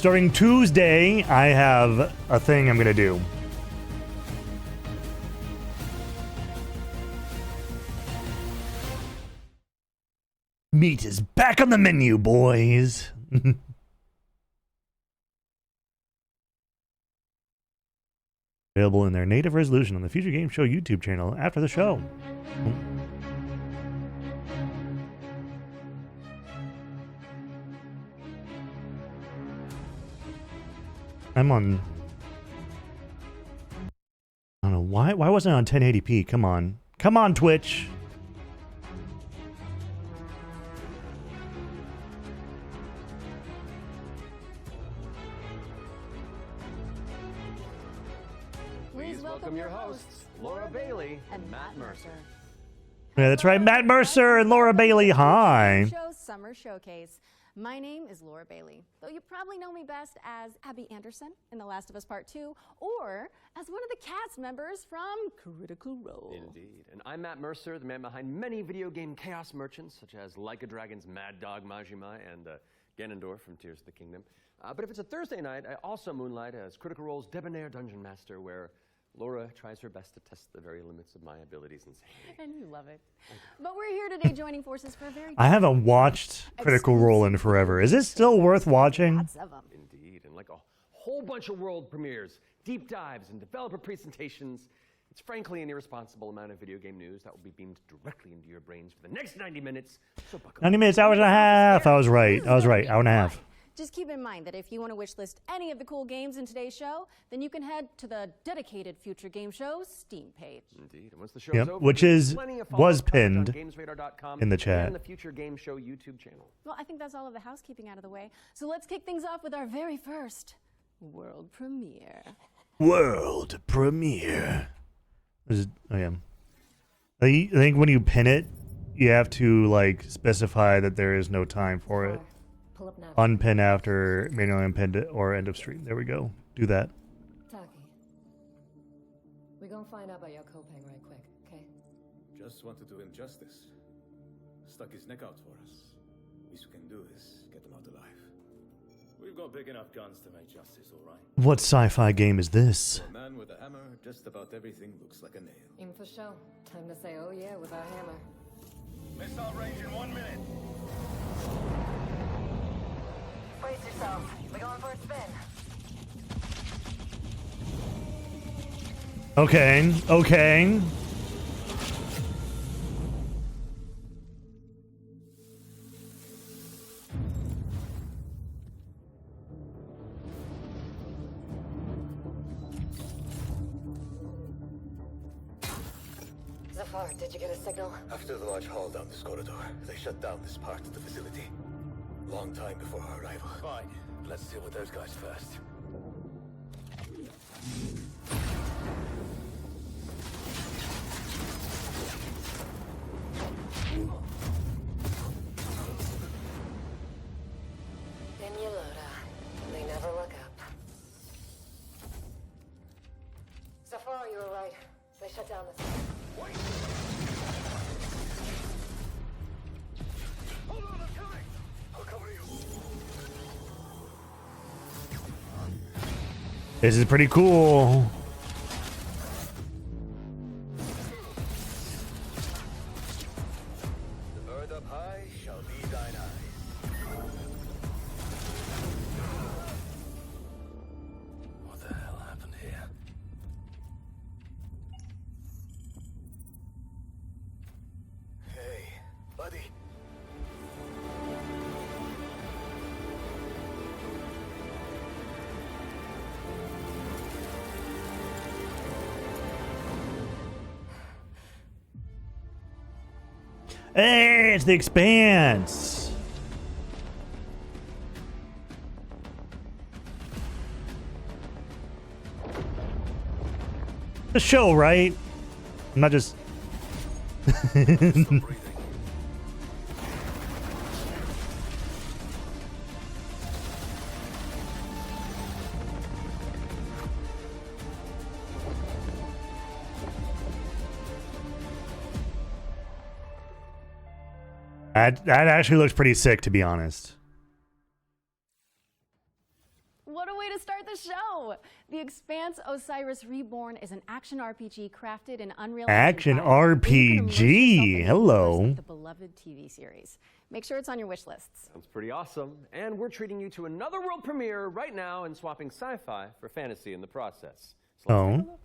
Starting Tuesday, I have a thing I'm gonna do. Meat is back on the menu, boys. Available in their native resolution on the Future Game Show YouTube channel after the show. I'm on... I don't know, why wasn't I on 1080p? Come on. Come on, Twitch! Please welcome your hosts, Laura Bailey and Matt Mercer. Yeah, that's right, Matt Mercer and Laura Bailey, hi! Show's Summer Showcase. My name is Laura Bailey, though you probably know me best as Abby Anderson in The Last of Us Part 2, or as one of the cast members from Critical Role. Indeed. And I'm Matt Mercer, the man behind many video game chaos merchants, such as Like a Dragon's Mad Dog Majima and Ganondorf from Tears of the Kingdom. But if it's a Thursday night, I also moonlight as Critical Role's debonair dungeon master, where Laura tries her best to test the very limits of my abilities and sanity. And you love it. But we're here today joining forces for a very... I haven't watched Critical Role in forever. Is it still worth watching? Lots of them. Indeed. And like a whole bunch of world premieres, deep dives, and developer presentations, it's frankly an irresponsible amount of video game news that will be beamed directly into your brains for the next 90 minutes. So buckle 90 minutes, hour and a half. I was right. Hour and a half. Just keep in mind that if you want to wishlist any of the cool games in today's show, then you can head to the dedicated Future Game Show's Steam page. Indeed. And once the show's over, which there's plenty of was follow-up coverage on pinned GamesRadar.com in the chat. and the Future Game Show YouTube channel. Well, I think that's all of the housekeeping out of the way. So let's kick things off with our very first world premiere. World premiere. I think when you pin it, you have to like specify that there is no time for it. Pull up now. Unpin after manually unpinned it or end of stream. There we go. Do that. Taki. We're gonna find out about your copay right quick, okay? Just want to do him justice. Stuck his neck out for us. Least we can do is get him out alive. We've got big enough guns to make justice, all right? What sci-fi game is this? For a man with a hammer, just about everything looks like a nail. In for show. Time to say oh yeah with our hammer. Missile range in 1 minute. Brace yourselves. We're going for a spin. Okay. Zafar, did you get a signal? After the large haul down this corridor, they shut down this part of the facility. Long time before our arrival. Fine. Let's deal with those guys first. Inuloda. They never look up. Zafar, you were right. They shut down this. Wait! Hold on, I'm coming! I'll cover you. This is pretty cool. The bird up high shall be thine eyes. What the hell happened here? Hey, buddy. Hey, it's The Expanse. The show, right? I'm not just... That actually looks pretty sick, to be honest. What a way to start the show! The Expanse Osiris Reborn is an action RPG crafted in Unreal Action Engine 5, where you can immerse yourself RPG. in the Hello. universe of the beloved TV series. Make sure it's on your wish lists. Sounds pretty awesome. And we're treating you to another world premiere right now and swapping sci-fi for fantasy in the process. So let's take a look.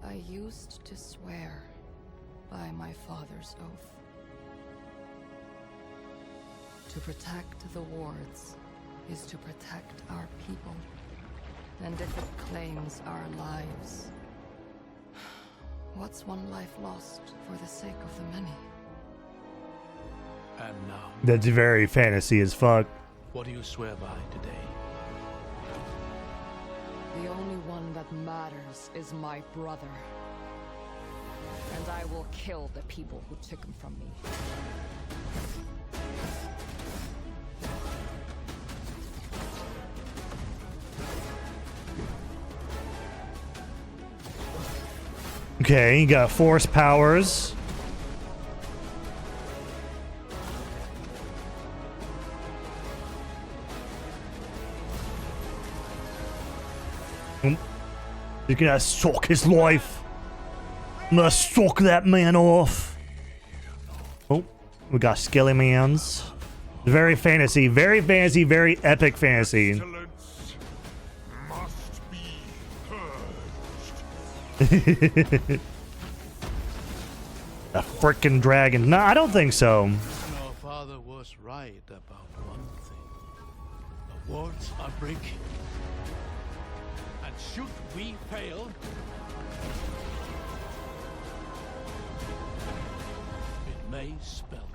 I used to swear by my father's oath. To protect the wards is to protect our people. And if it claims our lives, what's one life lost for the sake of the many? And now, That's very fantasy as fuck. what do you swear by today? The only one that matters is my brother. And I will kill the people who took him from me. Okay, you got force powers. You're gonna suck his life. I'm gonna suck that man off. Oh, we got Skelly-mans. Very fantasy, very epic fantasy. Excellence must be purged. A frickin' dragon. No, I don't think so. Our father was right about one thing. The wards are breaking. And should we fail, it may spell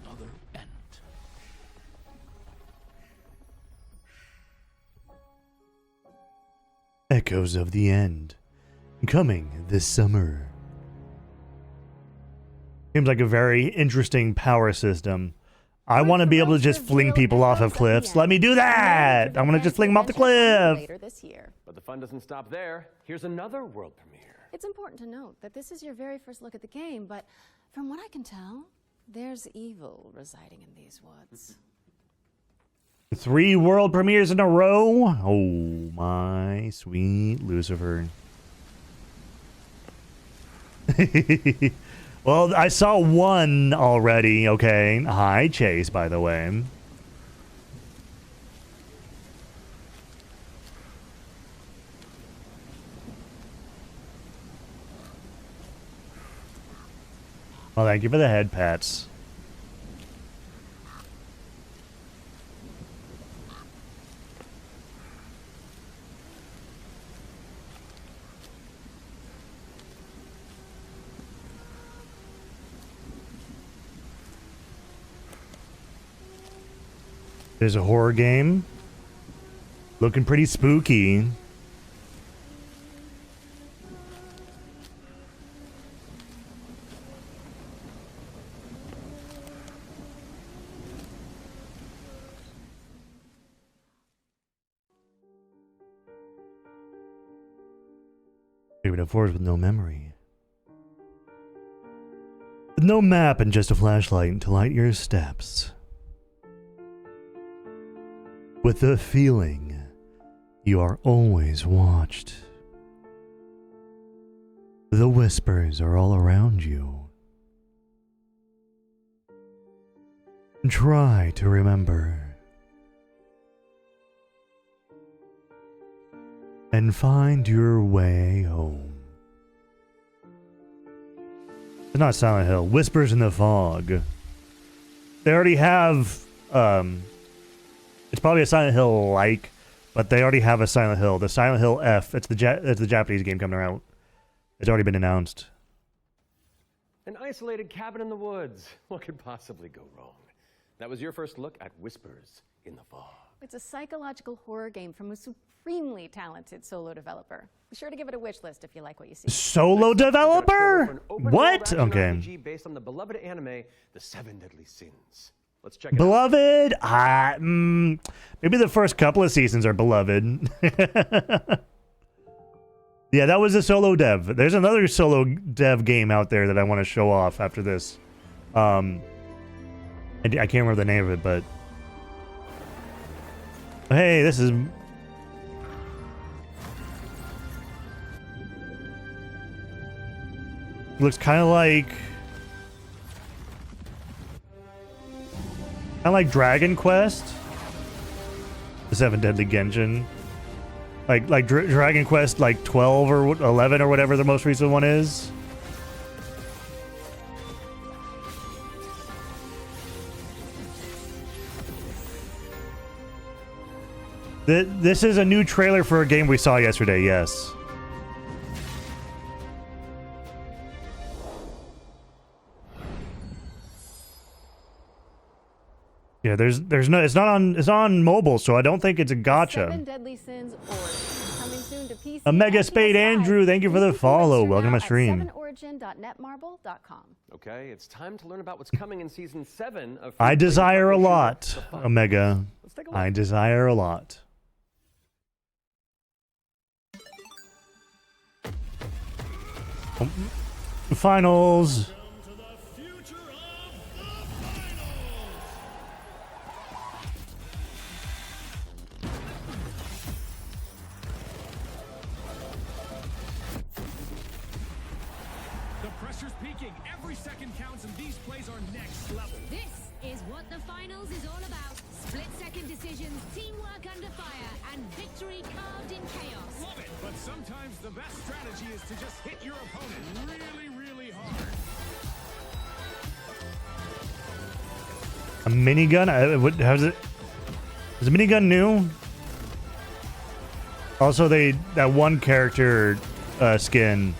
another end. Echoes of the End. Coming this summer. Seems like a very interesting power system. I want to be able to just fling people off of cliffs. Let me do that! I'm gonna just fling them off the cliff! Later this year. But the fun doesn't stop there. Here's another world premiere. It's important to note that this is your very first look at the game, but from what I can tell, there's evil residing in these woods. 3 world premieres in a row? Oh my sweet Lucifer. Well, I saw one already, okay. Hi, Chase, by the way. Well, thank you for the head pats. There's a horror game. Looking pretty spooky. Favorite of forest with no memory. With no map and just a flashlight to light your steps. With the feeling you are always watched. The whispers are all around you. Try to remember. And find your way home. It's not Silent Hill. Whispers in the Fog. They already have, it's probably a Silent Hill-like, but they already have a Silent Hill. The Silent Hill F. It's the Japanese game coming out. It's already been announced. An isolated cabin in the woods. What could possibly go wrong? That was your first look at Whispers in the Fog. It's a psychological horror game from a supremely talented solo developer. Be sure to give it a wish list if you like what you see. Solo developer? What? Okay. RPG based on the beloved anime, The Seven Deadly Sins. Let's check it out. Beloved? Maybe the first couple of seasons are beloved. Yeah, that was a solo dev. There's another solo dev game out there that I want to show off after this. I can't remember the name of it, but... Hey, this is... Looks kind of like... Kind of like Dragon Quest. The 7 Deadly Genshin. Like Dragon Quest like 12 or 11 or whatever the most recent one is. This is a new trailer for a game we saw yesterday, yes. Yeah, there's no, it's not on mobile, so I don't think it's a gotcha. 7 Deadly Sins Origin, coming soon to PC. A Mega and Spade PS5. Andrew, thank you for the You can follow. register Welcome to now my at stream. 7origin.netmarble.com. Okay, it's time to learn about what's coming in season 7 of. I desire a free-to-play lot, The Fun. Omega. Let's take a look. I desire a lot. Finals. The pressure's peaking. Every second counts, and these plays are next level. This is what the finals is all about. Split-second decisions, teamwork under fire, and victory carved in chaos. Love it. But sometimes the best strategy is to just hit your opponent really, really hard. A minigun? How's it? Is the minigun new? Also, that one character skin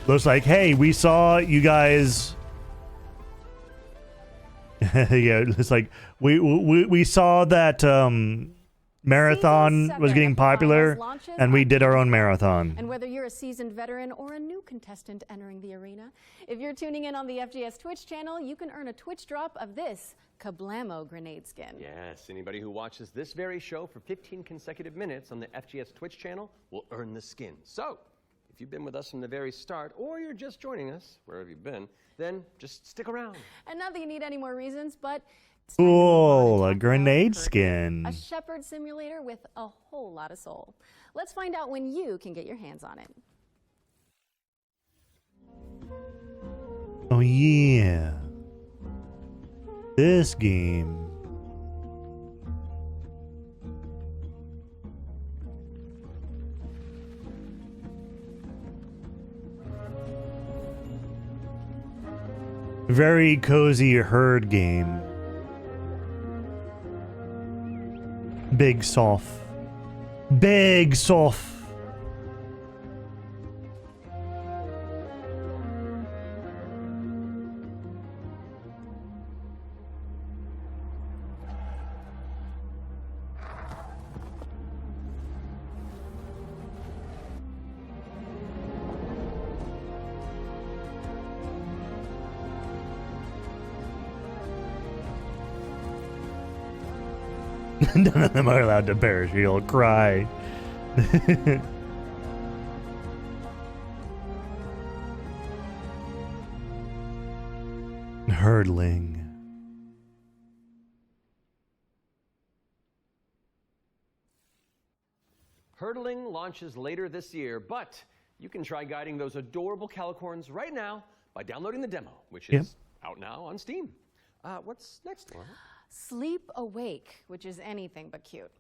looks like, hey, we saw you guys. Yeah, it's like we saw that marathon Season was 7 getting of the finals popular, launches and we on did our own Tuesday. marathon. And whether you're a seasoned veteran or a new contestant entering the arena, if you're tuning in on the FGS Twitch channel, you can earn a Twitch drop of this Kablamo grenade skin. Yes, anybody who watches this very show for 15 consecutive minutes on the FGS Twitch channel will earn the skin. So, if you've been with us from the very start, or you're just joining us, wherever you've been, then just stick around. And not that you need any more reasons, but it's time to move on Cool, and a talk grenade about skin. a shepherd simulator with a whole lot of soul. Let's find out when you can get your hands on it. Oh yeah, this game. Very cozy herd game. Big soft. Big soft. None of them are allowed to perish. You'll cry. Hurdling. Hurdling launches later this year, but you can try guiding those adorable calicorns right now by downloading the demo, which is out now on Steam. What's next, Laura? Sleep Awake, which is anything but cute.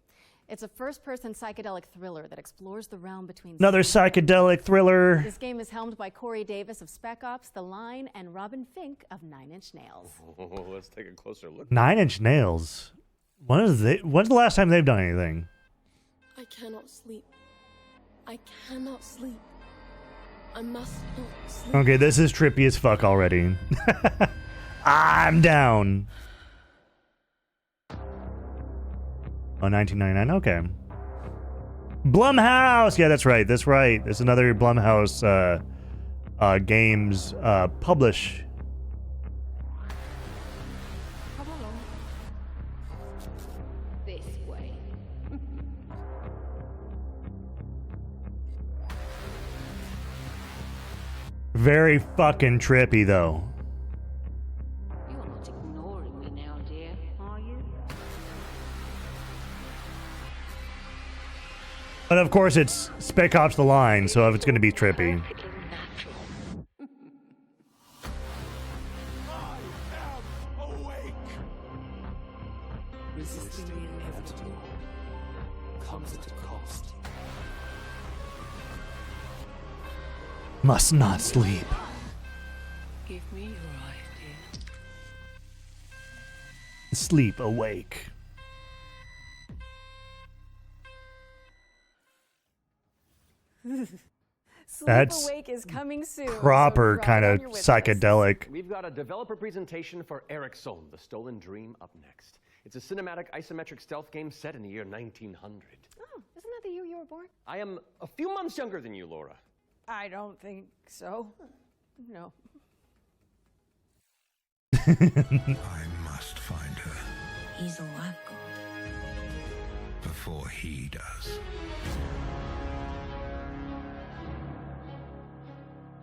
It's a first-person psychedelic thriller that explores the realm between... Another psychedelic thriller. This game is helmed by Corey Davis of Spec Ops, The Line, and Robin Fink of Nine Inch Nails. Oh, let's take a closer look. 9 Inch Nails. When's the last time they've done anything? I cannot sleep. I cannot sleep. I must not sleep. Okay, this is trippy as fuck already. I'm down. Oh, 1999. Okay. Blumhouse. Yeah, that's right. That's right. There's another Blumhouse publish. Come along. this way. Very fucking trippy, though. You're not ignoring me now, dear, are you? But of course, it's Spec Ops: The Line, so if it's going to be trippy. Resisting the inevitable comes at a cost. Must not sleep. Give me your idea. Sleep awake. Sleep That's Awake is coming soon. proper so kind drop it of on your wish psychedelic. We've got a developer presentation for Ericsson, The Stolen Dream, up next. It's a cinematic isometric stealth game set in the year 1900. Oh, isn't that the year you were born? I am a few months younger than you, Laura. I don't think so. No. I must find her He's all I've got. before he does.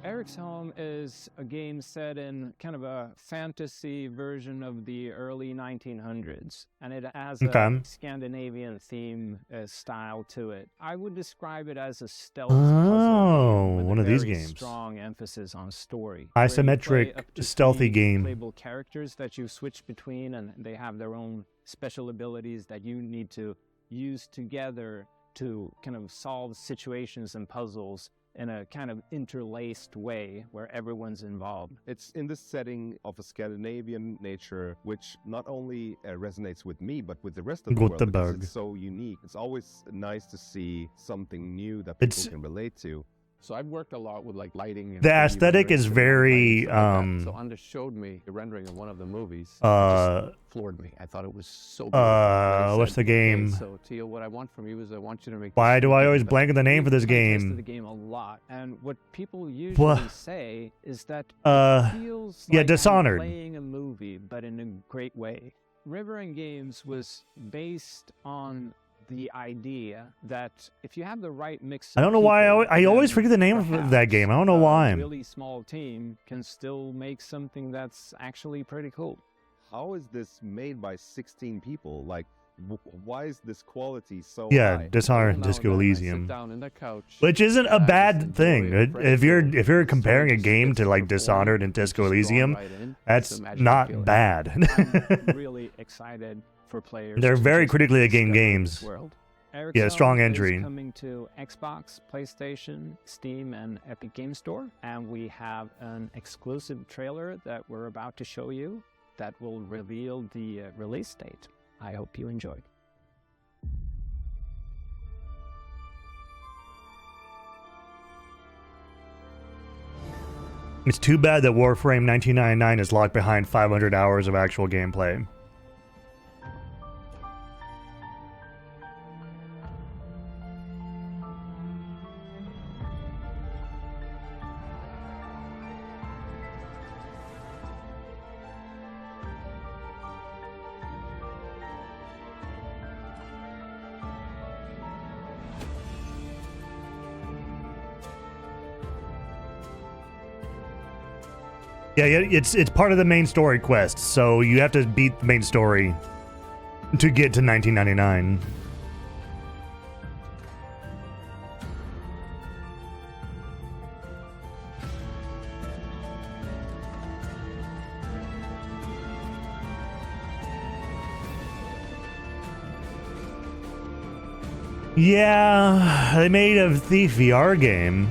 Eric's Home is a game set in kind of a fantasy version of the early 1900s, and it has a Scandinavian theme style to it. I would describe it as a stealth puzzle with one a of these very games. strong emphasis on story. Isometric where you play up to stealthy 3 game. playable characters that you switch between, and they have their own special abilities that you need to use together to kind of solve situations and puzzles in a kind of interlaced way where everyone's involved. It's in the setting of a Scandinavian nature, which not only resonates with me, but with the rest of the world, because it's so unique. It's always nice to see something new that people can relate to. So I've worked a lot with like lighting. And The aesthetic is very so Anders showed me the rendering of one of the movies. It just floored me. I thought it was so beautiful. What's the game? Okay, so Teal, what I want from you is I want you to make. Why do I always blank on the name for this I've game? tested the game a lot, and what people usually say is that it feels yeah, like Dishonored. I'm playing a movie, but in a great way. River and Games was based on the idea that if you have the right mix of I don't know why I always then forget the name of that game. I don't know why. a really small team can still make something that's actually pretty cool. How is this made by 16 people? Like, why is this quality so Yeah, high? Dishonored Disco Elysium, down in the couch, which isn't a bad enjoy thing. it. If you're comparing a game to like Dishonored and Disco Elysium, that's not bad. I'm really excited for players. They're to very just critically discover acclaimed games. this world. Yeah, Eric's strong Home entry. Is coming to Xbox, PlayStation, Steam, and Epic Game Store, and we have an exclusive trailer that we're about to show you that will reveal the release date. I hope you enjoy. It's too bad that Warframe 1999 is locked behind 500 hours of actual gameplay. Yeah, it's part of the main story quest, so you have to beat the main story to get to 1999. Yeah, they made a Thief VR game.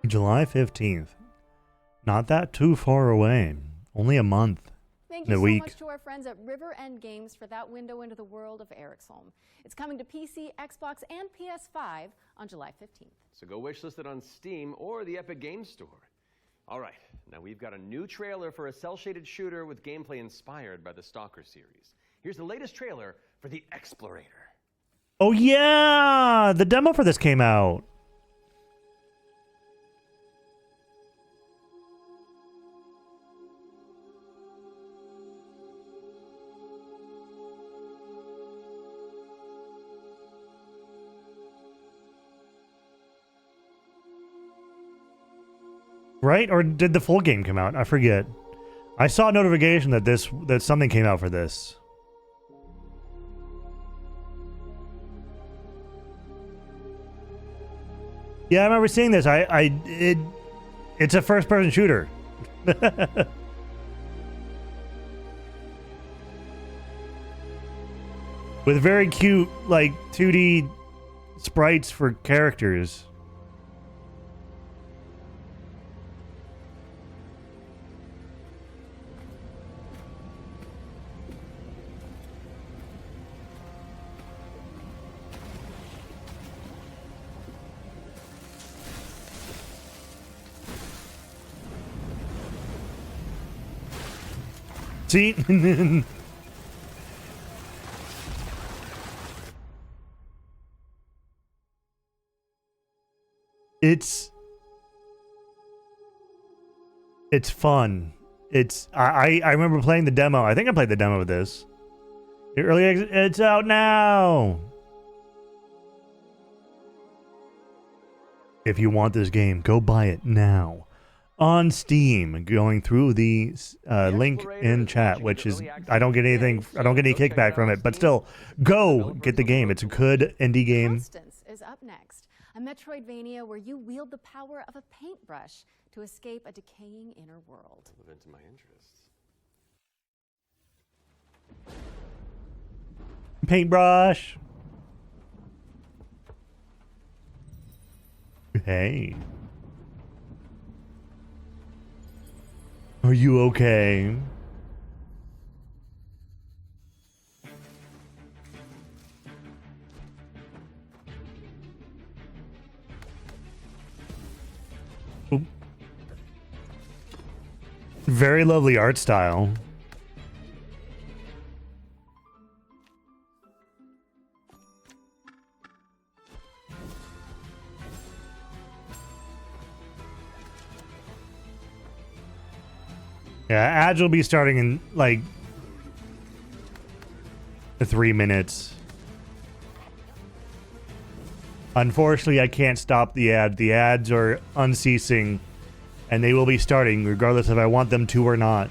July 15th. Not that too far away. Only a month. Thank in you a so week. much to our friends at River End Games for that window into the world of Eric's Home. It's coming to PC, Xbox, and PS5 on July 15th. So go wishlist it on Steam or the Epic Games Store. All right, now we've got a new trailer for a cel-shaded shooter with gameplay inspired by the Stalker series. Here's the latest trailer for The Explorator. Oh yeah, the demo for this came out. right? Or did the full game come out? I forget. I saw a notification that something came out for this. Yeah, I remember seeing this. It's a first-person shooter. With very cute, like, 2D sprites for characters. See? It's fun. I remember playing the demo. I think I played the demo of this. It's out now. If you want this game, go buy it now. On Steam, going through the link in chat, which is, I don't get anything, I don't get any kickback from it, but still, go get the game. It's a good indie game. Constance is up next, a Metroidvania where you wield the power of a paintbrush to escape a decaying inner world. Live into my interests. Paintbrush. Hey. Are you okay? Oop. Very lovely art style. Yeah, ads will be starting in like 3 minutes. Unfortunately, I can't stop the ad. The ads are unceasing, and they will be starting regardless if I want them to or not.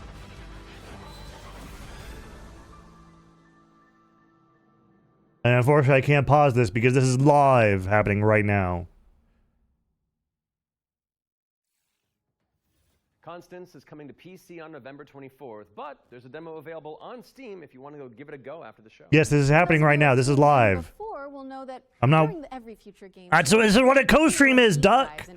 And unfortunately, I can't pause this because this is live happening right now. Constance is coming to PC on November 24th, but there's a demo available on Steam if you want to go give it a go after the show. Yes, this is happening right now. This is live. We'll know that I'm not. every future game This is what a co-stream is, Duck.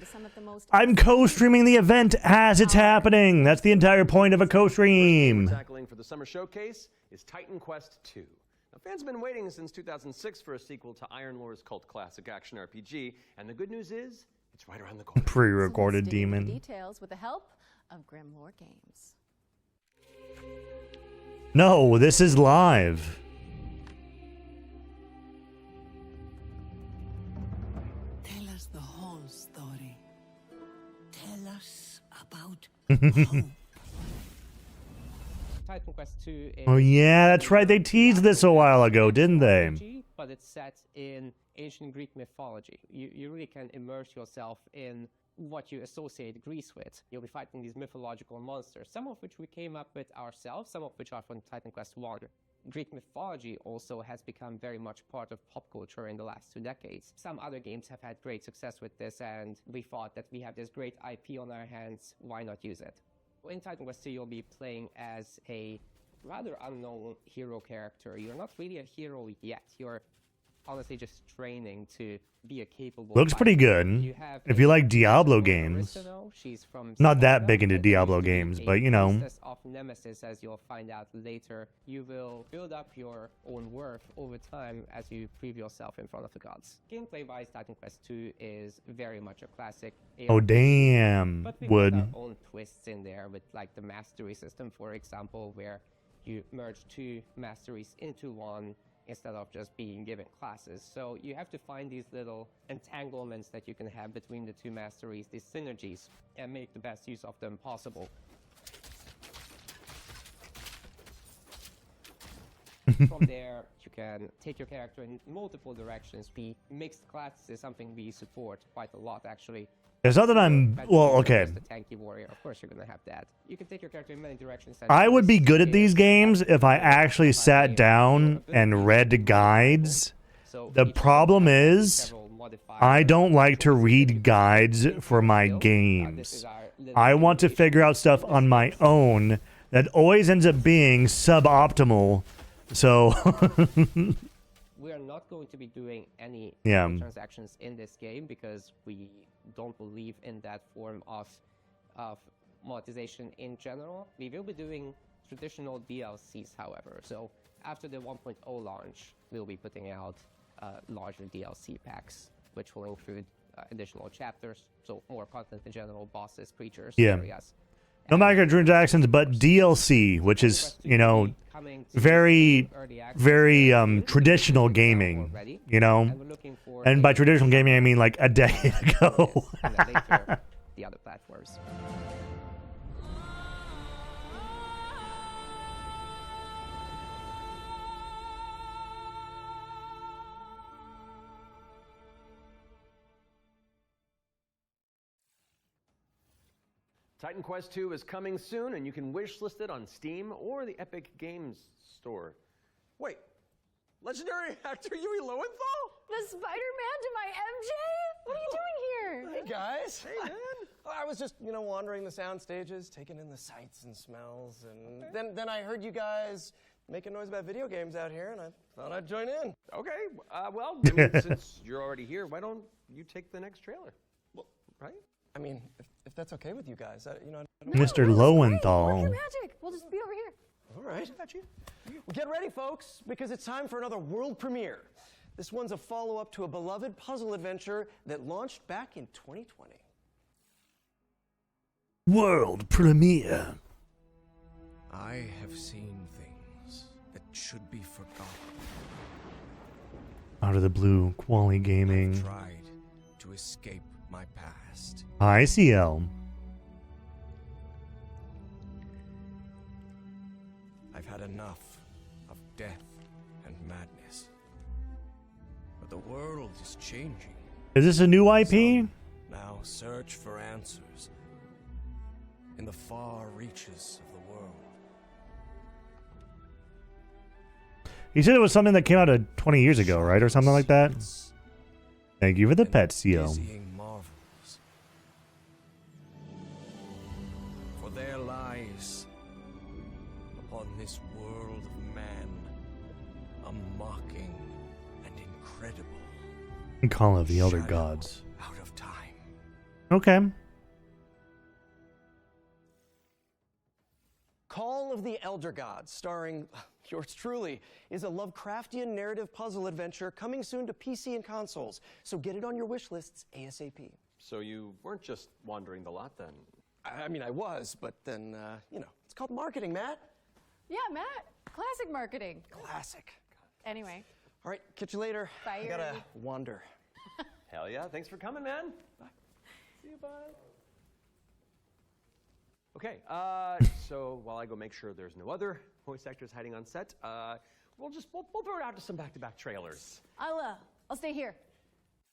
I'm co-streaming the event as it's happening. That's the entire point of a co-stream. Tackling for the summer showcase is Titan Quest 2. Now, fans have been waiting since 2006 for a sequel to Iron Lore's cult classic action RPG, and the good news is it's right around the corner. Pre-recorded demon. Details with the help of Grimlore Games. No, this is live. Tell us the whole story. Tell us about hope. Titan Quest 2 is Oh yeah, that's right. They teased this a while ago, didn't they? But it's set in ancient Greek mythology. You really can immerse yourself in what you associate Greece with. You'll be fighting these mythological monsters, some of which we came up with ourselves, some of which are from Titan Quest 1. Greek mythology also has become very much part of pop culture in the last 2 decades. Some other games have had great success with this, and we thought that we have this great IP on our hands, why not use it? In Titan Quest 2, you'll be playing as a rather unknown hero character. You're not really a hero yet. You're honestly just training to be a capable Looks pretty good. If you like Diablo games. Not that big into Diablo games, but you know. Of Nemesis, as you'll find out later, you will build up your own worth over time as you prove yourself in front of the gods. Gameplay-wise, Titan Quest 2 is very much a classic. Oh damn, but we would. have our own twists in there with like the mastery system, for example, where you merge 2 masteries into one instead of just being given classes. So you have to find these little entanglements that you can have between the 2 masteries, these synergies, and make the best use of them possible. From there, you can take your character in multiple directions. The mixed classes is something we support quite a lot, actually. It's not that I'm well, okay. The tanky warrior, of course, you're gonna have that. You can take your character in many directions. I would be good at these games if I actually sat down and read guides. The problem is, I don't like to read guides for my games. I want to figure out stuff on my own that always ends up being suboptimal. So we are not going to be doing any transactions in this game because we don't believe in that form of monetization in general. We will be doing traditional DLCs, however. So after the 1.0 launch, we'll be putting out larger DLC packs, which will include additional chapters, so more content in general, bosses, creatures, areas. No microtransactions, but DLC, which is, you know, very, very traditional gaming, you know? And by traditional gaming, I mean like a decade ago. The other platforms. Titan Quest 2 is coming soon, and you can wishlist it on Steam or the Epic Games Store. Wait, legendary actor Yui Lowenthal? The Spider-Man to my MJ? What are you doing here? Hey, guys. Hey, man. I was just, you know, wandering the sound stages, taking in the sights and smells, and then I heard you guys making noise about video games out here, and I thought I'd join in. Okay, well, I mean, since you're already here, why don't you take the next trailer? Well, right? I mean, if that's okay with you guys, you know. Mr. Lowenthal. Work your magic. We'll just be over here. All right. Well, get ready, folks, because it's time for another world premiere. This one's a follow-up to a beloved puzzle adventure that launched back in 2020. World premiere. I have seen things that should be forgotten. Out of the blue, Quali Gaming. I've tried to escape my past. Hi, CL. I've had enough of death and madness. But the world is changing. Is this a new IP? Some now search for answers in the far reaches of the world. You said it was something that came out 20 years ago, right? Or something like that? Thank you for the pet, CL. Marvels. For there lies upon this world of man a mocking and incredible Call of the Elder Gods. Out of time. Okay. Call of the Elder Gods, starring yours truly, is a Lovecraftian narrative puzzle adventure coming soon to PC and consoles. So get it on your wish lists ASAP. So you weren't just wandering the lot then? I mean, I was, but then, you know, it's called marketing, Matt. Yeah, Matt. Classic marketing. Classic. Anyway. All right, catch you later. Bye. I gotta wander. Hell yeah, thanks for coming, man. Bye. See you, bye. Okay, so while I go make sure there's no other voice actors hiding on set, we'll throw it out to some back-to-back trailers. I'll stay here.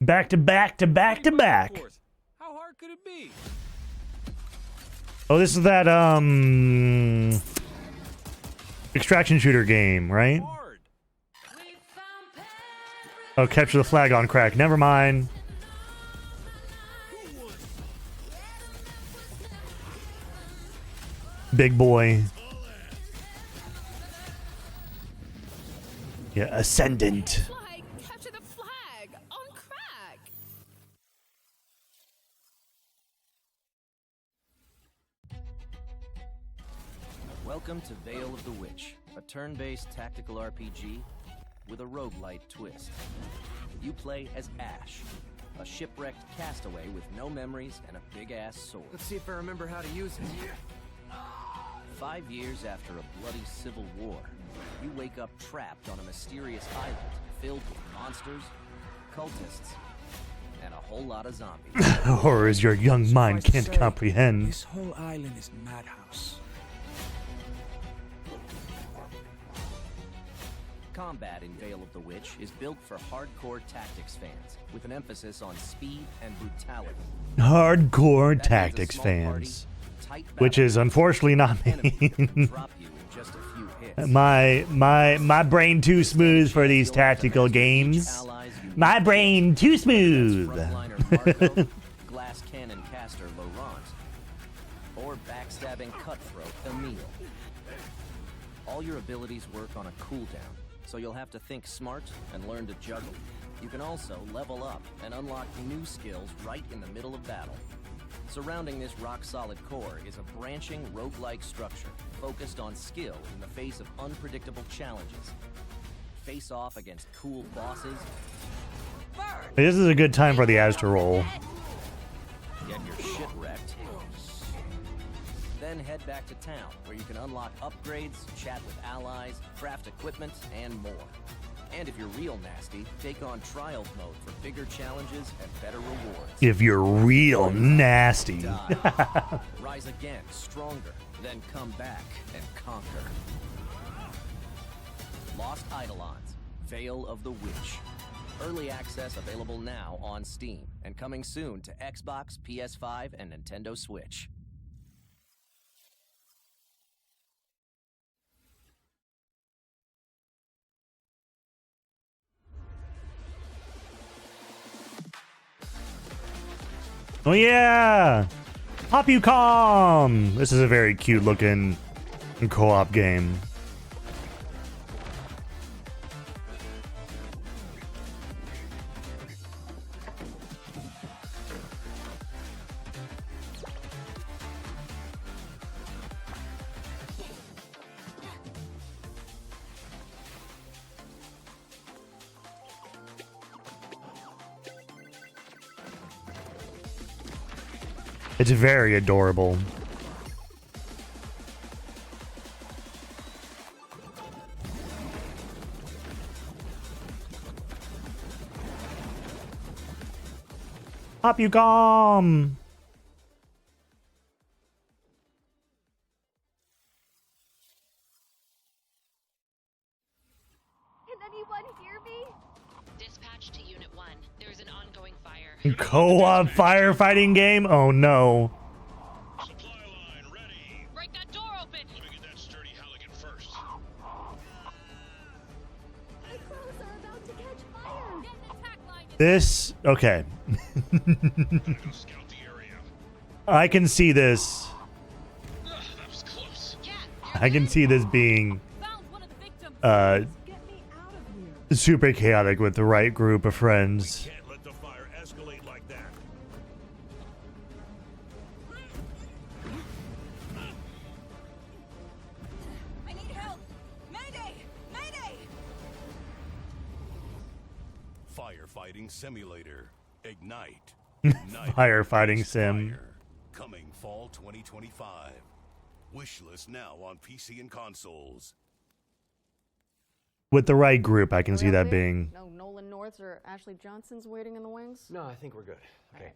Back to back to back to back. How hard could it be? Oh, this is that extraction shooter game, right? Oh, capture the flag on crack. Never mind. Big boy. Yeah, Ascendant. Capture the flag on crack. Welcome to Veil of the Witch, a turn-based tactical RPG with a roguelite twist. You play as Ash, a shipwrecked castaway with no memories and a big-ass sword. Let's see if I remember how to use it. 5 years after a bloody civil war, you wake up trapped on a mysterious island filled with monsters, cultists, and a whole lot of zombies. Horrors your young mind can't comprehend. This whole island is madhouse. Combat in Veil of the Witch is built for hardcore tactics fans, with an emphasis on speed and brutality. Hardcore tactics fans, which is unfortunately not me. my brain too smooth for these tactical games. My brain too smooth. Glass cannon caster Laurent, or backstabbing cutthroat Emile. All your abilities work on a cooldown, so you'll have to think smart and learn to juggle. You can also level up and unlock new skills right in the middle of battle. Surrounding this rock-solid core is a branching roguelike structure focused on skill in the face of unpredictable challenges. Face off against cool bosses. This is a good time for the Az to roll. Get your shit wrecked. Then head back to town, where you can unlock upgrades, chat with allies, craft equipment, and more. And if you're real nasty, take on Trials mode for bigger challenges and better rewards. If you're real nasty. Rise again, stronger, then come back and conquer. Lost Eidolons, Veil of the Witch. Early access available now on Steam, and coming soon to Xbox, PS5, and Nintendo Switch. Oh yeah! Pop You Calm! This is a very cute looking co-op game. It's very adorable. Pop You Calm! Can anyone hear me? Dispatch to Unit 1. There is an ongoing fire. Co-op firefighting game? Oh no. Supply line ready. Break that door open. Let me get that sturdy Halligan first. My clothes are about to catch fire. Get an attack line. This, okay. Scout the area. I can see this. That was close. I can see this being super chaotic with the right group of friends. Can't let the fire escalate like that. I need help. Mayday! Mayday! Firefighting simulator. Ignite. Firefighting sim. Fire. Coming fall 2025. Wishlist now on PC and consoles. With the right group, I can see that being. No Nolan Norths or Ashley Johnsons waiting in the wings? No, I think we're good. Okay.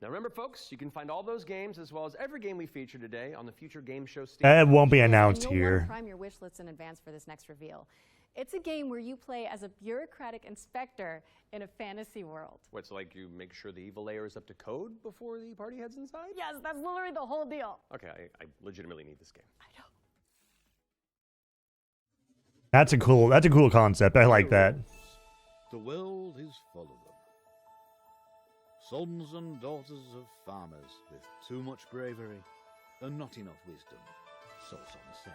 Now remember, folks, you can find all those games as well as every game we feature today on the Future Game Show Steam. It won't be announced And you'll want here. to prime your wish lists in advance for this next reveal. It's a game where you play as a bureaucratic inspector in a fantasy world. What's like you make sure the evil layer is up to code before the party heads inside? Yes, that's literally the whole deal. Okay, I legitimately need this game. That's a cool concept. I like that. The world is full of them. Sons and daughters of farmers with too much bravery and not enough wisdom, so some say.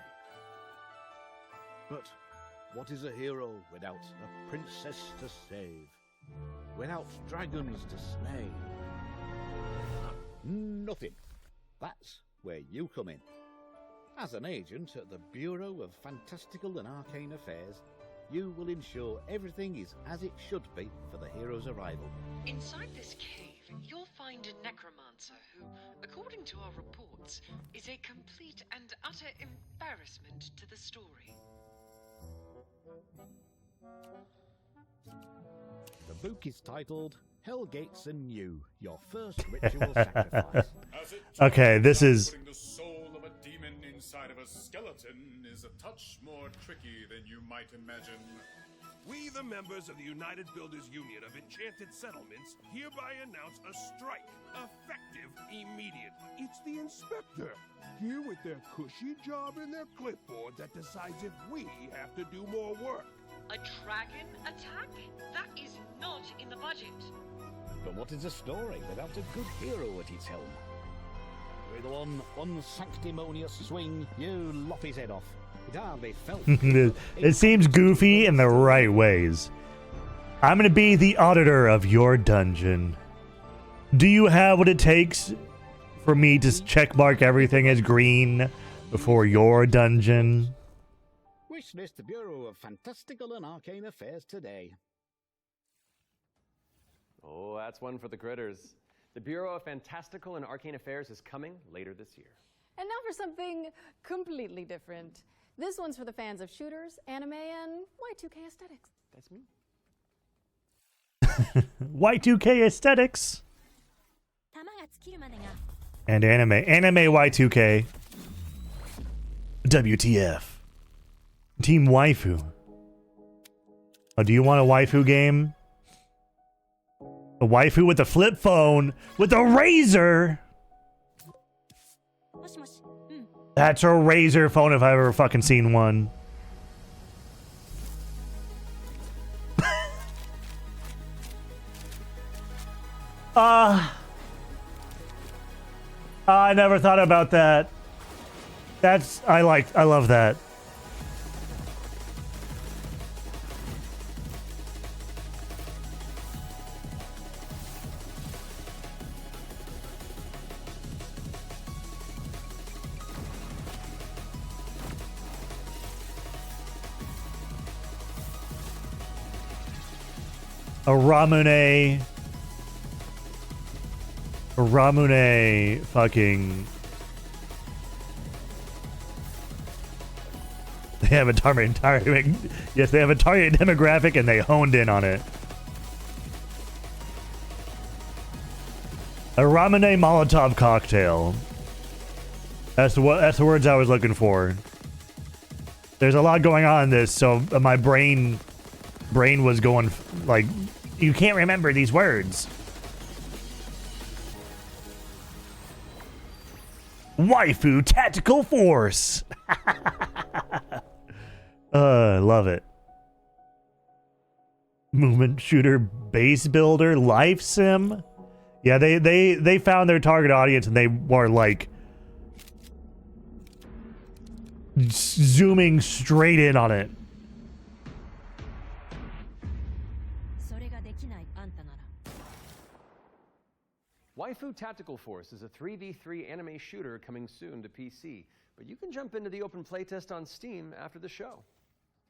But what is a hero without a princess to save? Without dragons to slay? Nothing. That's where you come in. As an agent at the Bureau of Fantastical and Arcane Affairs, you will ensure everything is as it should be for the hero's arrival. Inside this cave, you'll find a necromancer who, according to our reports, is a complete and utter embarrassment to the story. The book is titled Hell Gates and You, Your First Ritual Sacrifice. Okay, this is. The soul of a demon inside of a skeleton is a touch more tricky than you might imagine. We, the members of the United Builders Union of Enchanted Settlements, hereby announce a strike, effective immediately. It's the inspector, here with their cushy job and their clipboard that decides if we have to do more work. A dragon attack? That is not in the budget. But what is a story without a good hero at its helm? With one unsanctimonious swing, you lop his head off. It hardly felt. It seems goofy in the right ways. I'm going to be the auditor of your dungeon. Do you have what it takes for me to checkmark everything as green before your dungeon? Wishlist the Bureau of Fantastical and Arcane Affairs today. Oh, that's one for the critters. The Bureau of Fantastical and Arcane Affairs is coming later this year. And now for something completely different. This one's for the fans of shooters, anime, and Y2K aesthetics. That's me. Y2K aesthetics. And anime. Anime Y2K. WTF. Team Waifu. Oh, do you want a waifu game? A waifu with a flip phone with a razor. That's a razor phone if I've ever fucking seen one. I never thought about that. I love that. A Ramune fucking. They have a target yes, they have a target demographic and they honed in on it. A Ramune Molotov cocktail. That's the words I was looking for. There's a lot going on in this, so my brain was going like, you can't remember these words. Waifu Tactical Force. Love it. Movement shooter, base builder, life sim. Yeah, they found their target audience and they were like zooming straight in on it. Waifu Tactical Force is a 3v3 anime shooter coming soon to PC, but you can jump into the open playtest on Steam after the show.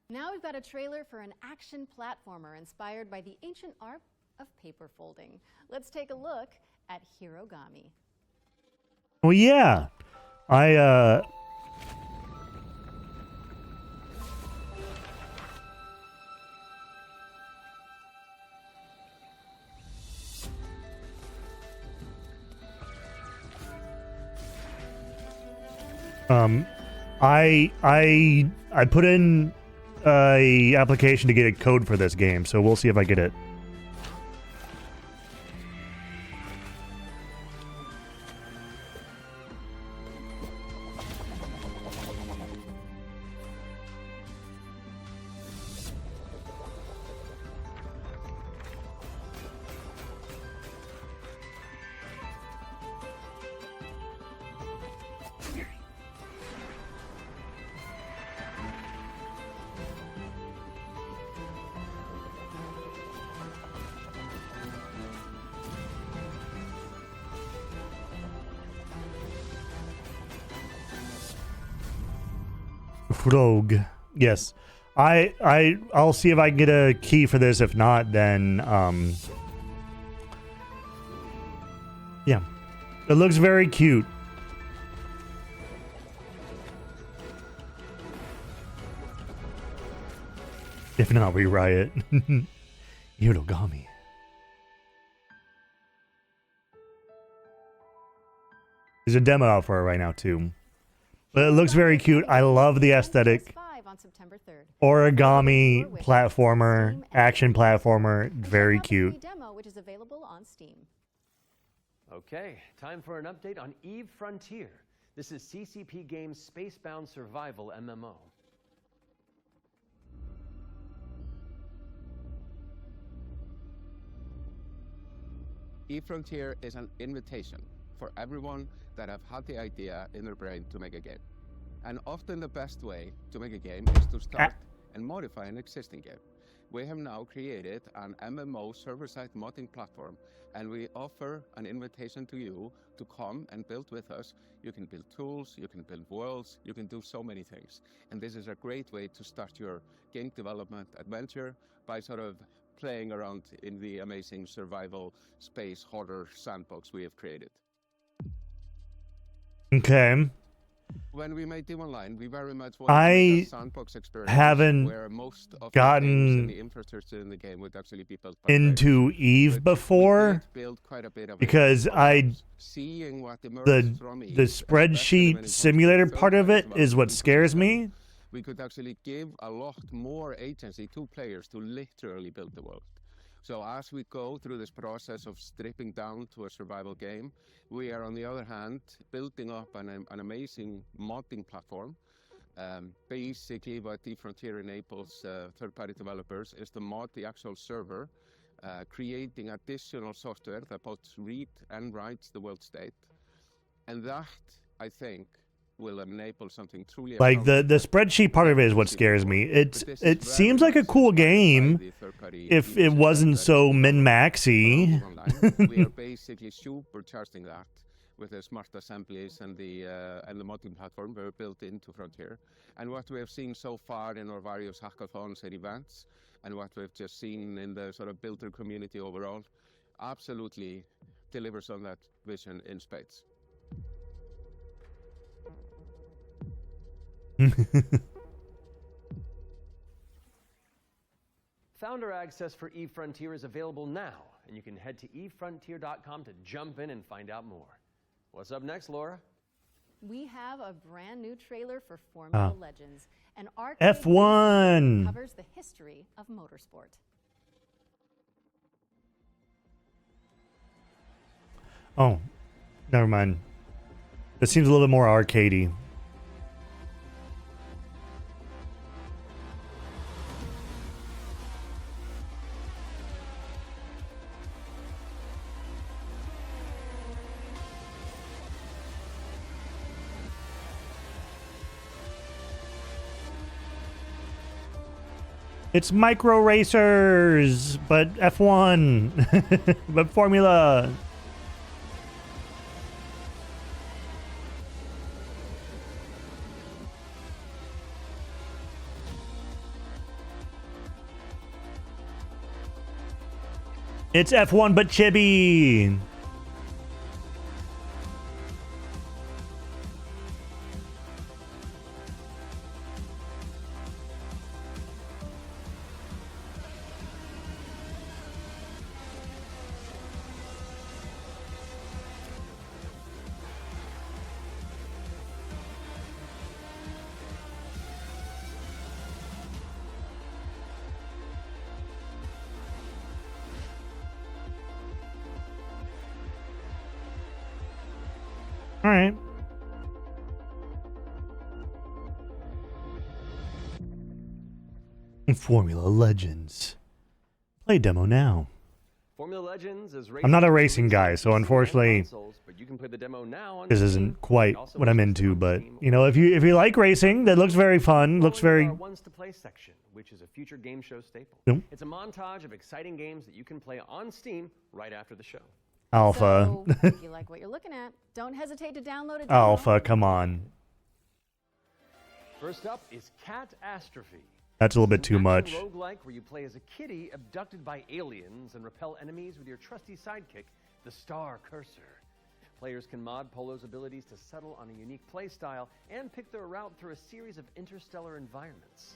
Now we've got a trailer for an action platformer inspired by the ancient art of paper folding. Let's take a look at Hirogami. Oh yeah. I put in a application to get a code for this game, so we'll see if I get it. Rogue. Yes. I'll see if I can get a key for this. If not, then yeah. It looks very cute. If not, we riot. Hirogami. There's a demo out for it right now too. But it looks very cute. I love the aesthetic. On September 3rd. Origami platformer, action platformer, very cute. Demo, which is available on Steam. Okay, time for an update on Eve Frontier. This is CCP Games' Spacebound Survival MMO. Eve Frontier is an invitation for everyone that have had the idea in their brain to make a game. And often the best way to make a game is to start and modify an existing game. We have now created an MMO server-side modding platform, and we offer an invitation to you to come and build with us. You can build tools, you can build worlds, you can do so many things. And this is a great way to start your game development adventure by sort of playing around in the amazing survival space horror sandbox we have created. Okay. When we made Eve Online, we very much wanted to make a sandbox experience haven't where most of gotten the infrastructure in the game would actually be built by into players. Eve before because the spreadsheet simulator part of it is what scares me. We could actually give a lot more agency to players to literally build the world. So as we go through this process of stripping down to a survival game, we are on the other hand building up an amazing modding platform. Basically what Eve Frontier enables third-party developers is to mod the actual server, creating additional software that both read and writes the world state. And that, I think, will enable something truly like the spreadsheet part of it is what scares me. It seems like a cool game if it wasn't so min-maxy. We are basically supercharging that with the smart assemblies and the modding platform we're built into Frontier. And what we have seen so far in our various hackathons and events, and what we've just seen in the sort of builder community overall, absolutely delivers on that vision in spades. Founder access for Eve Frontier is available now, and you can head to evefrontier.com to jump in and find out more. What's up next, Laura? We have a brand new trailer for Formula Legends, an arcade F1 that covers the history of motorsport. Oh, never mind. This seems a little bit more arcadey. It's Micro Racers, but F1, but Formula. It's F1, but chibi. All right. Formula Legends. Play demo now. Formula Legends is I'm not a racing guy, so unfortunately, consoles, but you can play the demo now on this isn't quite what I'm into. But you know, if you like racing, that looks very fun. Looks very. Our Ones to Play section, which is a future game show staple. Yep. It's a montage of exciting games that you can play on Steam right after the show. Alpha. So, if you like what you're looking at, don't hesitate to download it. Alpha, come on. First up is Catastrophe. That's a little bit too much. Roguelike where you play as a kitty abducted by aliens and repel enemies with your trusty sidekick, the Star Cursor. Players can mod Polo's abilities to settle on a unique playstyle and pick their route through a series of interstellar environments.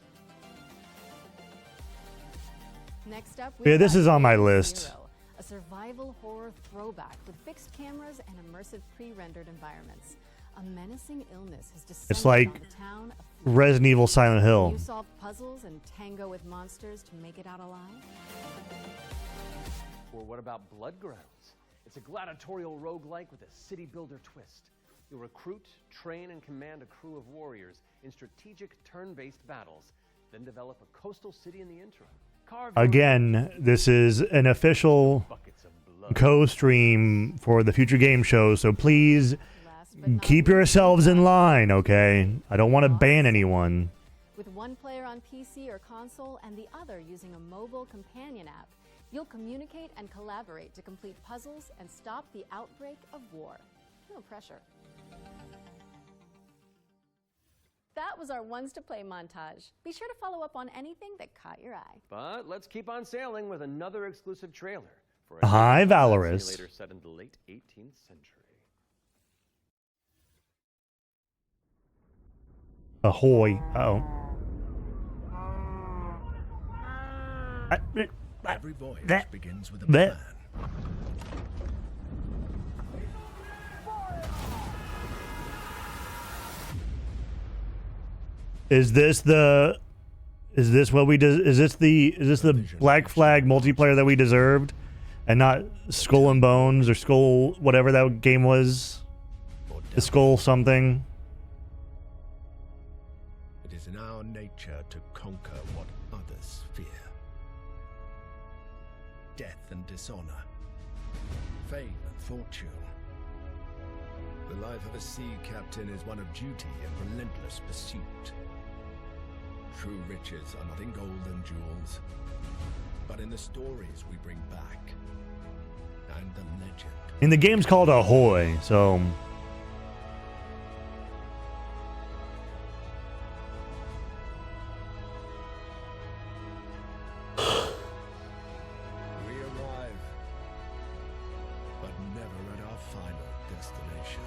Next up, Yeah, this is on my list. Zero, a survival horror throwback with fixed cameras and immersive pre-rendered environments. A menacing illness has descended It's like on the town. Resident Evil Silent Hill. You solve puzzles and tango with monsters to make it out alive? Or what about Bloodgrounds? It's a gladiatorial roguelike with a city builder twist. You'll recruit, train, and command a crew of warriors in strategic turn-based battles, then develop a coastal city in the interim. Again, this is an official co-stream for the future game show, so please keep yourselves in line, okay? I don't want to ban anyone. With one player on PC or console and the other using a mobile companion app, you'll communicate and collaborate to complete puzzles and stop the outbreak of war. No pressure. That was our Ones to Play montage. Be sure to follow up on anything that caught your eye. But let's keep on sailing with another exclusive trailer for Hi, Valorous. Simulator set in the late 18th century. Ahoy. Uh-oh. Every voyage begins with a plan. Is this the Black Flag multiplayer that we deserved and not Skull and Bones or Skull whatever that game was? The Skull something. It is in our nature to conquer what others fear. Death and dishonor, fame and fortune. The life of a sea captain is one of duty and relentless pursuit. True riches are not in gold and jewels, but in the stories we bring back, and the legend. And the game's called Ahoy, so... We arrive, but never at our final destination.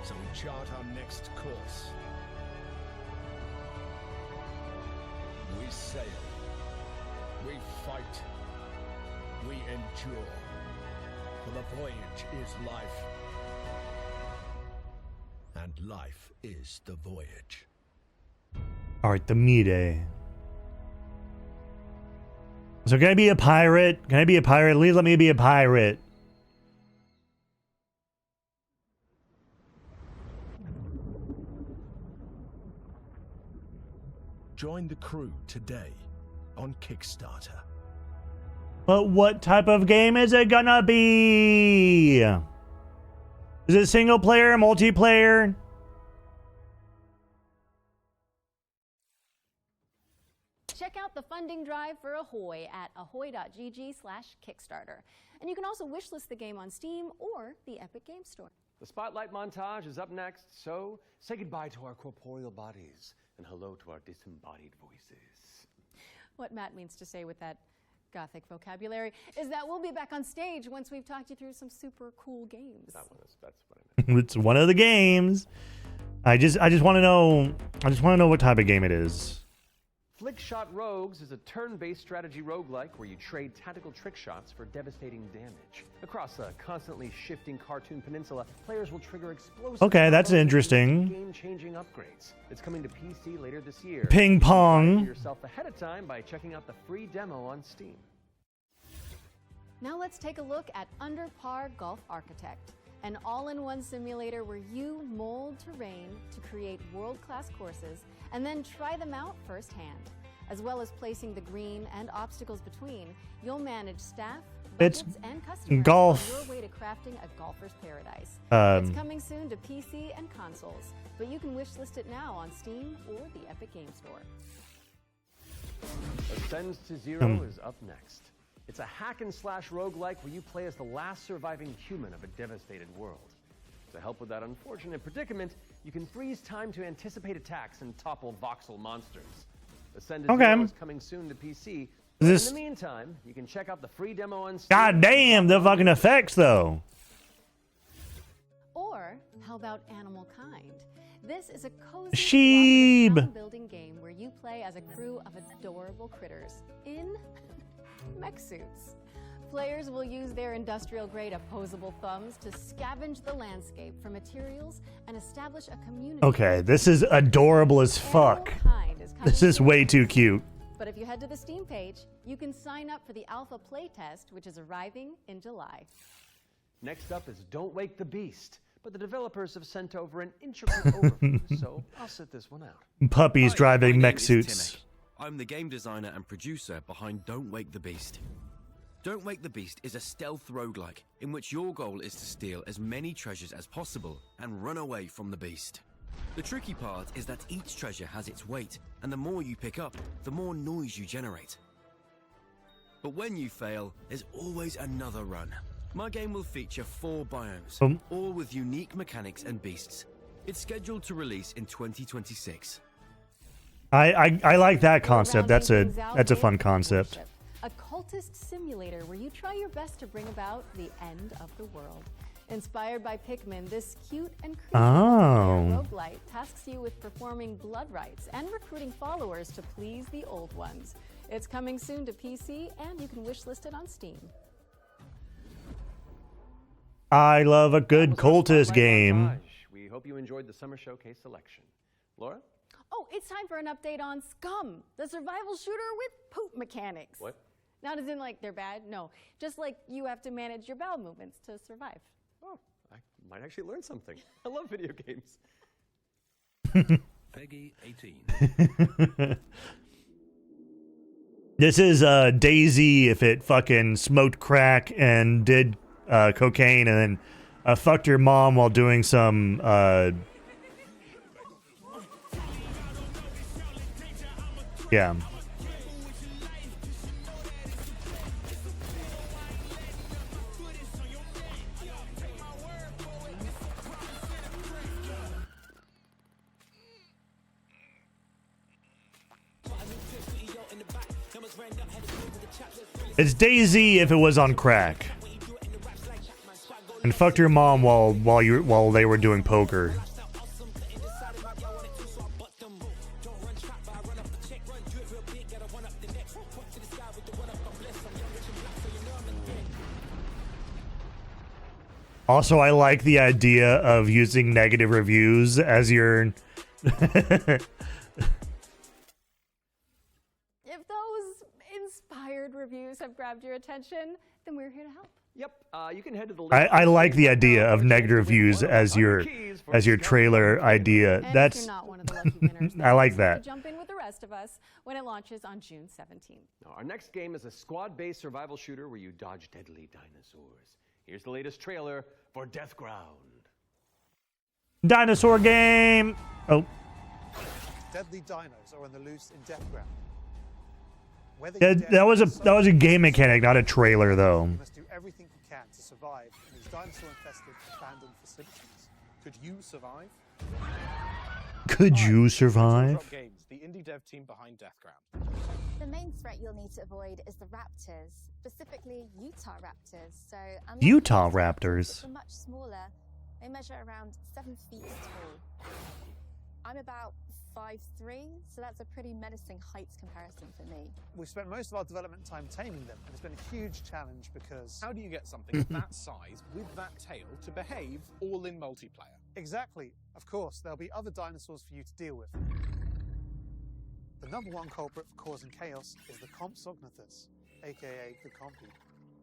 So we chart our next course. We sail. We fight. We endure. For the voyage is life. And life is the voyage. Alright, the Mide. So can I be a pirate? Can I be a pirate? Please let me be a pirate. Join the crew today on Kickstarter. But what type of game is it gonna be? Is it single player, multiplayer? Check out the funding drive for Ahoy at ahoy.gg/Kickstarter. And you can also wishlist the game on Steam or the Epic Game Store. The Spotlight montage is up next, so say goodbye to our corporeal bodies and hello to our disembodied voices. What Matt means to say with that gothic vocabulary is that we'll be back on stage once we've talked you through some super cool games. That's what I meant. It's one of the games. I just want to know. I just want to know what type of game it is. Flickshot Rogues is a turn-based strategy roguelike where you trade tactical trick shots for devastating damage. Across a constantly shifting cartoon peninsula, players will trigger explosive... Okay, that's interesting. Game-changing upgrades. It's coming to PC later this year. Ping pong. You can yourself ahead of time by checking out the free demo on Steam. Now let's take a look at Under Par Golf Architect, an all-in-one simulator where you mold terrain to create world-class courses and then try them out firsthand. As well as placing the green and obstacles between, you'll manage staff, budgets, and customers golf. on your way to crafting a golfer's paradise. It's coming soon to PC and consoles, but you can wishlist it now on Steam or the Epic Game Store. Ascends to Zero is up next. It's a hack-and-slash roguelike where you play as the last surviving human of a devastated world. To help with that unfortunate predicament, you can freeze time to anticipate attacks and topple voxel monsters. Ascend to Zero is coming soon to PC. In the meantime, you can check out the free demo on Steam. God damn, the fucking effects, though. Or how about Animal Kind? This is a cozy Sheeb. building game where you play as a crew of adorable critters in mech suits. Players will use their industrial-grade opposable thumbs to scavenge the landscape for materials and establish a community. Okay, this is adorable as fuck. This is way too cute. But if you head to the Steam page, you can sign up for the alpha playtest, which is arriving in July. Next up is Don't Wake the Beast, but the developers have sent over an intricate overview, so I'll sit this one out. Puppies driving My mech name is suits. Timek. I'm the game designer and producer behind Don't Wake the Beast. Don't Wake the Beast is a stealth roguelike in which your goal is to steal as many treasures as possible and run away from the beast. The tricky part is that each treasure has its weight, and the more you pick up, the more noise you generate. But when you fail, there's always another run. My game will feature 4 biomes, all with unique mechanics and beasts. It's scheduled to release in 2026. I like that concept. That's a fun concept. A cultist simulator where you try your best to bring about the end of the world. Inspired by Pikmin, this cute and creepy roguelite tasks you with performing blood rites and recruiting followers to please the old ones. It's coming soon to PC, and you can wishlist it on Steam. I love a good cultist game. We hope you enjoyed the Summer Showcase selection. Laura? Oh, it's time for an update on Scum, the survival shooter with poop mechanics. What? Not as in like they're bad, no. Just like you have to manage your bowel movements to survive. Oh, I might actually learn something. I love video games. Peggy 18. This is Daisy if it fucking smoked crack and did cocaine and then fucked your mom while doing some yeah. It's Daisy if it was on crack. And fucked your mom while they were doing poker. Also, I like the idea of using negative reviews as your If those inspired reviews have grabbed your attention, then we're here to help. Yep, you can head to the link. I like the idea of negative reviews as your trailer idea. And That's if you're not one of the lucky winners, I like then that. jump in with the rest of us when it launches on June 17th. Now, our next game is a squad-based survival shooter where you dodge deadly dinosaurs. Here's the latest trailer for Death Ground. Dinosaur game. Oh. Deadly dinos are on the loose in Death Ground. That was a game mechanic, not a trailer though. You must do everything you can to survive in these dinosaur-infested abandoned facilities. Could you survive? Could you survive? Games, the indie dev team behind Death Ground. The main threat you'll need to avoid is the raptors, specifically Utah raptors. So Utah raptors. They're much smaller. They measure around 7 feet tall. I'm about 5'3", so that's a pretty menacing height comparison for me. We've spent most of our development time taming them, and it's been a huge challenge because... How do you get something of that size with that tail to behave all in multiplayer? Exactly. Of course, there'll be other dinosaurs for you to deal with. The number one culprit for causing chaos is the Compsognathus, aka the Compy.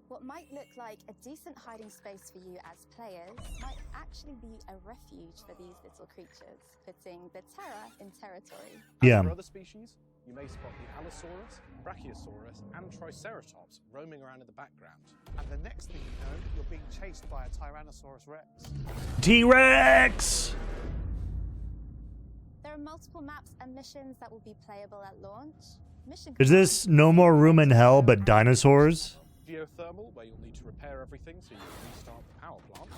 What might look like a decent hiding space for you as players might actually be a refuge for these little creatures, putting the terror in territory. Yeah. For other species, you may spot the Allosaurus, Brachiosaurus, and Triceratops roaming around in the background. And the next thing you know, you're being chased by a Tyrannosaurus Rex. T-Rex! There are multiple maps and missions that will be playable at launch. Is this No More Room in Hell but dinosaurs? Geothermal, where you'll need to repair everything so you can restart the power plant.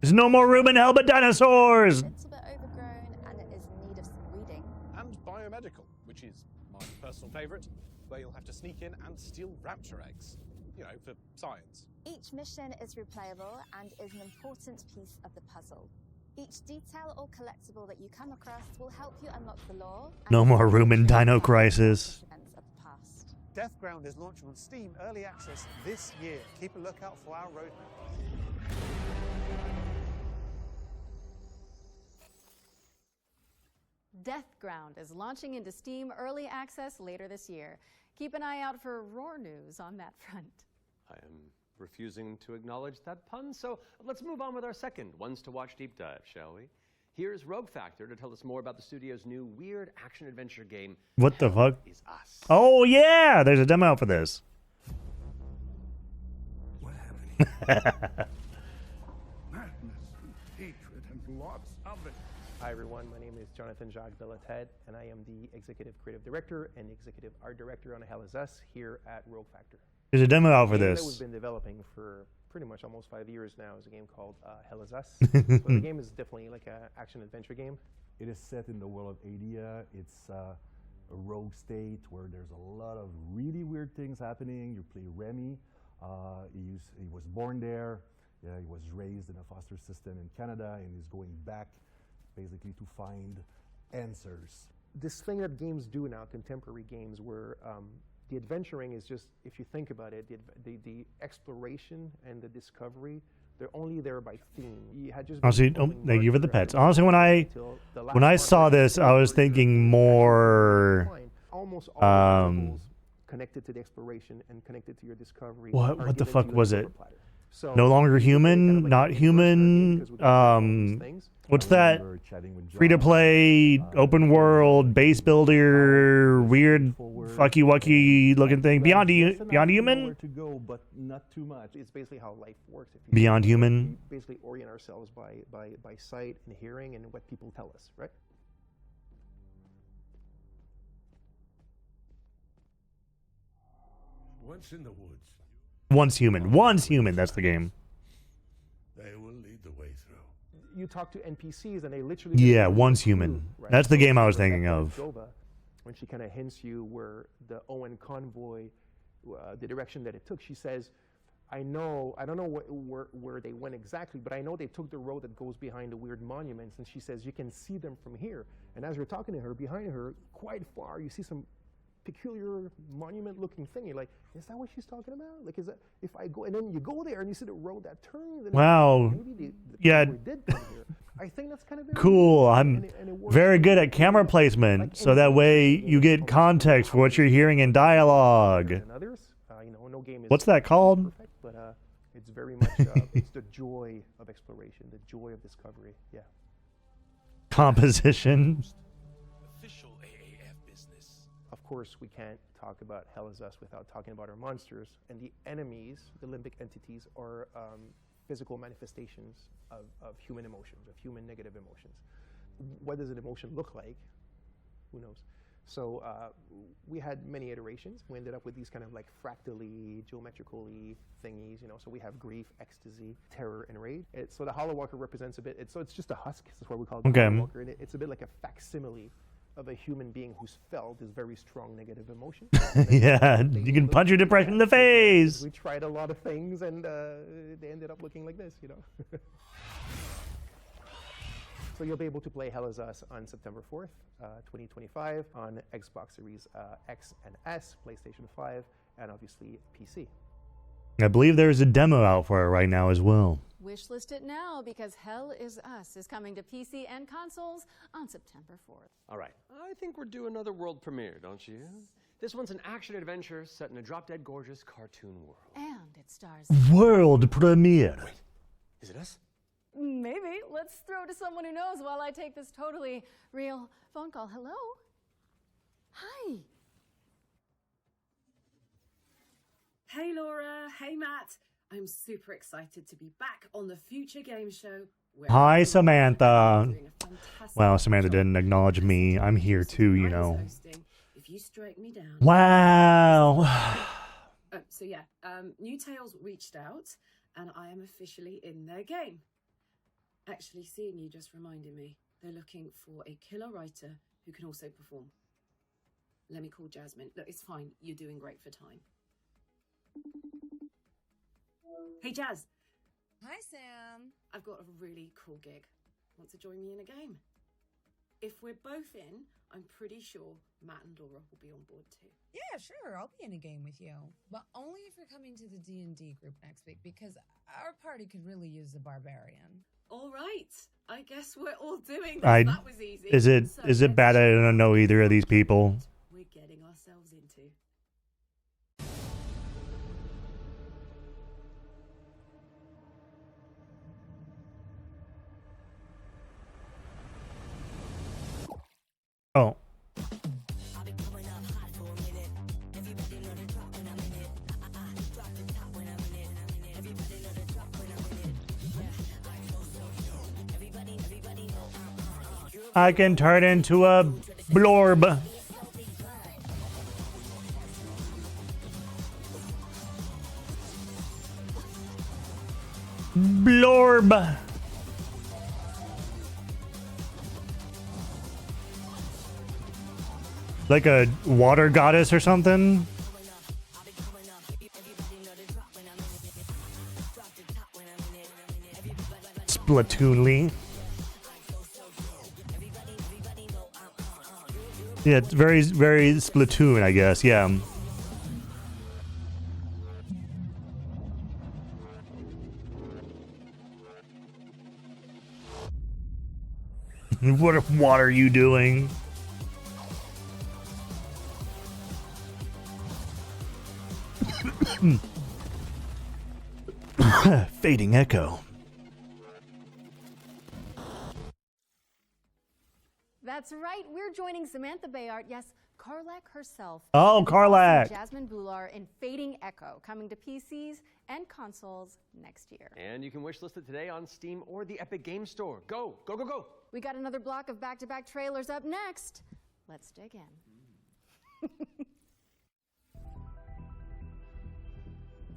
There's no more room in hell but dinosaurs! It's a bit overgrown and it is in need of some weeding. And biomedical, which is my personal favourite, where you'll have to sneak in and steal raptor eggs. You know, for science. Each mission is replayable and is an important piece of the puzzle. Each detail or collectible that you come across will help you unlock the lore. No more room in Dino Crisis. Events of the past. Deathground is launching on Steam Early Access this year. Keep a lookout for our roadmap. Deathground is launching into Steam Early Access later this year. Keep an eye out for roar news on that front. I am refusing to acknowledge that pun, so let's move on with our second Ones to Watch deep dive, shall we? Here's Rogue Factor to tell us more about the studio's new weird action-adventure game. What the fuck? Is Us. Oh yeah, there's a demo out for this. What happened? Madness, hatred, and lots of it. Hi everyone, my name is Jonathan Jacques Belated, and I am the Executive Creative Director and Executive Art Director on Hell Is Us here at Rogue Factor. There's a demo out for The game this. that we've been developing for pretty much almost 5 years now is a game called Hell Is Us. So the game is definitely like an action-adventure game. It is set in the world of Adia. It's a rogue state where there's a lot of really weird things happening. You play Remy. He was born there. Yeah, he was raised in a foster system in Canada, and he's going back basically to find answers. This thing that games do now, contemporary games, where the adventuring is just, if you think about it, the exploration and the discovery, they're only there by theme. You had just Honestly, thank you for the pets. Honestly, when I saw this, I was thinking more. Almost all the levels connected to the exploration and connected to your discovery. What the fuck was it? So No longer human, not human. What's that? Free-to-play, open world, base builder, weird, fucky wucky looking thing. Beyond Human. To go, but not too much. It's basically how life works. If you Beyond Human. We basically orient ourselves by sight and hearing and what people tell us, right? Once in the woods, Once Human. Once Human. That's the game. they will lead the way through. You talk to NPCs and they literally... Yeah, Once Human. Right? That's the game I was So thinking Rebecca of. Jova, when she kind of hints you where the Owen convoy, the direction that it took, she says, I don't know where they went exactly, but I know they took the road that goes behind the weird monuments. And she says, you can see them from here. And as you're talking to her, behind her, quite far, you see some peculiar monument-looking thing. You're like, is that what she's talking about? Like, is that if I go and then you go there and you see the road that turns? And Wow. maybe the Yeah. convoy did come here. I think that's kind of very Cool. neat, I'm and it works very really good well. at camera placement, so that way you get context for what you're hearing in dialogue. And others, no game is What's that called? perfect, but it's very much it's the joy of exploration, the joy of discovery. Yeah. Composition. Official AAF business. Of course, we can't talk about Hell Is Us without talking about our monsters, and the enemies, the limbic entities, are physical manifestations of human emotions, of human negative emotions. What does an emotion look like? Who knows? So we had many iterations. We ended up with these kind of like fractally, geometrically thingies, So we have grief, ecstasy, terror, and rage. So the Hollow Walker represents a bit. So it's just a husk. That's why we call it the Hollow Walker. And it's a bit like a facsimile of a human being who's felt this very strong negative emotion. Yeah, you can punch your depression in the face. We tried a lot of things, and they ended up looking like this, So you'll be able to play Hell Is Us on September 4th, 2025 on Xbox Series X and S, PlayStation 5, and obviously PC. I believe there's a demo out for it right now as well. Wishlist it now because Hell Is Us is coming to PC and consoles on September 4th. All right, I think we're due another world premiere, don't you? This one's an action-adventure set in a drop-dead gorgeous cartoon world. And it stars... World premiere. Wait, is it us? Maybe. Let's throw to someone who knows while I take this totally real phone call. Hello? Hi. Hey Laura, hey Matt. I'm super excited to be back on the Future Game Show. Hi, Samantha. Well, Samantha didn't acknowledge me. I'm here too, If you strike me down. Wow. So yeah, New Tales reached out, and I am officially in their game. Actually, seeing you just reminded me. They're looking for a killer writer who can also perform. Let me call Jasmine. Look, it's fine. You're doing great for time. Hey, Jazz. Hi, Sam. I've got a really cool gig. want to join me in a game. If we're both in, I'm pretty sure Matt and Laura will be on board too. Yeah, sure, I'll be in a game with you. But only if you're coming to the D&D group next week, because our party could really use a barbarian. All right, I guess we're all doing this. That was easy. Is it bad I don't know either of these people? We're getting ourselves into. Oh. I can turn into a blorb. Blorb. Like a water goddess or something? Splatoonly. Yeah, it's very, very Splatoon, I guess. Yeah. What are you doing? Fading echo. That's right, we're joining Samantha Bayard, yes, Karlak herself. Oh, and Karlak. Jasmine Blular in Fading Echo, coming to PCs and consoles next year. And you can wishlist it today on Steam or the Epic Games Store. Go, go, go, go! We got another block of back-to-back trailers up next. Let's dig in.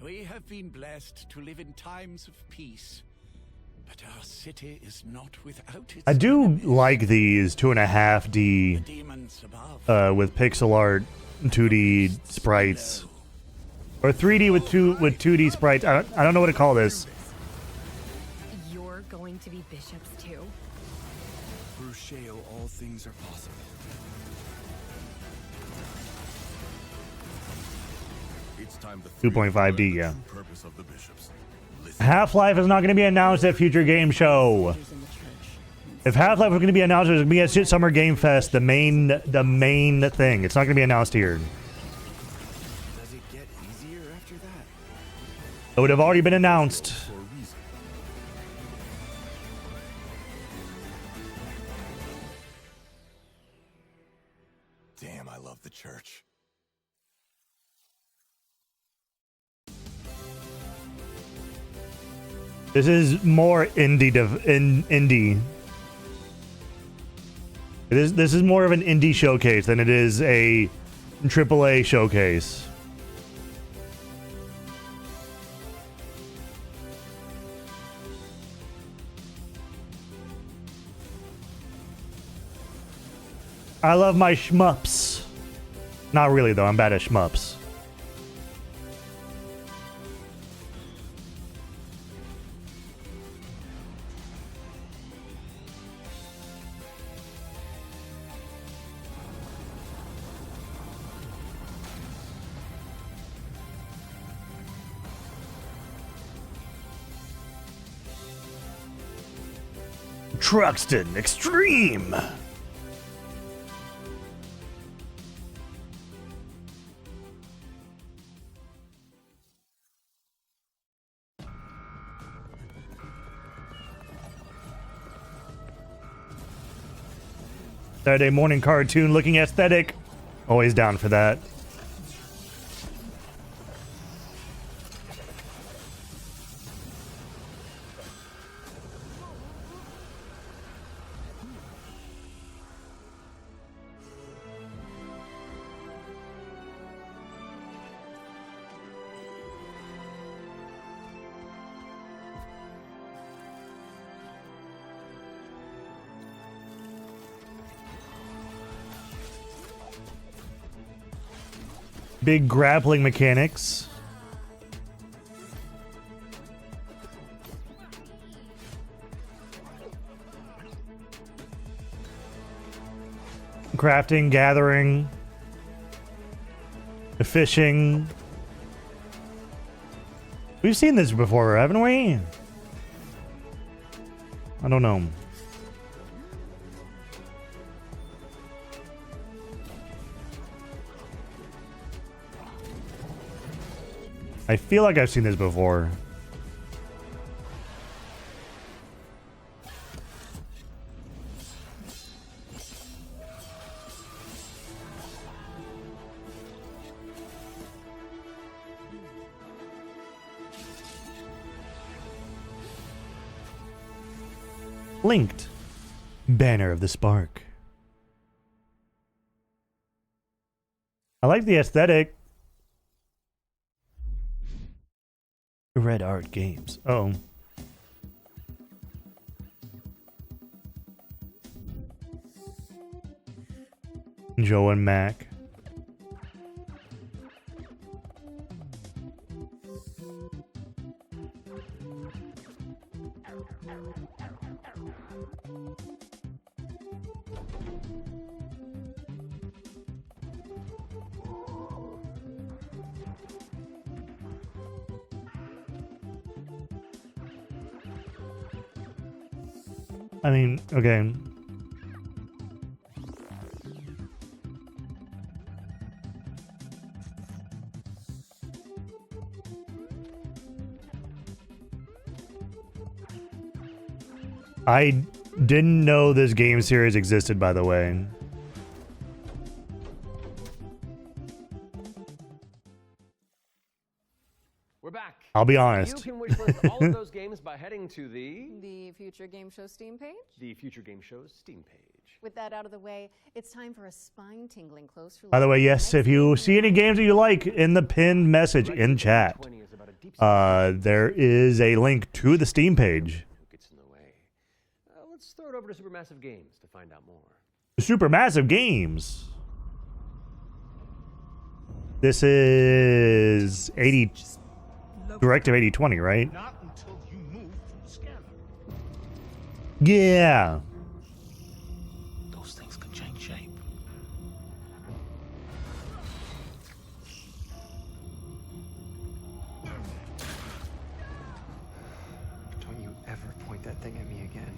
We have been blessed to live in times of peace, but our city is not without its I do like these 2.5D with pixel art 2D sprites. Or 3D with 2D sprites. I don't know what to call this. You're going to be bishops too? Through Shale, all things are possible. It's time to 2.5D, yeah. purpose of the bishops. Half-Life is not going to be announced at Future Game Show. If Half-Life was going to be announced, it was going to be at Shit Summer Game Fest, the main thing. It's not going to be announced here. Does it get easier after that? It would have already been announced. Damn, I love the church. This is more indie. This is more of an indie showcase than it is a AAA showcase. I love my shmups. Not really though, I'm bad at shmups. Truxton Extreme. Saturday morning cartoon looking aesthetic. Always down for that. Big grappling mechanics. crafting, gathering, fishing. We've seen this before, haven't we? I don't know. I feel like I've seen this before. Linked. Banner of the Spark. I like the aesthetic. Red Art Games. Oh. Joe and Mac. I mean, okay. I didn't know this game series existed, by the way. We're back. I'll be honest. You can wishlist all of those games by heading to The Future Game Show Steam page? the Future Game Show's Steam page. With that out of the way, it's time for a spine-tingling closer look. By the way, yes, if you see any games that you like in the pinned message in chat, there is a link to the Steam page. Let's throw it over to Supermassive Games to find out more. Supermassive Games. This is Directive 8020, right? Not until you move from the scanner. Yeah. Those things can change shape. Don't you ever point that thing at me again.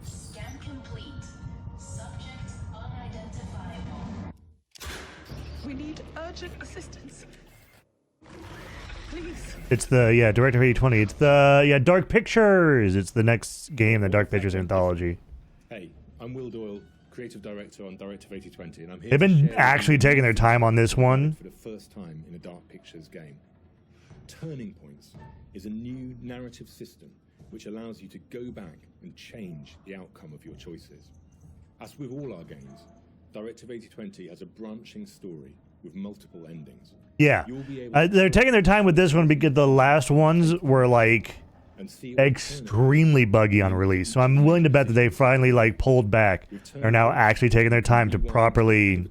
Scan complete. Subject unidentifiable. We need urgent assistance. Please. It's the, Directive 8020. It's the, Dark Pictures. It's the next game, the Dark Pictures anthology. Hey, I'm Will Doyle, creative director on Directive 8020, and I'm here They've to been share actually with you taking their time on this one. for the first time in a Dark Pictures game. Turning Points is a new narrative system which allows you to go back and change the outcome of your choices. As with all our games, Directive 8020 has a branching story with multiple endings. Yeah. You'll be able to They're taking their time with this one because the last ones were, like, extremely buggy on release. So I'm willing to bet that they finally, like, pulled back. Are now actually taking their time to properly,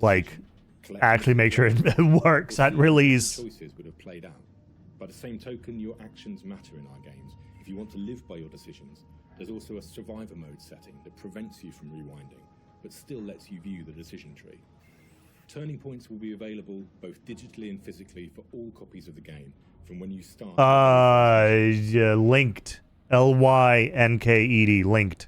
like, actually make sure it works at release. Choices would have played out. By the same token, your actions matter in our games. If you want to live by your decisions, there's also a survivor mode setting that prevents you from rewinding, but still lets you view the decision tree. Turning Points will be available both digitally and physically for all copies of the game from when you start. Linked. Lynked. Linked.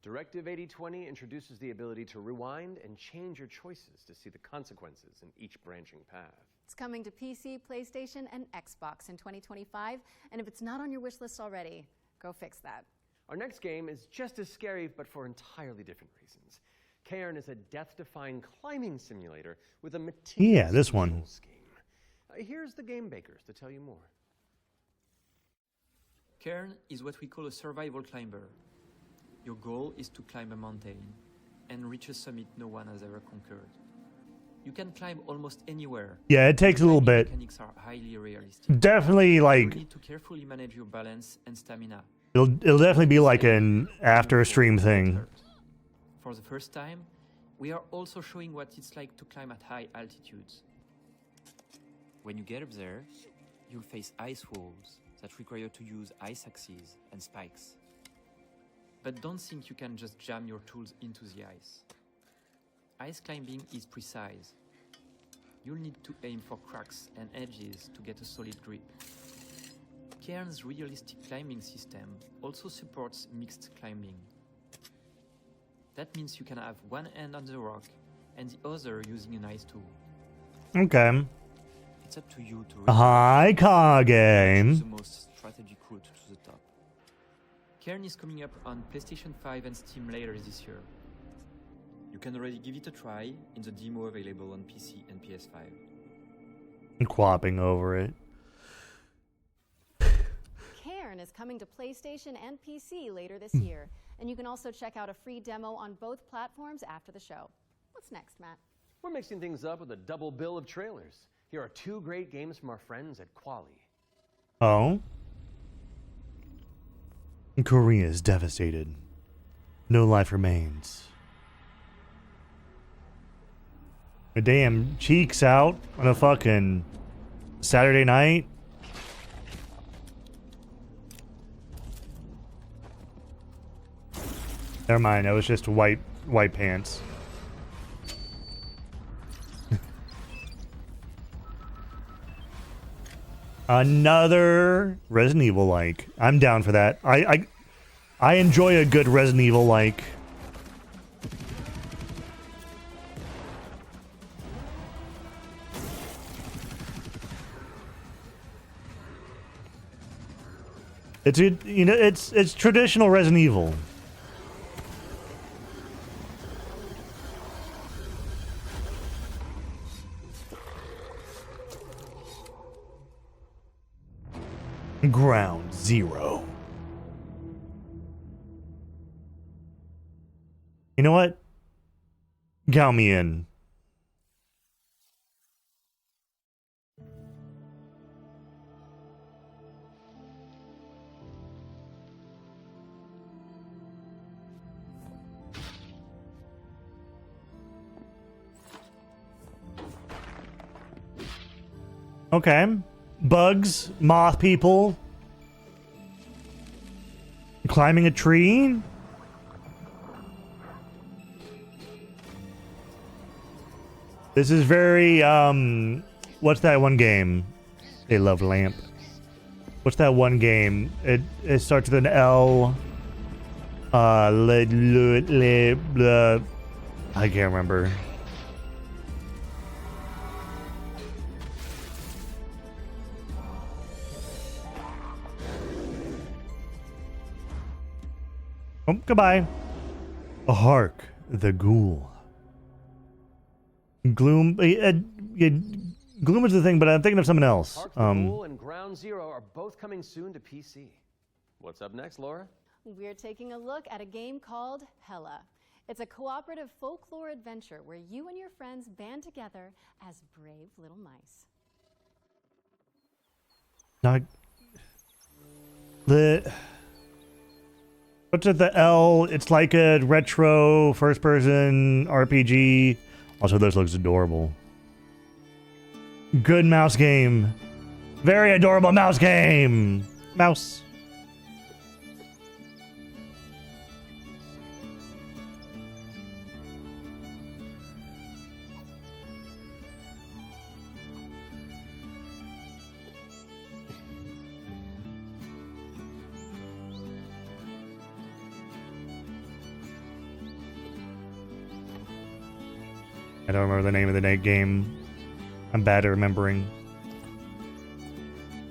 Directive 8020 introduces the ability to rewind and change your choices to see the consequences in each branching path. It's coming to PC, PlayStation, and Xbox in 2025, and if it's not on your wish list already, go fix that. Our next game is just as scary, but for entirely different reasons. Cairn is a death-defying climbing simulator with a meticulous this one. control scheme. Here's the game bakers to tell you more. Cairn is what we call a survival climber. Your goal is to climb a mountain and reach a summit no one has ever conquered. You can climb almost anywhere. Yeah, it takes a little bit. Mechanics are highly realistic. Definitely, like, you need to carefully manage your balance and stamina. It'll definitely be like an after stream thing. For the first time, we are also showing what it's like to climb at high altitudes. When you get up there, you'll face ice walls that require you to use ice axes and spikes. But don't think you can just jam your tools into the ice. Ice climbing is precise. You'll need to aim for cracks and edges to get a solid grip. Cairn's realistic climbing system also supports mixed climbing. That means you can have one hand on the rock and the other using an ice tool. Okay. It's up to you to Hi, car game. choose the most strategic route to the top. Cairn is coming up on PlayStation 5 and Steam later this year. You can already give it a try in the demo available on PC and PS5. I'm quapping over it. Cairn is coming to PlayStation and PC later this year, and you can also check out a free demo on both platforms after the show. What's next, Matt? We're mixing things up with a double bill of trailers. Here are two great games from our friends at Quali. Oh? Korea is devastated. No life remains. My damn cheeks out on a fucking Saturday night. Never mind, that was just white pants. Another Resident Evil like. I'm down for that. I enjoy a good Resident Evil like. It's traditional Resident Evil. Ground Zero. You know what? Count me in. Okay. Bugs, moth people, climbing a tree. This is very, what's that one game? They love lamp. What's that one game? It starts with an L. I can't remember. Oh, goodbye. Hark, the ghoul. Gloom. Gloom is the thing, but I'm thinking of something else. Hark the Ghoul and Ground Zero are both coming soon to PC. What's up next, Laura? We're taking a look at a game called Hella. It's a cooperative folklore adventure where you and your friends band together as brave little mice. Not the. What's it? The L? It's like a retro first-person RPG. Also, this looks adorable. Good mouse game. Very adorable mouse game. Mouse. I don't remember the name of the game. I'm bad at remembering.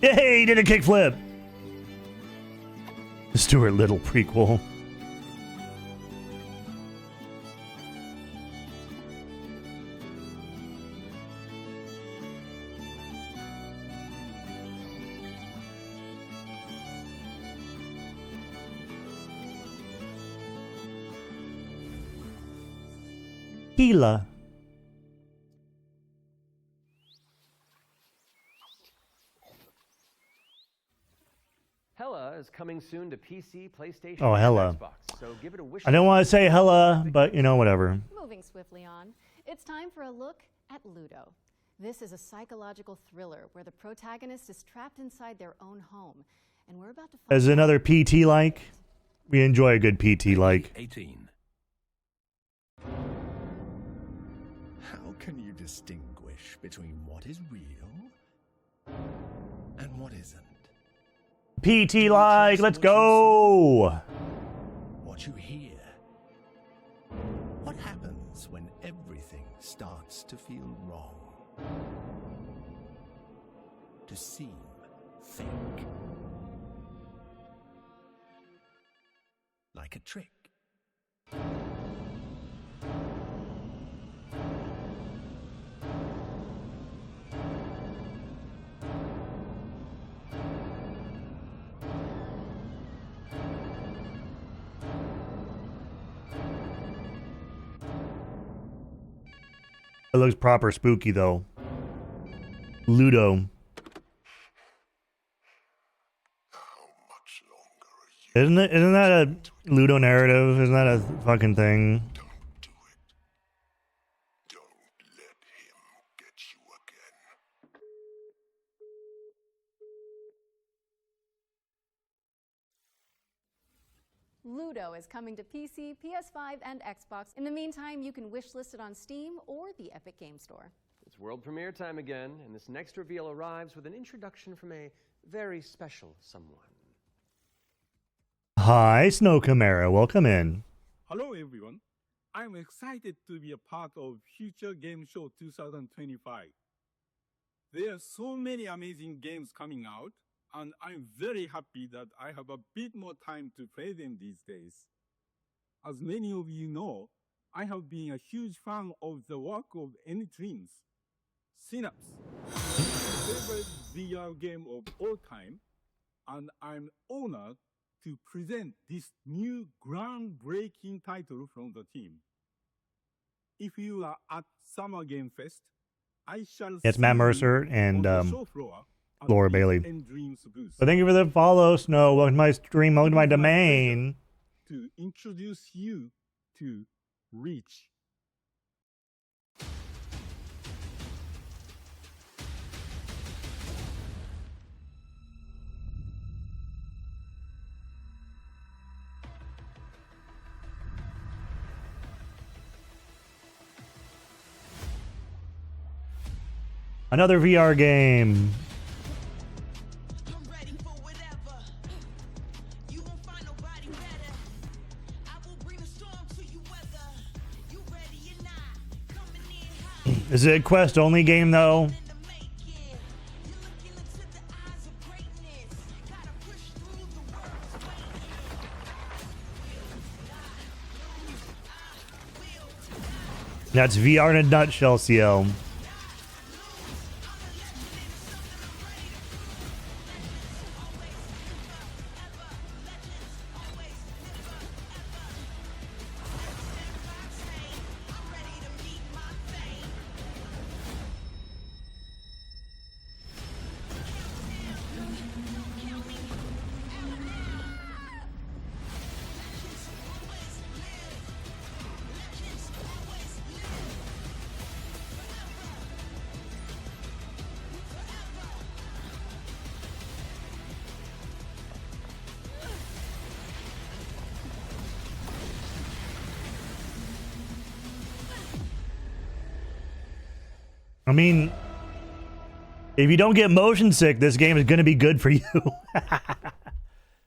Yay, he did a kickflip! The Stuart Little prequel. Gila. Hella is coming soon to PC, PlayStation, Oh, and hella. Xbox. So give it a wish. I don't want to say hella, but you know, whatever. Moving swiftly on, it's time for a look at Ludo. This is a psychological thriller where the protagonist is trapped inside their own home, and we're about to find As another PT like, we enjoy a good PT like. 18. How can you distinguish between what is real and what isn't? PT like, let's go. What you hear? What happens when everything starts to feel wrong? To seem fake? Like a trick? It looks proper spooky though. Ludo. Isn't that a Ludo narrative? Isn't that a fucking thing? Ludo is coming to PC, PS5, and Xbox. In the meantime, you can wishlist it on Steam or the Epic Game Store. It's world premiere time again, and this next reveal arrives with an introduction from a very special someone. Hi, Snow Chimera. Welcome in. Hello everyone. I'm excited to be a part of Future Game Show 2025. There are so many amazing games coming out, and I'm very happy that I have a bit more time to play them these days. As many of you know, I have been a huge fan of the work of N-Dreams. Synapse, my favorite VR game of all time, and I'm honored to present this new groundbreaking title from the team. If you are at Summer Game Fest, I shall It's see Matt you Mercer and on the show floor at Laura the Bailey. N-Dreams booth. But thank you for the follow, Snow. Welcome to my stream. Welcome to my domain. To introduce you to Reach. Another VR game. Is it a quest only game though? That's VR in a nutshell, CL. I mean, if you don't get motion sick, this game is going to be good for you.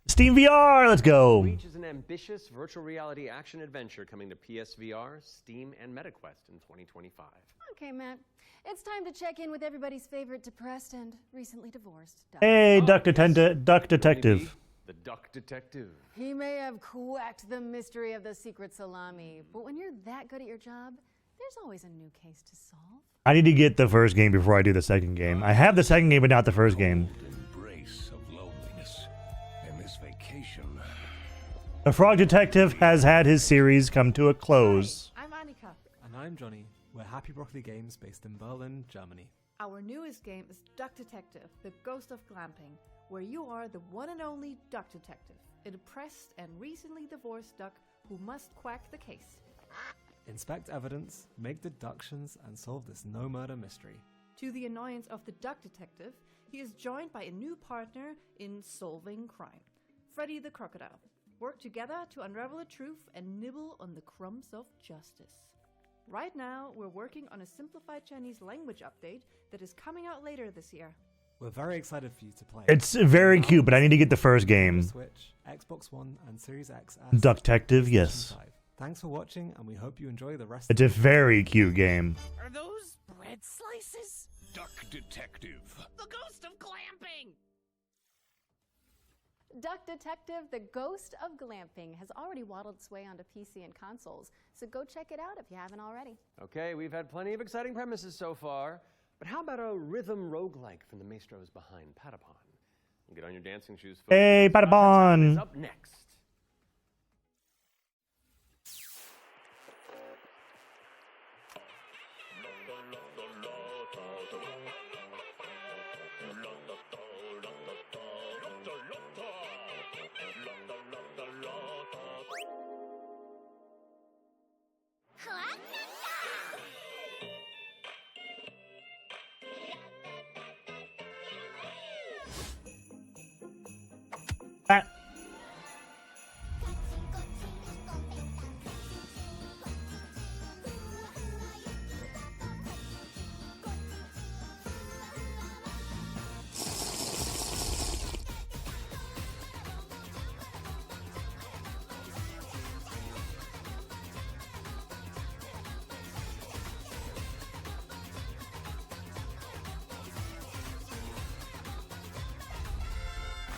Steam VR, let's go. Reach is an ambitious virtual reality action adventure coming to PSVR, Steam, and MetaQuest in 2025. Okay, Matt. It's time to check in with everybody's favorite depressed and recently divorced duck. Hey, Duck Detective. The Duck Detective. He may have quacked the mystery of the secret salami, but when you're that good at your job, there's always a new case to solve. I need to get the first game before I do the second game. I have the second game, but not the first game. Embrace of loneliness and this vacation. The Frog Detective has had his series come to a close. I'm Annika. And I'm Johnny. We're Happy Broccoli Games based in Berlin, Germany. Our newest game is Duck Detective, The Ghost of Glamping, where you are the one and only duck detective, a depressed and recently divorced duck who must quack the case. Inspect evidence, make deductions, and solve this no-murder mystery. To the annoyance of the duck detective, he is joined by a new partner in solving crime, Freddy the Crocodile. Work together to unravel the truth and nibble on the crumbs of justice. Right now, we're working on a simplified Chinese language update that is coming out later this year. We're very excited for you to play. It's very cute, but I need to get the first game. Switch, Xbox One, and Series X. As Ducktective, yes. Thanks for watching, and we hope you enjoy the rest. It's a very cute game. Are those bread slices? Duck Detective. The ghost of glamping! Duck Detective, the Ghost of Glamping, has already waddled its way onto PC and consoles, so go check it out if you haven't already. Okay, we've had plenty of exciting premises so far, but how about a rhythm roguelike from the maestros behind Patapon? Get on your dancing shoes, folks. Hey, Patapon! Is up next.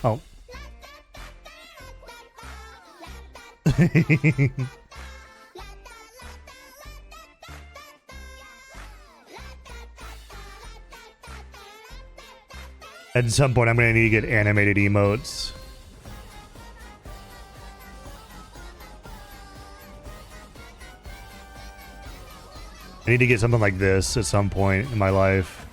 Oh. At some point, I'm going to need to get animated emotes. I need to get something like this at some point in my life.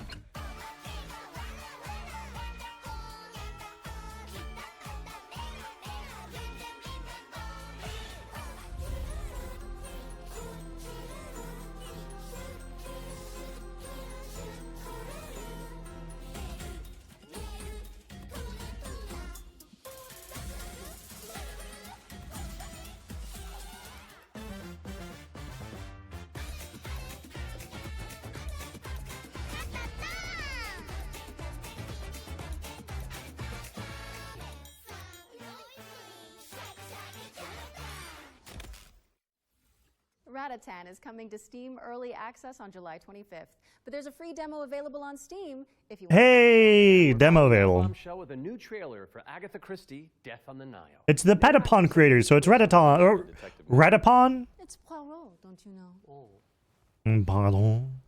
Ratatan is coming to Steam Early Access on July 25th, but there's a free demo available on Steam if you want. Hey, demo available. Bombshell with a new trailer for Agatha Christie, Death on the Nile. It's the Patapon creators, so it's Ratatan. Or Ratapon? It's Poirot, don't you know? Pardon.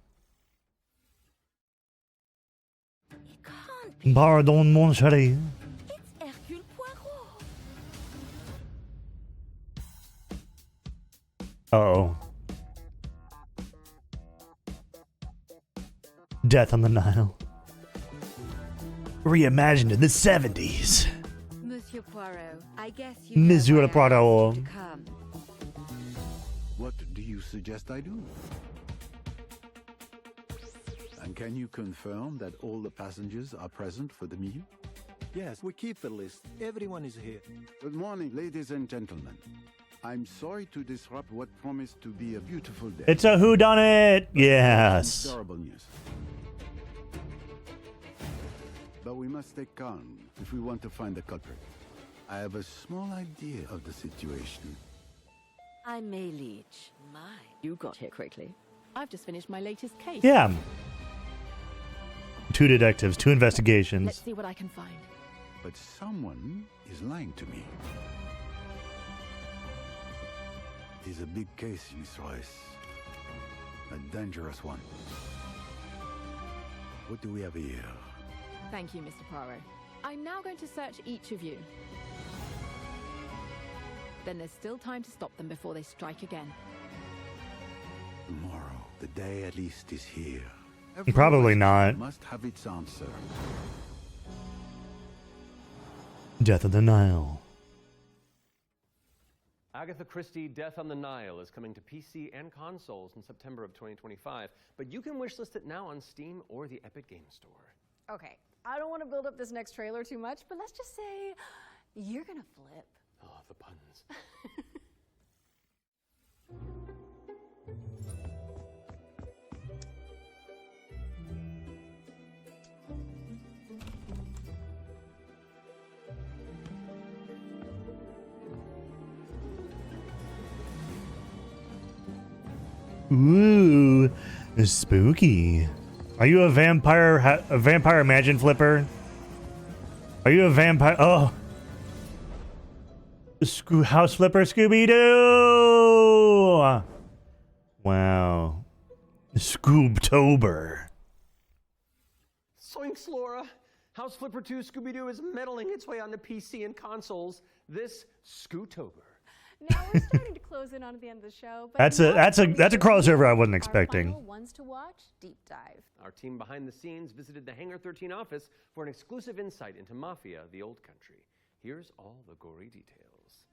Pardon, mon chéri. Uh-oh. Death on the Nile. Reimagined in the 70s. Monsieur Poirot, I guess you Monsieur Poirot. What do you suggest I do? And can you confirm that all the passengers are present for the meal? Yes, we keep the list. Everyone is here. Good morning, ladies and gentlemen. I'm sorry to disrupt what promised to be a beautiful day. It's a whodunit! Yes. Terrible news. But we must stay calm if we want to find the culprit. I have a small idea of the situation. I'm May Leach. My, you got here quickly. I've just finished my latest case. Yeah. 2 detectives, 2 investigations. Let's see what I can find. But someone is lying to me. It's a big case, Miss Royce. A dangerous one. What do we have here? Thank you, Mr. Poirot. I'm now going to search each of you. Then there's still time to stop them before they strike again. Tomorrow, the day at least is here. Probably not. Must have its answer. Death of the Nile. Agatha Christie Death on the Nile is coming to PC and consoles in September of 2025, but you can wishlist it now on Steam or the Epic Game Store. Okay, I don't want to build up this next trailer too much, but let's just say you're gonna flip. Oh, the puns. Ooh, spooky. Are you a vampire imagine flipper? Are you a vampire? Oh. House flipper Scooby-Doo! Wow. Scoobtober. Soinks, Laura! House Flipper 2 Scooby-Doo is meddling its way onto PC and consoles this Scootober. Now we're starting to close in on the end of the show. But That's a crossover I wasn't expecting. Our final ones to watch, Deep Dive. Our team behind the scenes visited the Hangar 13 office for an exclusive insight into Mafia: The Old Country. Here's all the gory details.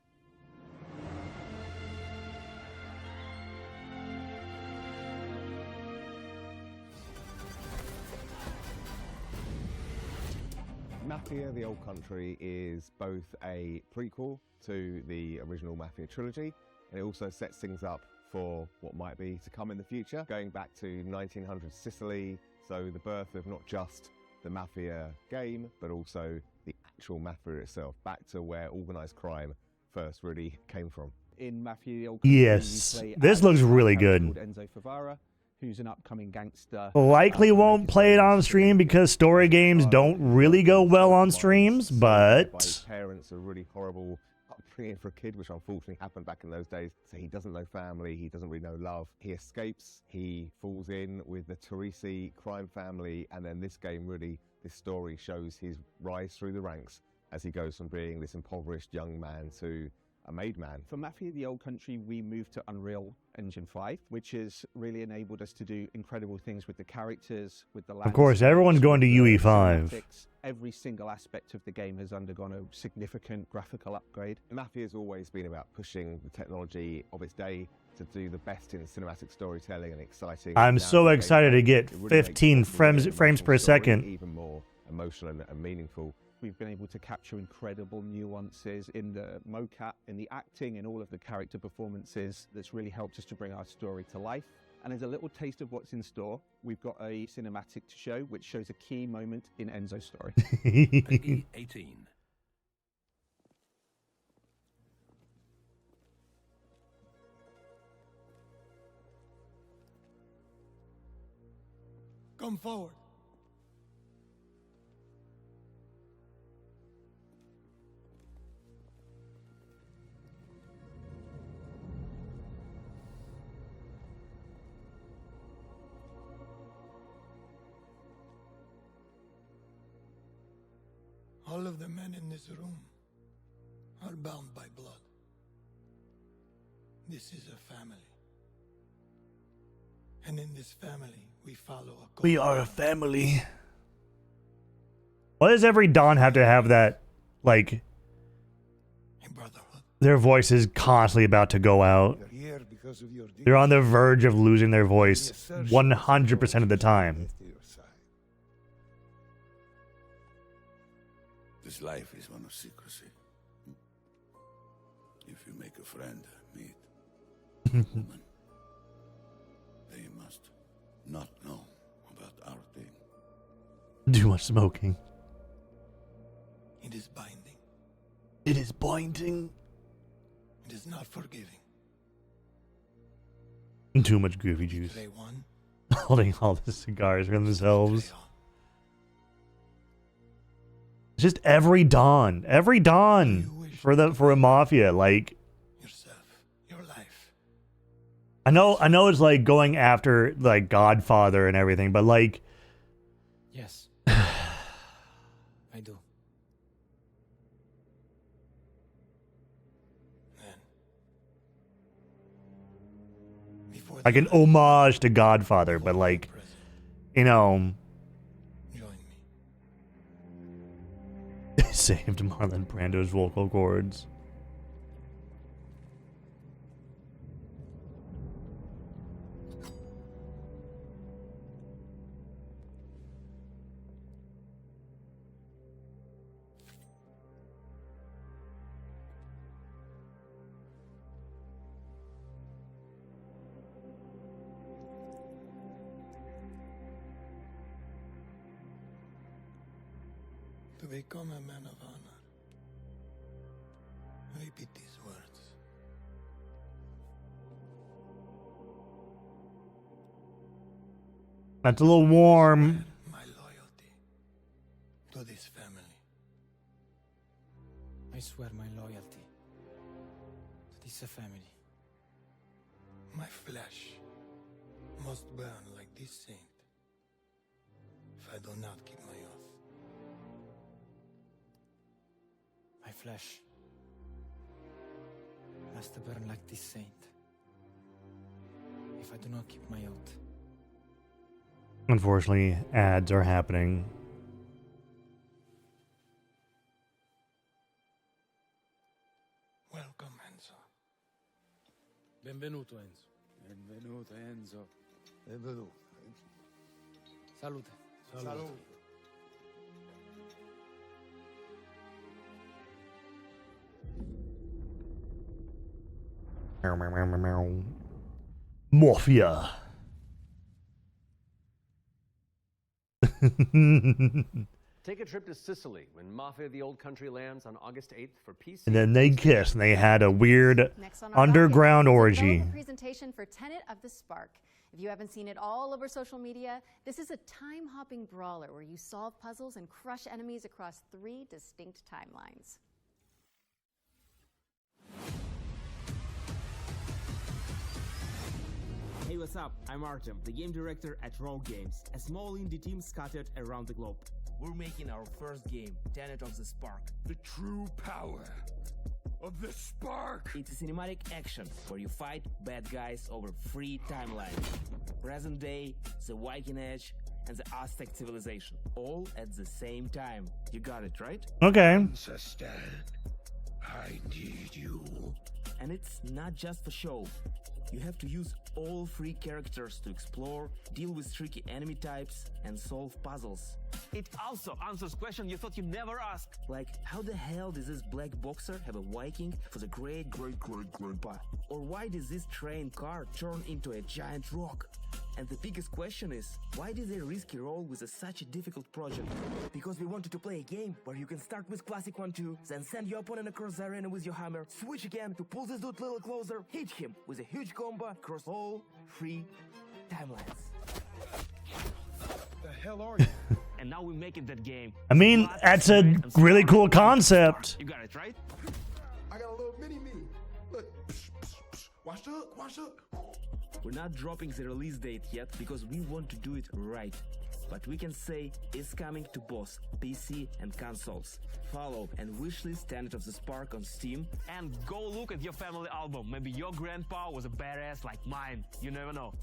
Mafia: The Old Country is both a prequel to the original Mafia trilogy, and it also sets things up for what might be to come in the future, going back to 1900s Sicily, so the birth of not just the Mafia game, but also the actual Mafia itself, back to where organised crime first really came from. In Mafia: The Old Country, Yes, you play this as looks a really character good. called Enzo Favara, who's an upcoming gangster. Likely won't play it on stream because story games don't really go well on streams, but His parents, a really horrible upbringing for a kid, which unfortunately happened back in those days. So he doesn't know family, he doesn't really know love. He escapes, he falls in with the Teresi crime family, and then this story shows his rise through the ranks as he goes from being this impoverished young man to a made man. For Mafia: The Old Country, we moved to Unreal Engine 5, which has really enabled us to do incredible things with the characters, with the of course, everyone's going to UE5. cinematics. Every single aspect of the game has undergone a significant graphical upgrade. Mafia has always been about pushing the technology of its day to do the best in cinematic storytelling and exciting. I'm so narrative excited to gameplay. get It really 15 makes frames an per story second. even more emotional and meaningful. We've been able to capture incredible nuances in the mocap, in the acting, in all of the character performances. That's really helped us to bring our story to life. And as a little taste of what's in store, we've got a cinematic to show, which shows a key moment in Enzo's story. Peggy 18. Come forward. All of the men in this room are bound by blood. This is a family. And in this family, we follow a code. We are a family. Why does every Dawn have to have that, like, their voice is constantly about to go out? They're on the verge of losing their voice 100% of the time. This life is one of secrecy. If you make a friend, meet a woman, they must not know about our thing. Too much smoking. It is binding. It is binding. It is not forgiving. Too much goofy juice. They won. Holding all the cigars for themselves. Just every Dawn for a Mafia, like your life. I know it's like going after like Godfather and everything, but like yes. I do. like an homage to Godfather, but like, you know, saved Marlon Brando's vocal cords. To become a man of honor, repeat these words. That's a little warm. My loyalty to this family. I swear my loyalty to this family. My flesh must burn like this saint if I do not keep my oath. My flesh must burn like this saint if I do not keep my oath. Unfortunately, ads are happening. Welcome, Enzo. Benvenuto, Enzo. Benvenuto, Enzo. Benvenuto. Salute. Salute. Mafia. Take a trip to Sicily when Mafia the Old Country lands on August 8th for PC. And then they kissed, and they had a weird Next on our underground docket, orgy. development presentation for Tenet of the Spark. If you haven't seen it all over social media, this is a time-hopping brawler where you solve puzzles and crush enemies across 3 distinct timelines. Hey, what's up? I'm Artem, the game director at Rogue Games, a small indie team scattered around the globe. We're making our first game, Tenet of the Spark. The true power of the spark! It's a cinematic action where you fight bad guys over 3 timelines. Present day, the Viking Age, and the Aztec civilization. All at the same time. You got it, right? Okay. Understand. I need you. And it's not just for show. You have to use all 3 characters to explore, deal with tricky enemy types, and solve puzzles. It also answers questions you thought you'd never ask. Like, how the hell does this black boxer have a Viking for the great-great-great-grandpa? Or why does this train car turn into a giant rock? And the biggest question is, why did they risk a role with such a difficult project? Because we wanted to play a game where you can start with classic 1-2, then send your opponent across the arena with your hammer, switch again to pull this dude a little closer, hit him with a huge combo across all 3 timelines. The hell are you? And now we're making that game. I mean, that's a really cool concept. You got it, right? I got a little mini-me. Look. Watch up, watch up. We're not dropping the release date yet because we want to do it right. But we can say it's coming to both PC and consoles. Follow and wishlist Tenet of the Spark on Steam. And go look at your family album. Maybe your grandpa was a badass like mine. You never know.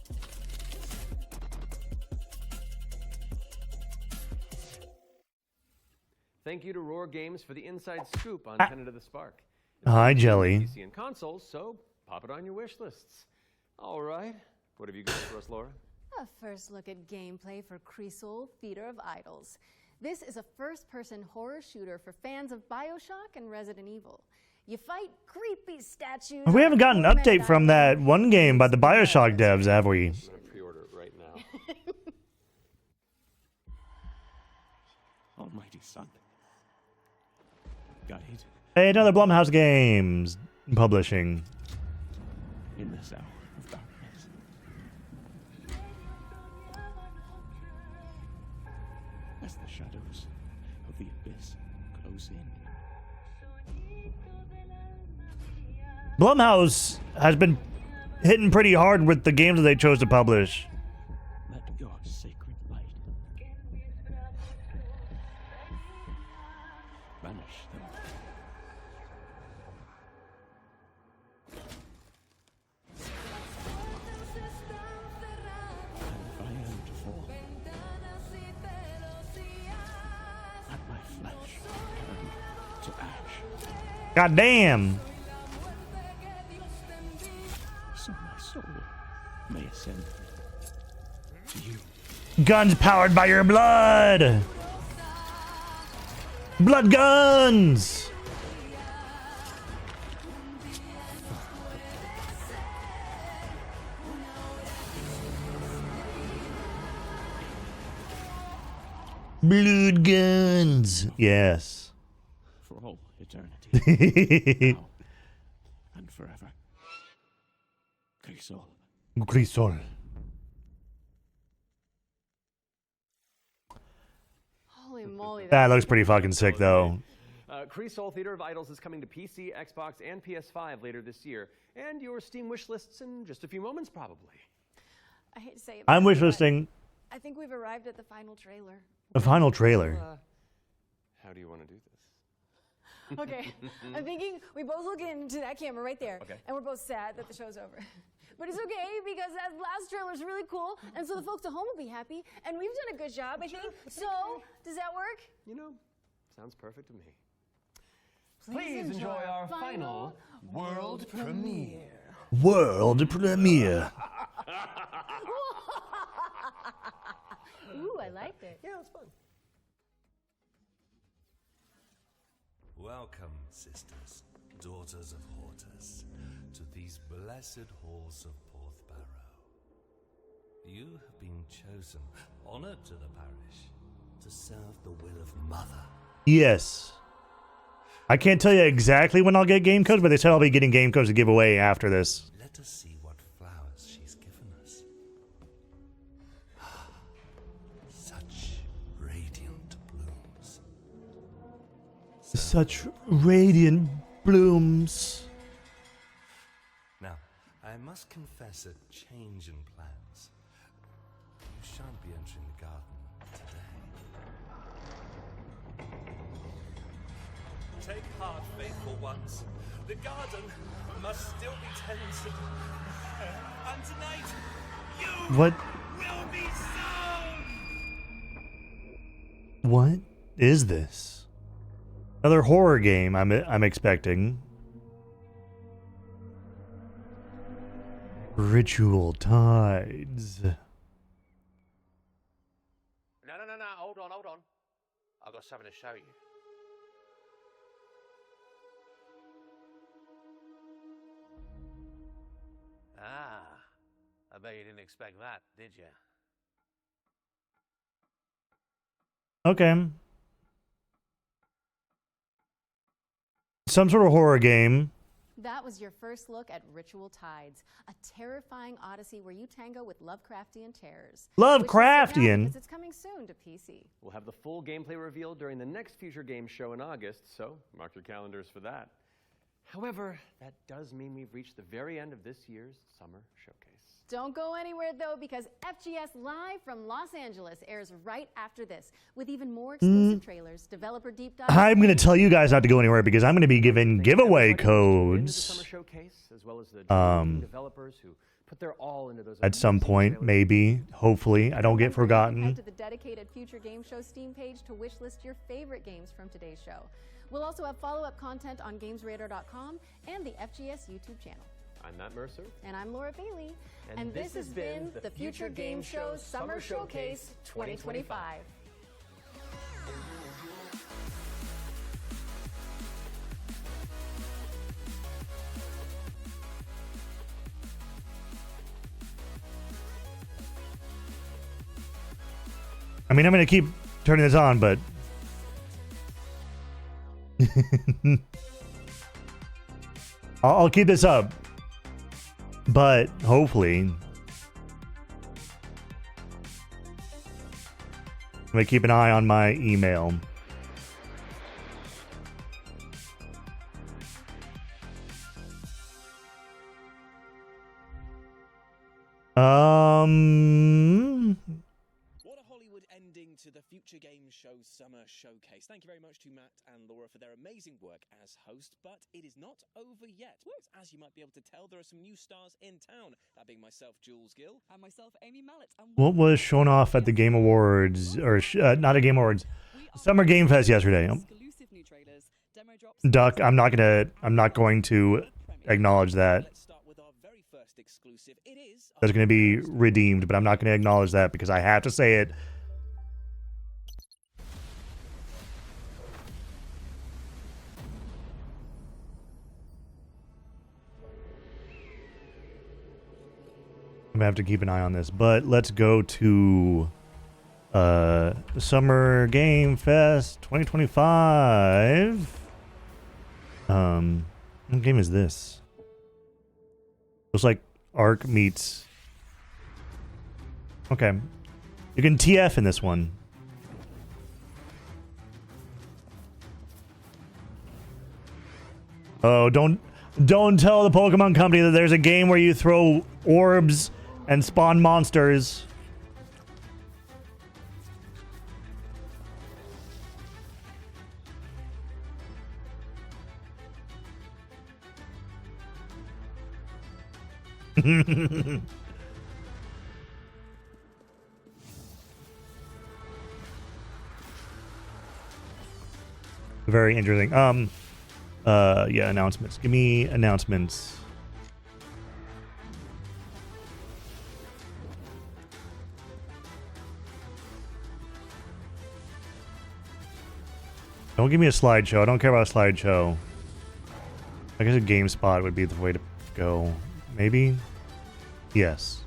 Thank you to Roar Games for the inside scoop on Tenet of the Spark. Hi, Jelly. PC and consoles, so pop it on your wish lists. All right. What have you got for us, Laura? A first look at gameplay for Creasol, Feeder of Idols. This is a first-person horror shooter for fans of BioShock and Resident Evil. You fight creepy statues. We haven't gotten an update from that one game by the BioShock devs, have we? I'm going to pre-order it right now. Almighty Son. Guide Hey, another Blumhouse Games publishing. in this hour of darkness. As the shadows of the abyss close in. Blumhouse has been hitting pretty hard with the games that they chose to publish. Let your sacred light banish them. And if I am to fall, let my flesh carry God damn. So my soul may ascend to you. Guns powered by your blood. Blood guns. Blood guns. Yes. For all eternity. Now and forever. Crisol. Crisol. Holy moly. That looks pretty fucking sick, though. Crisol Theater of Idols is coming to PC, Xbox, and PS5 later this year, and your Steam wish lists in just a few moments, probably. I hate to say it. I'm but wishlisting I think we've arrived at the final trailer. a final trailer. How do you want to do this? Okay, I'm thinking we both look into that camera right there, Okay. and we're both sad that the show's over. But it's okay, because that last trailer's really cool, and so the folks at home will be happy, and we've done a good job, I think. So, does that work? You know, sounds perfect to me. Please enjoy our final world premiere. World premiere. Ooh, I liked it. Yeah, it was fun. Welcome, sisters, daughters of Hortus, to these blessed halls of Porthbarrow. You have been chosen, honored to the parish, to serve the will of Mother. Yes. I can't tell you exactly when I'll get game codes, but they said I'll be getting game codes to give away after this. Let us see what flowers she's given us. Such radiant blooms. Such radiant blooms. Now, I must confess a change in plans. You shan't be entering the garden today. Take heart, faithful ones. The garden must still be tended. And tonight, you What? will be sown! What is this? Another horror game I'm expecting. Ritual Tides. No. Hold on. I've got something to show you. Ah, I bet you didn't expect that, did you? Okay. Some sort of horror game. That was your first look at Ritual Tides, a terrifying odyssey where you tango with Lovecraftian terrors. Lovecraftian? Because it's coming soon to PC. We'll have the full gameplay revealed during the next Future Games show in August, so mark your calendars for that. However, that does mean we've reached the very end of this year's summer showcase. Don't go anywhere, though, because FGS Live from Los Angeles airs right after this, with even more exclusive trailers, developer deep dives. I'm going to tell you guys not to go anywhere because I'm going to be giving giveaway codes. Developers who put their all into those At some point, maybe, hopefully, I don't get Head forgotten. to the dedicated Future Game Show Steam page to wishlist your favorite games from today's show. We'll also have follow-up content on GamesRadar.com and the FGS YouTube channel. I'm Matt Mercer. And I'm Laura Bailey. And this has been the Future Game Show Summer Showcase 2025. I mean, I'm going to keep turning this on, but... I'll keep this up. But, hopefully... I'm going to keep an eye on my email. What a Hollywood ending to the Future Games Show Summer Showcase. Thank you very much to Matt and Laura for their amazing work as host, but it is not over yet. As you might be able to tell, there are some new stars in town, that being myself, Jules Gill, and myself, Amy Mallet. And What was shown off at the Game Awards, or not a Game Awards, Summer Game Fest yesterday? exclusive new trailers, demo drops, Duck, I'm not going to acknowledge that. That's going to be redeemed, but I'm not going to acknowledge that because I have to say it. I'm going to have to keep an eye on this, but let's go to Summer Game Fest 2025. What game is this? Looks like Ark meets. Okay, you can TF in this one. Oh, don't tell the Pokemon Company that there's a game where you throw orbs and spawn monsters. Very interesting. Yeah, announcements. Give me announcements. Don't give me a slideshow. I don't care about a slideshow. I guess a GameSpot would be the way to go. Maybe? Yes.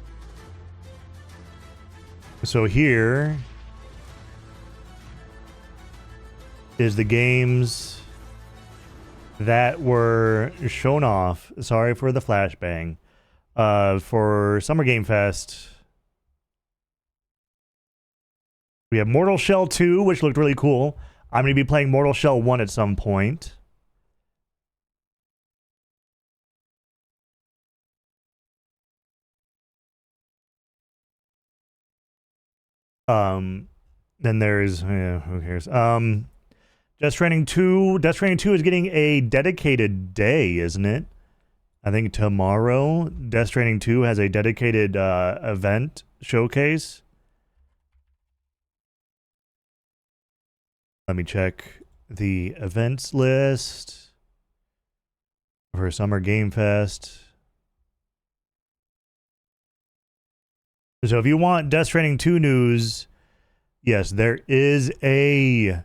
So here is the games that were shown off. Sorry for the flashbang. For Summer Game Fest, we have Mortal Shell 2, which looked really cool. I'm going to be playing Mortal Shell 1 at some point. Then there's who cares? Death Stranding 2. Death Stranding 2 is getting a dedicated day, isn't it? I think tomorrow Death Stranding 2 has a dedicated event showcase. Let me check the events list for Summer Game Fest. So if you want Death Stranding 2 news, yes, there is a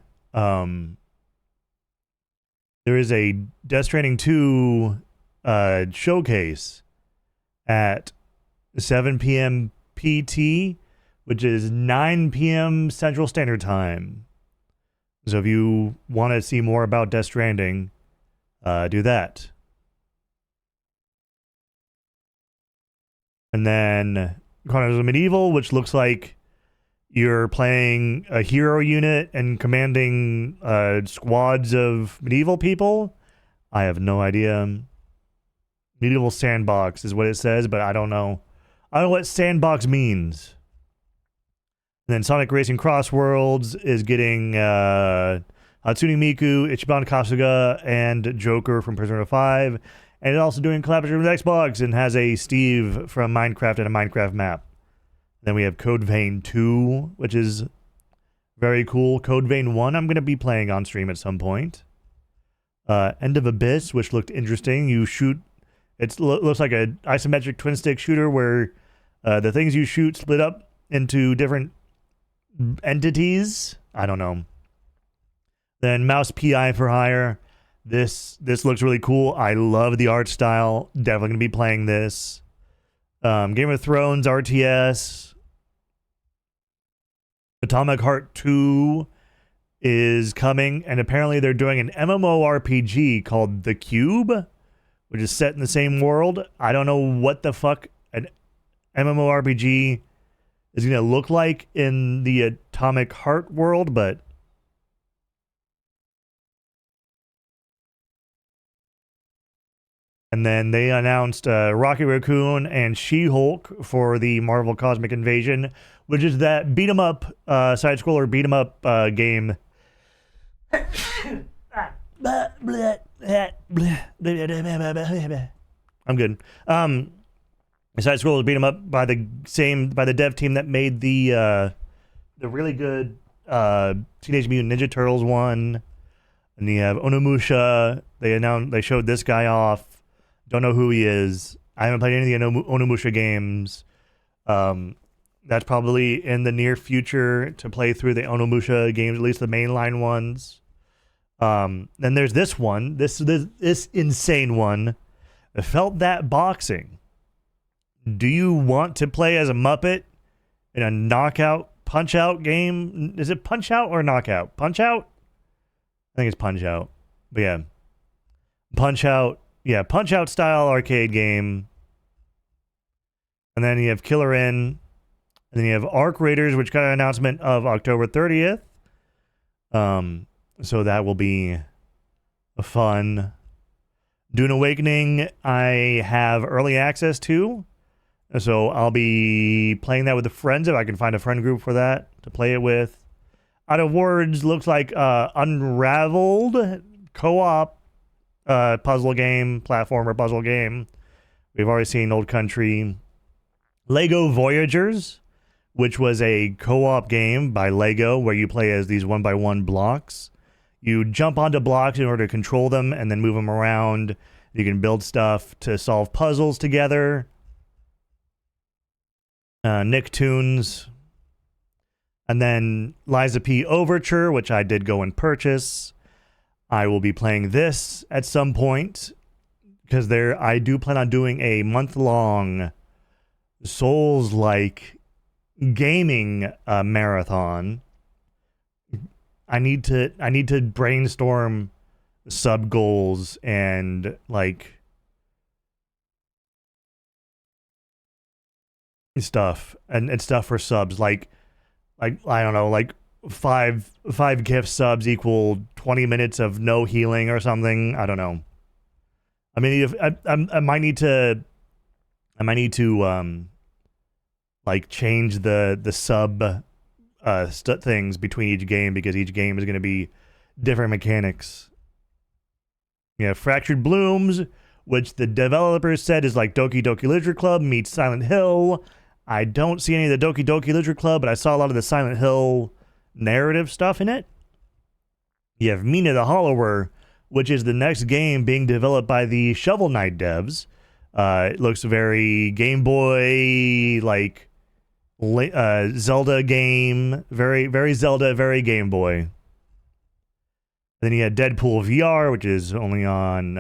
Death Stranding 2 showcase at 7 p.m. PT, which is 9 p.m. Central Standard Time. So if you want to see more about Death Stranding, do that. And then Chronicles of Medieval, which looks like you're playing a hero unit and commanding squads of medieval people. I have no idea. Medieval Sandbox is what it says, but I don't know. I don't know what sandbox means. And then Sonic Racing Cross Worlds is getting Hatsune Miku, Ichiban Kasuga, and Joker from Persona 5. And it's also doing collaboration with Xbox and has a Steve from Minecraft and a Minecraft map. Then we have Code Vein 2, which is very cool. Code Vein 1 I'm going to be playing on stream at some point. End of Abyss, which looked interesting. You shoot... It looks like an isometric twin-stick shooter where the things you shoot split up into different entities. I don't know. Then Mouse PI for Hire. This looks really cool. I love the art style. Definitely going to be playing this. Game of Thrones RTS. Atomic Heart 2 is coming, and apparently they're doing an MMORPG called The Cube, which is set in the same world. I don't know what the fuck an MMORPG is going to look like in the Atomic Heart world, but and then they announced Rocket Raccoon and She-Hulk for the Marvel Cosmic Invasion, which is that beat-em-up, side-scroller beat-em-up game. I'm good. Side-scroller beat-em-up by the dev team that made the really good Teenage Mutant Ninja Turtles one. And you have Onimusha. They showed this guy off. Don't know who he is. I haven't played any of the Onimusha games. That's probably in the near future to play through the Onimusha games, at least the mainline ones. Then there's this one. This insane one. Felt That Boxing. Do you want to play as a Muppet in a knockout, punch-out game? Is it punch-out or knockout? Punch-out? I think it's punch-out. But yeah. Punch-out. Yeah, punch-out style arcade game. And then you have Killer In. And then you have Arc Raiders, which got an announcement of October 30th. So that will be fun. Dune Awakening, I have early access to. So I'll be playing that with the friends if I can find a friend group for that to play it with. Out of Words looks like Unraveled co-op puzzle game, platformer puzzle game. We've already seen Old Country. Lego Voyagers, which was a co-op game by Lego where you play as these one-by-one blocks. You jump onto blocks in order to control them and then move them around. You can build stuff to solve puzzles together. Nicktoons. And then Liza P. Overture, which I did go and purchase. I will be playing this at some point because I do plan on doing a month-long Souls-like gaming marathon. I need to brainstorm sub goals and like stuff and stuff for subs like I don't know, like five gift subs equal 20 minutes of no healing or something. I don't know. I mean, if I might need to like change the sub things between each game because each game is going to be different mechanics. You have Fractured Blooms, which the developers said is like Doki Doki Literature Club meets Silent Hill. I don't see any of the Doki Doki Literature Club, but I saw a lot of the Silent Hill narrative stuff in it. You have Mina the Hollower, which is the next game being developed by the Shovel Knight devs. It looks very Game Boy, like Zelda game, very Zelda, very Game Boy. Then you had Deadpool VR, which is only on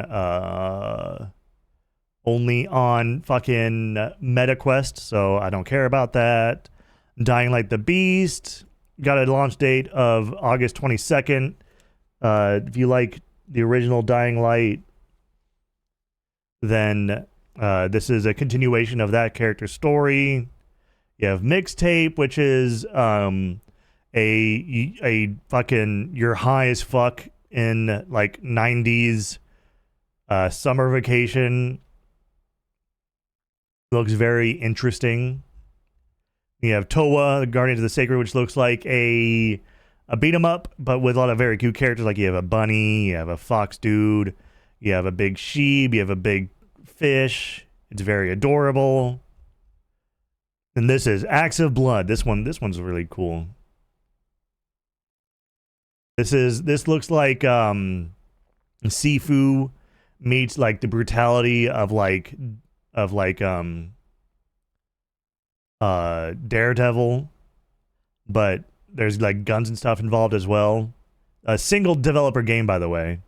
fucking MetaQuest, so I don't care about that. Dying Light the Beast got a launch date of August 22nd. If you like the original Dying Light, then this is a continuation of that character's story. You have Mixtape, which is a fucking you're high as fuck in like 90s summer vacation. Looks very interesting. You have Towa, the Guardians of the Sacred, which looks like a beat 'em up, but with a lot of very cute characters. Like you have a bunny, you have a fox dude, you have a big sheep, you have a big fish. It's very adorable. And this is Acts of Blood. This one's really cool. This looks like Sifu meets like the brutality of Daredevil, but there's like guns and stuff involved as well. A single developer game, by the way.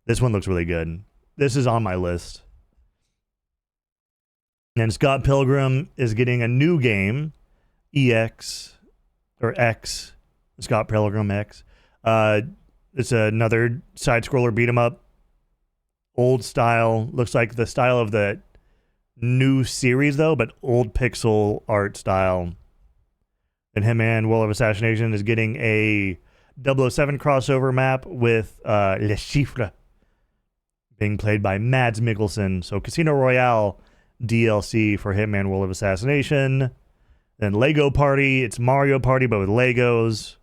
This one looks really good. This is on my list. And Scott Pilgrim is getting a new game, EX or X, Scott Pilgrim X. It's another side-scroller beat 'em up, old style. Looks like the style of the new series though, but old pixel art style. And Hitman World of Assassination is getting a 007 crossover map with Les Chiffres being played by Mads Mikkelsen. So Casino Royale DLC for Hitman World of Assassination. Then Lego Party, it's Mario Party but with Legos.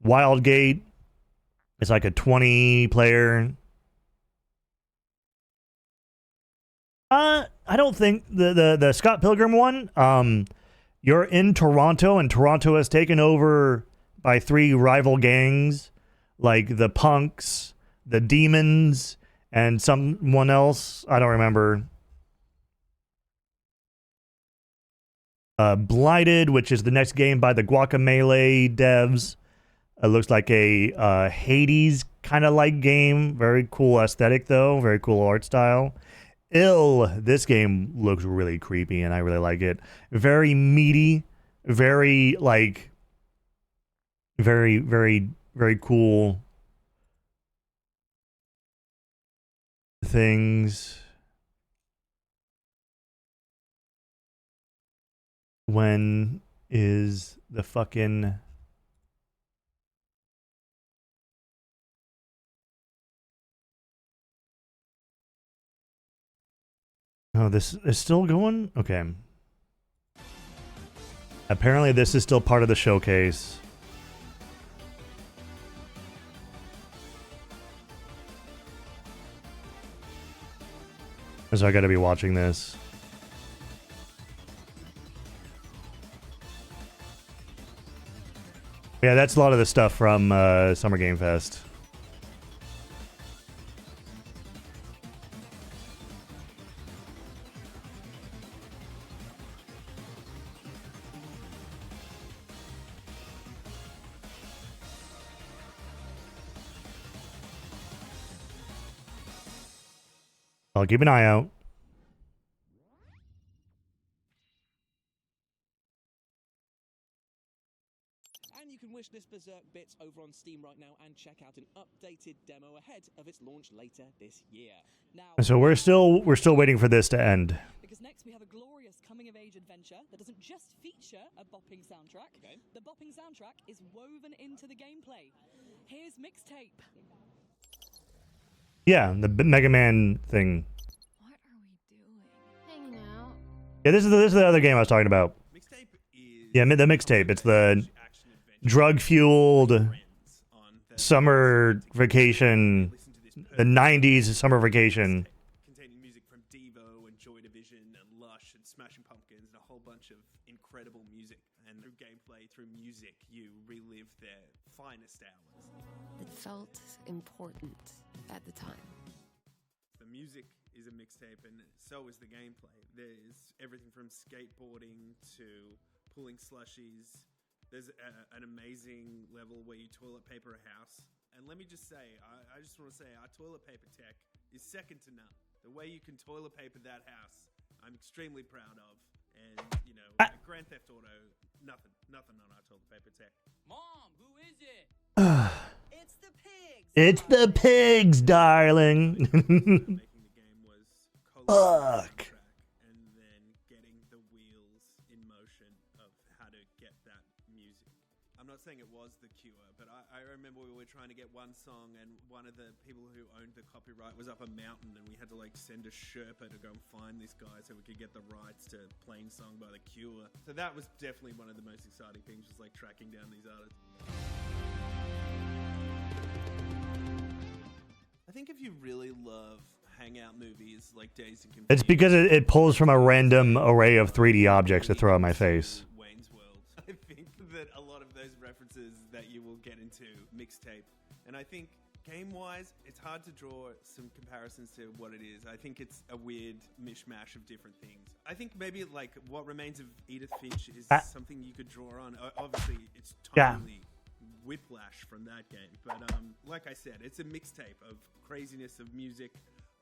Wildgate, it's like a 20 player. I don't think the Scott Pilgrim one, you're in Toronto and Toronto has taken over by 3 rival gangs like the Punks, the demons and someone else. I don't remember. Blighted, which is the next game by the Guacamelee devs. It looks like a Hades kind of like game. Very cool aesthetic though. Very cool art style. Ill. This game looks really creepy and I really like it. Very meaty. Very like. Very, very, very cool things. When is the fucking... Oh, this is still going? Okay. Apparently this is still part of the showcase. So I gotta be watching this. Yeah, that's a lot of the stuff from Summer Game Fest. I'll keep an eye out. And you can wish this Berserk bits over on Steam right now and check out an updated demo ahead of its launch later this year. Now, So we're still waiting for this to end. Because next we have a glorious coming-of-age adventure that doesn't just feature a bopping soundtrack. Okay. The bopping soundtrack is woven into the gameplay. Here's Mixtape. Yeah, the Mega Man thing. Hanging out. Yeah, this is the other game I was talking about. Yeah, the mixtape. It's the drug-fueled summer vacation, the 90s summer vacation. Containing music from Devo and Joy Division and Lush and Smashing Pumpkins and a whole bunch of incredible music. And through gameplay, through music, you relive their finest hours. It felt important at the time. The music is a mixtape and so is the gameplay. There's everything from skateboarding to pulling slushies. There's an amazing level where you toilet paper a house. And let me just say, I just want to say our toilet paper tech is second to none. The way you can toilet paper that house, I'm extremely proud of. And, you know, Grand Theft Auto, nothing on our toilet paper tech. Mom, who is it? It's the pigs. It's the pigs, darling. Making the game was Fuck. and then getting the wheels in motion of how to get that music. I'm not saying it was The Cure, but I remember we were trying to get one song and one of the people who owned the copyright was up a mountain and we had to like send a Sherpa to go and find this guy so we could get the rights to playing song by The Cure. So that was definitely one of the most exciting things, was like tracking down these artists. I think if you really love hangout movies like Dazed and Confused, It's because it pulls from a random array of 3D objects to throw at my face. Wayne's World. I think that a lot of those references that you will get into mixtape, and I think game-wise, it's hard to draw some comparisons to what it is. I think it's a weird mishmash of different things. I think maybe like What Remains of Edith Finch is something you could draw on. Obviously, it's totally whiplash from that game, but like I said, it's a mixtape of craziness of music,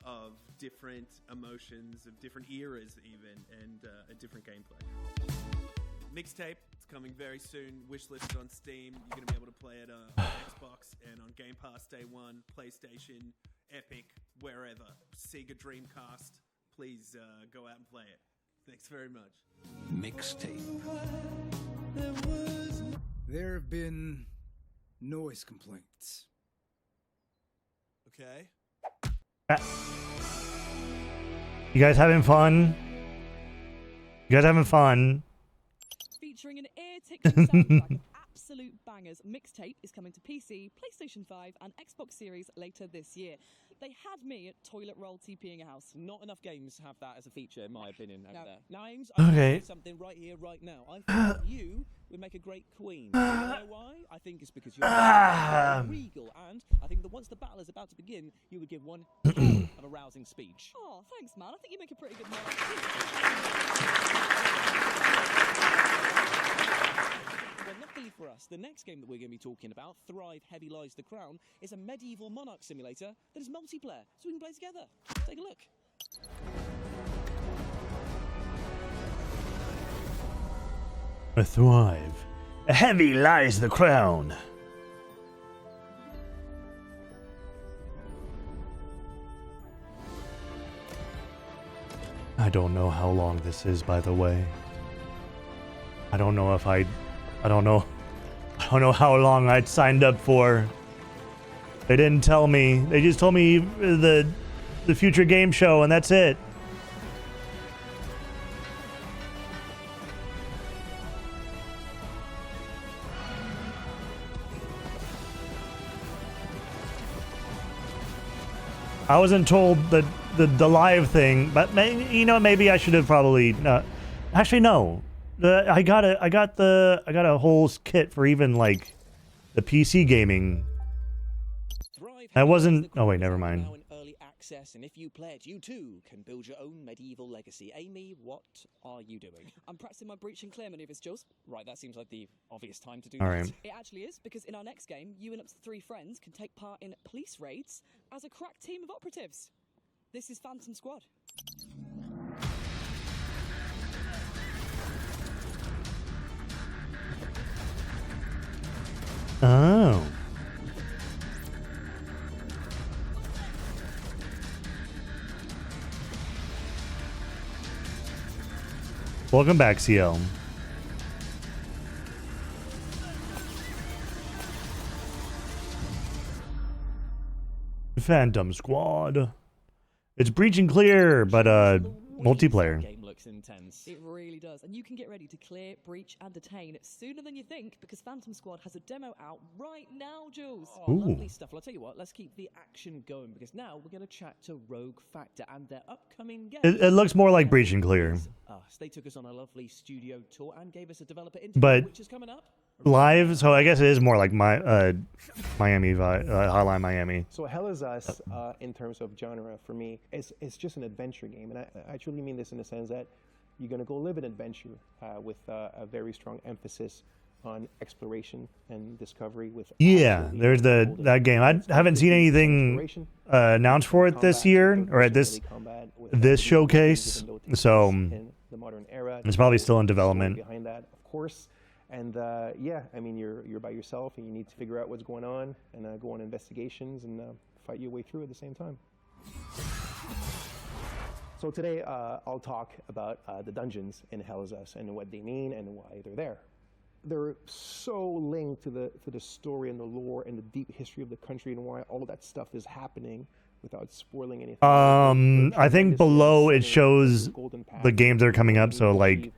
of different emotions, of different eras even, and a different gameplay. Mixtape, it's coming very soon. Wishlisted on Steam. You're going to be able to play it on Xbox and on Game Pass Day 1, PlayStation, Epic, wherever. Sega Dreamcast. Please go out and play it. Thanks very much. Mixtape. There have been noise complaints. Okay. You guys having fun? You guys having fun? Featuring an ear-tickling soundtrack of absolute bangers mixtape is coming to PC, PlayStation 5, and Xbox Series later this year. They had me at toilet roll TPing a house. Not enough games have that as a feature, in my opinion, over there. Names, Okay. I say something right here, right now. I think that you would make a great queen. You know why? I think it's because you're regal, and I think that once the battle is about to begin, you would give one hell of a rousing speech. Oh, thanks, man. I think you make a pretty good man. Well, luckily for us, the next game that we're going to be talking about, Thrive Heavy Lies the Crown, is a medieval monarch simulator that is multiplayer, so we can play together. Take a look. A Thrive. Heavy lies the crown. I don't know how long this is, by the way. I don't know if I don't know how long I'd signed up for. They didn't tell me. They just told me the future game show, and that's it. I wasn't told the live thing, but maybe I should have probably actually no. I got a whole kit for even like the PC gaming. That wasn't. Oh wait, never mind. Access, and if you play it, you too can build your own medieval legacy. Amy, what are you doing? I'm practicing my breach and clear maneuvers, Jules. Right, that seems like the obvious time to do All that. right. It actually is, because in our next game, you and up to 3 friends can take part in police raids as a crack team of operatives. This is Phantom Squad. Oh. Welcome back, CL. Phantom Squad. It's breach and clear, but multiplayer. Game looks intense. It really does, and you can get ready to clear, breach, and detain sooner than you think, because Phantom Squad has a demo out right now, Jules. Oh, lovely stuff. Well, I'll tell you what, let's keep the action going, because now we're going to chat to Rogue Factor and their upcoming game. It looks more like breach and clear. They took us on a lovely studio tour and gave us a developer interview, But which is coming up. live, so I guess it is more like my Miami Hotline Miami. So Hell is Us, in terms of genre, for me, it's just an adventure game, and I truly mean this in the sense that you're going to go live an adventure with a very strong emphasis on exploration and discovery. With Yeah, there's that game. I haven't seen anything announced for it this year or at this showcase, so it's probably still in development. Behind that, of course. And yeah, I mean, you're by yourself, and you need to figure out what's going on and go on investigations and fight your way through at the same time. So today, I'll talk about the dungeons in Hell is Us and what they mean and why they're there. They're so linked to the story and the lore and the deep history of the country and why all that stuff is happening without spoiling anything. I think below it shows the games that are coming up. So like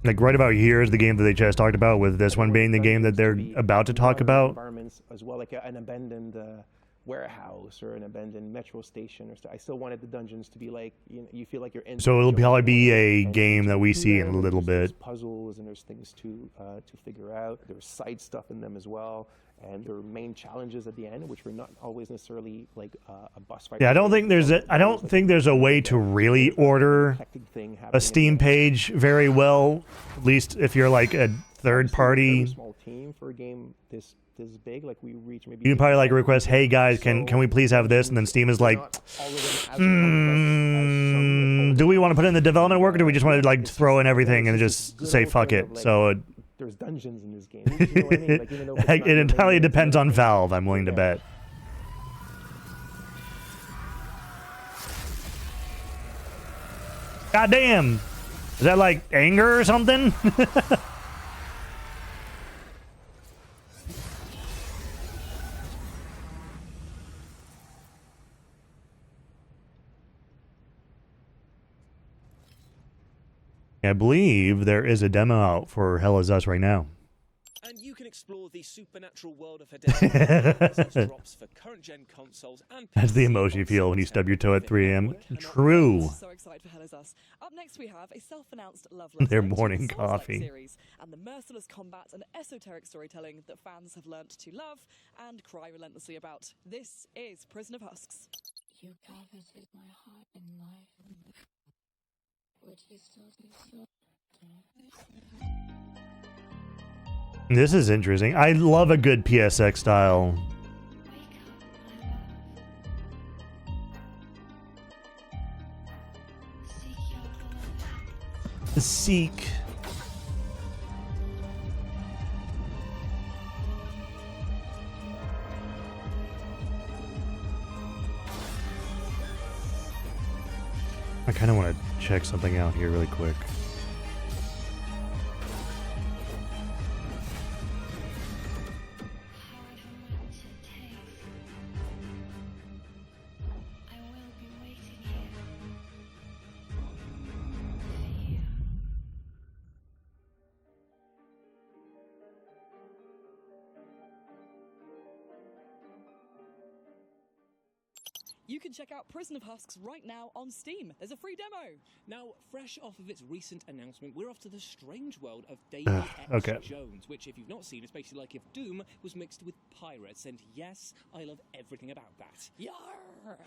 right about here is the game that they just talked about, with this one being the game that they're about to talk about. Environments as well, like an abandoned warehouse or an abandoned metro station or stuff. I still wanted the dungeons to be like, you feel like you're in. So it'll probably be a game that we see in a little bit. There's puzzles and there's things to figure out. There's side stuff in them as well, and there are main challenges at the end, which were not always necessarily like a boss fight. Yeah, I don't think there's a way to really order a Steam page very well. At least if you're like a third party. Small team for a game this big, like we reach maybe. You can probably like request, hey guys, can we please have this? And then Steam is like, do we want to put in the development work, or do we just want to like throw in everything and just say fuck it? So there's dungeons in this game. You know what I mean? Like, even though it's it entirely depends on Valve, I'm willing to bet. God damn! Is that like anger or something? I believe there is a demo out for Hell is Us right now. And you can explore the supernatural world of Hades drops for current-gen consoles and That's the emoji you feel when you stub your toe at 3 a.m. True. So excited for Hell Is Us. Up next we have a self-announced love Their letter to morning the Souls-like coffee. series and the merciless combat and esoteric storytelling that fans have learnt to love and cry relentlessly about. This is Prison of Husks. You coveted my heart in life. Would you still do so? This is interesting. I love a good PSX style. Seek. I kind of want to check something out here really quick. You can check out Prison of Husks right now on Steam. There's a free demo. Now, fresh off of its recent announcement, we're off to the strange world of Davy X okay. Jones, which, if you've not seen, is basically like if Doom was mixed with pirates. And yes, I love everything about that. Yarr!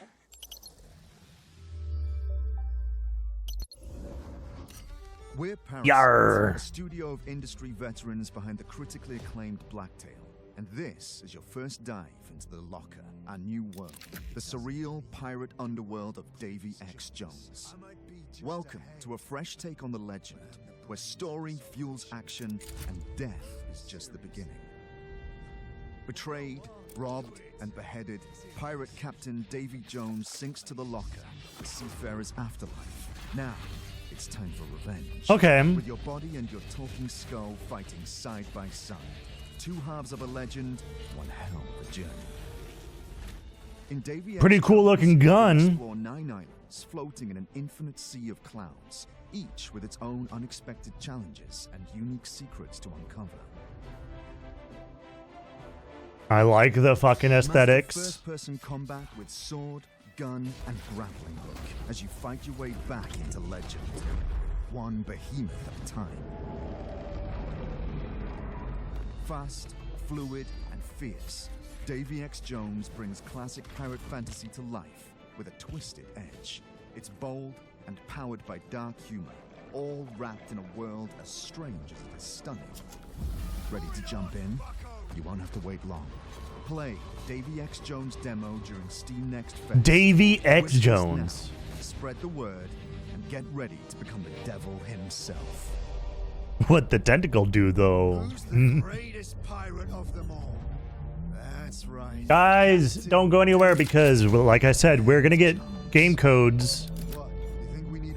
We're Parasite, Yarr. a studio of industry veterans behind the critically acclaimed Blacktail. And this is your first dive into the Locker, our new world, the surreal pirate underworld of Davy X Jones. Welcome to a fresh take on the legend, where story fuels action and death is just the beginning. Betrayed, robbed, and beheaded, pirate captain Davy Jones sinks to the Locker, the seafarer's afterlife. Now, it's time for revenge. Okay. With your body and your talking skull fighting side by side. Two halves of a legend, one hell of a journey. In Davy Pretty cool looking gun. Explore 9 islands floating in an infinite sea of clouds, each with its own unexpected challenges and unique secrets to uncover. I like the fucking aesthetics. First-person combat with sword, gun, and grappling hook as you fight your way back into legend, one behemoth at a time. Fast, fluid, and fierce, Davy X Jones brings classic pirate fantasy to life with a twisted edge. It's bold and powered by dark humor, all wrapped in a world as strange as it is stunning. Ready to jump in? You won't have to wait long. Play Davy X Jones demo during Steam Next Fest. Davy X Wish Jones. now, spread the word and get ready to become the devil himself. What the tentacle do though? Who's the greatest pirate of them all? That's right. Guys, don't go anywhere because, well, like I said, we're gonna get game codes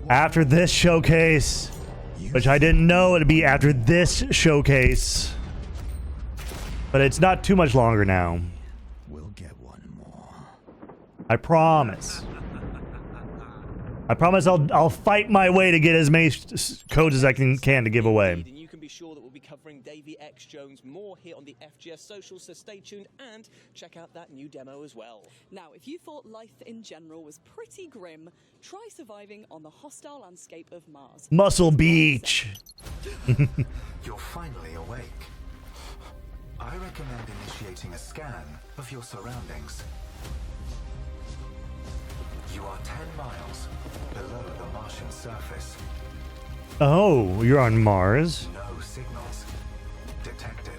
after this showcase, which I didn't know it'd be after this showcase. But it's not too much longer now. We'll get one more. I promise. I promise I'll fight my way to get as many codes as I can to give away. And you can be sure that we'll be covering Davy X Jones more here on the FGS Social, so stay tuned and check out that new demo as well. Now, if you thought life in general was pretty grim, try surviving on the hostile landscape of Mars. Muscle Beach. You're finally awake. I recommend initiating a scan of your surroundings. You are 10 miles below the Martian surface. Oh, you're on Mars. No signals detected.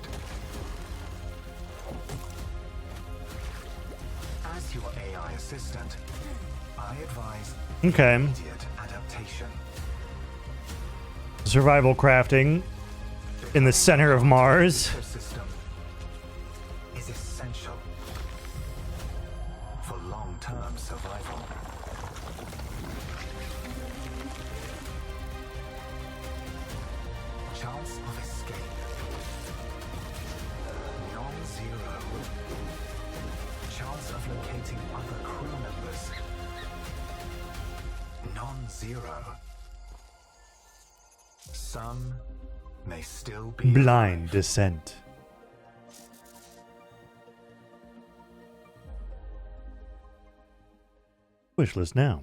As your AI assistant, I advise Okay. immediate adaptation. Survival crafting in the center of Mars. Ecosystem is essential for long-term survival. Chance of escape non-zero. Chance of locating other crew members non-zero. Some may still be Blind descent. Wishlist now.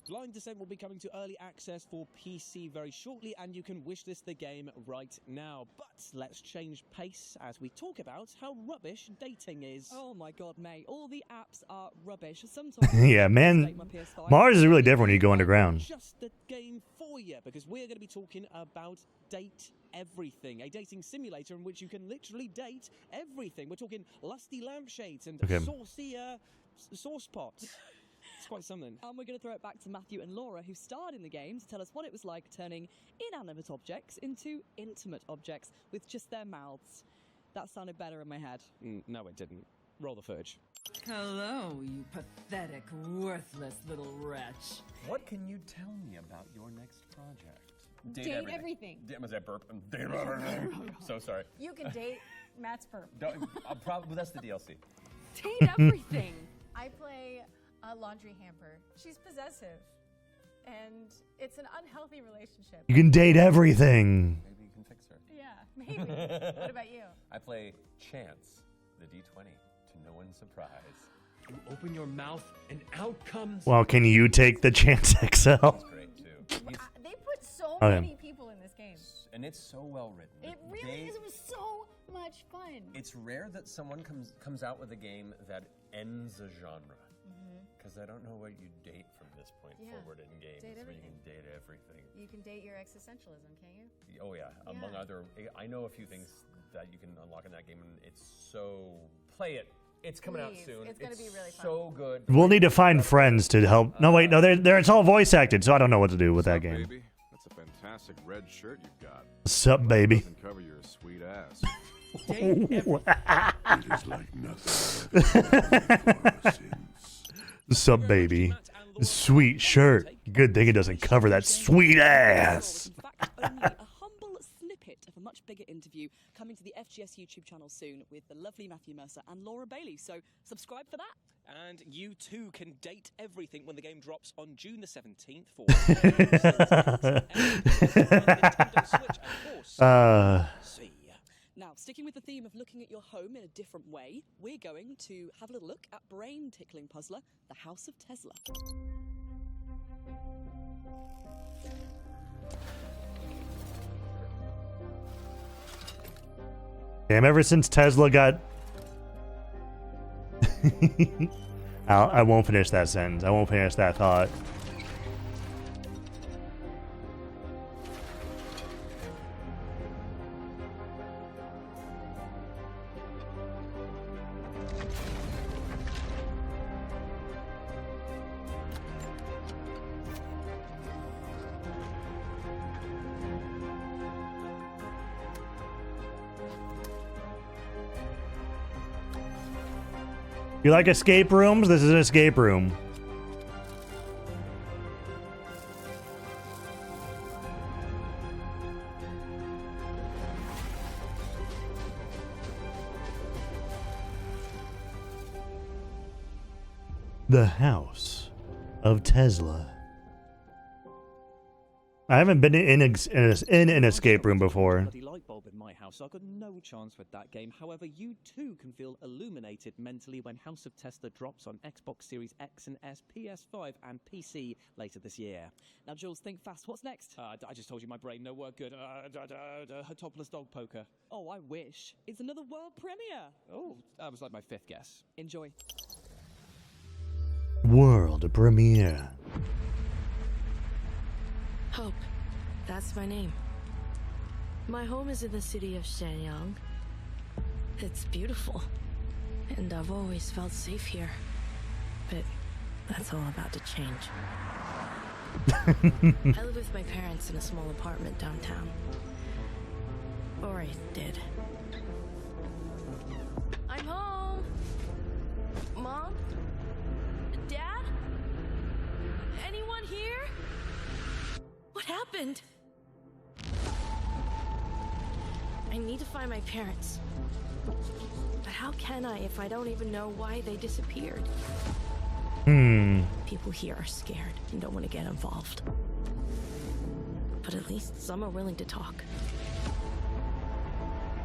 Blind Descent will be coming to early access for PC very shortly, and you can wishlist the game right now. But let's change pace as we talk about how rubbish dating is. Oh my god, mate. All the apps are rubbish. Sometimes Yeah, man. Mars is really different when you go underground. Just the game for you, because we're going to be talking about Date Everything, a dating simulator in which you can literally date everything. We're talking lusty lampshades and saucy sauce pots. It's quite something. And we're going to throw it back to Matthew and Laura, who starred in the game, to tell us what it was like turning inanimate objects into intimate objects with just their mouths. That sounded better in my head. No, it didn't. Roll the footage. Hello, you pathetic, worthless little wretch. What can you tell me about your next project? Date everything. Was that burp? Date everything. So sorry. You can date Matt's burp. Probably that's the DLC. Date everything. I play a laundry hamper. She's possessive, and it's an unhealthy relationship. You can date everything. Maybe you can fix her. Yeah, maybe. What about you? I play Chance, the D20, to no one's surprise. You open your mouth and out comes... Well, can you take the Chance XL? He's great, too. They put so many people in this game. And it's so well written. It really is. It was so much fun. It's rare that someone comes out with a game that ends a genre. Because I don't know what you date from this point forward in games. Date where you everything. can date everything. You can date your existentialism, can't you? Oh yeah. Among other, I know a few things that you can unlock in that game, and it's so... Play it. It's coming out soon. It's going to be really fun. So good. We'll need to find friends to help. No, wait, no, it's all voice acted, so I don't know what to do with that game. Baby? That's a fantastic red shirt you've got. Sup, baby? Doesn't cover your sweet ass. It is like nothing. Sup, baby? Sweet shirt. Good thing it doesn't cover that sweet ass. Only a humble snippet of a much bigger interview coming to the FGS YouTube channel soon with the lovely Matthew Mercer and Laura Bailey. So subscribe for that. And you too can date everything when the game drops on June the 17th for Nintendo Switch, of course. See ya. Now, sticking with the theme of looking at your home in a different way, we're going to have a little look at brain-tickling puzzler, The House of Tesla. Damn, ever since Tesla got... I won't finish that sentence. I won't finish that thought. You like escape rooms? This is an escape room. The House of Tesla. I haven't been in an escape room before. Bloody light bulb in my house, so I've got no chance with that game. However, you too can feel illuminated mentally when House of Tesla drops on Xbox Series X and S, PS5 and PC later this year. Now, Jules, think fast. What's next? I just told you my brain no work good. Topless dog poker. Oh, I wish. It's another world premiere. Oh, that was like my fifth guess. Enjoy. World premiere. Hope. That's my name. My home is in the city of Shenyang. It's beautiful. And I've always felt safe here. But that's all about to change. I live with my parents in a small apartment downtown. Or I did. I'm home! Mom? Dad? Anyone here? What happened? I need to find my parents. But how can I if I don't even know why they disappeared? People here are scared and don't want to get involved. But at least some are willing to talk.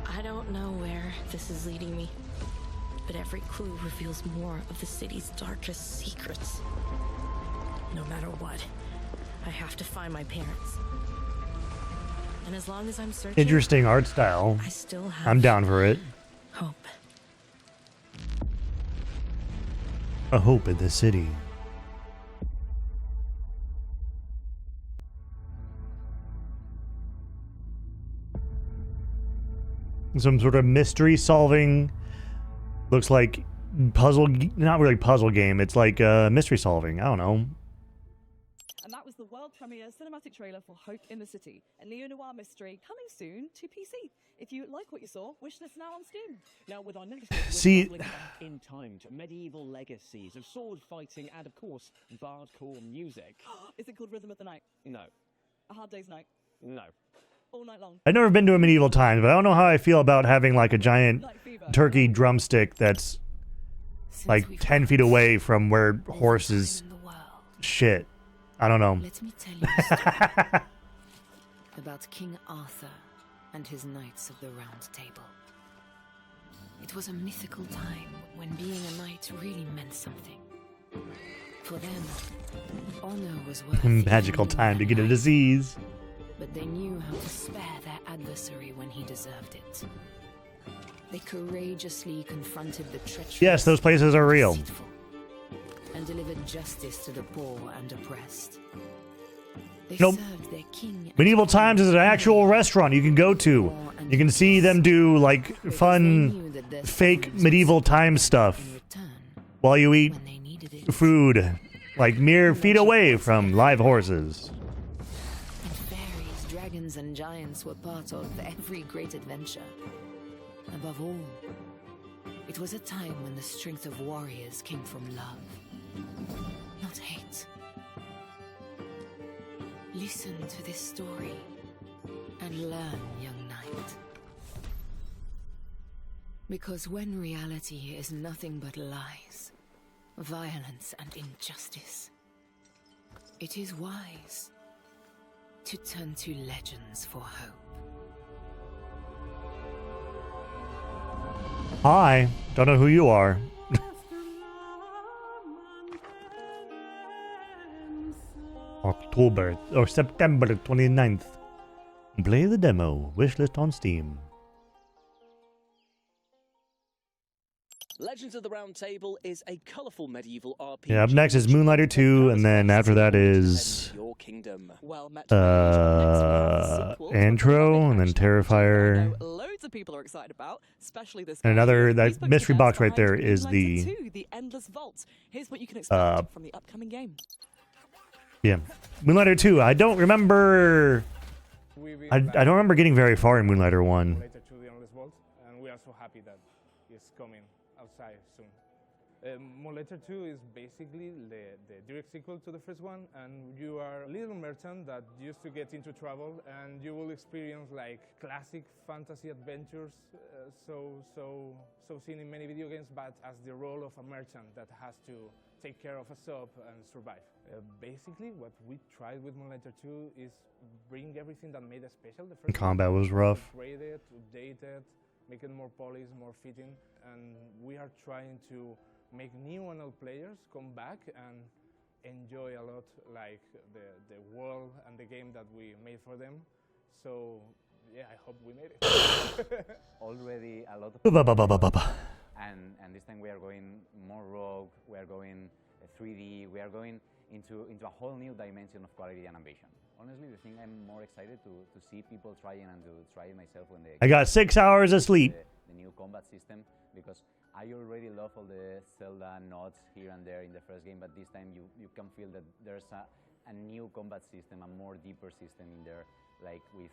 I don't know where this is leading me. but every clue reveals more of the city's darkest secrets. No matter what, I have to find my parents. And as long as I'm searching, Interesting art style. I still have I'm down for it. hope. A hope in the city. Some sort of mystery solving. Looks like puzzle, not really puzzle game. It's like mystery solving. I don't know. And that was the world premiere cinematic trailer for Hope in the City, a neo-noir mystery coming soon to PC. If you like what you saw, wishlist now on Steam. Now, with our next we're See- traveling back in time to medieval legacies of sword fighting and, of course, bardcore music. Is it called Rhythm of the Night? No. A Hard Day's Night? No. All night long? I've never been to a medieval times, but I don't know how I feel about having like a giant turkey drumstick that's like 10 feet away from where horses shit. I don't know. Let me tell you a story about King Arthur and his knights of the Round Table. It was a mythical time when being a knight really meant something. For them, honor was worth Magical time to get a disease. but they knew how to spare their adversary when he deserved it. They courageously confronted the treacherous Yes, those places are real. and delivered justice to the poor and oppressed. They Nope. served their king Medieval times is an actual restaurant you can go to. You can see them do like fun, fake medieval time stuff while you eat food, like mere feet away from live horses. and fairies, dragons, and giants were part of every great adventure. Above all, it was a time when the strength of warriors came from love, not hate. Listen to this story and learn, young knight. Because when reality is nothing but lies, violence, and injustice, it is wise to turn to legends for hope. Hi, don't know who you are. October or September 29th. Play the demo. Wishlist on Steam. Legends of the Round Table is a colourful medieval RPG. Yeah, up next is Moonlighter 2, and then after that is Your Kingdom. Intro, and then Terrifier. Loads of people are excited about, especially this. And another, guy. that mystery box right there is Moonlighter the 2, the Endless Vault. Here's what you can expect from the upcoming game. Moonlighter 2. I don't remember. I don't remember getting very far in Moonlighter 1. Moonlighter 2, the Endless Vault, and we are so happy that it's coming outside soon. Moonlighter 2 is basically the direct sequel to the first one, and you are a little merchant that used to get into trouble, and you will experience like classic fantasy adventures, so seen in many video games, but as the role of a merchant that has to take care of a shop and survive. Basically, what we tried with Moonlighter 2 is bring everything that made it special. The first Combat was rough. Upgrade it, update it, make it more polished, more fitting, and we are trying to make new and old players come back and enjoy a lot like the world and the game that we made for them. So yeah, I hope we made it. Already a lot of and this time we are going more rogue, we are going 3D, we are going into a whole new dimension of quality and ambition. Honestly, the thing I'm more excited to see people trying and to try it myself when they... I got 6 hours of sleep. The new combat system, because I already love all the Zelda nods here and there in the first game, but this time you can feel that there's a new combat system, a more deeper system in there, like with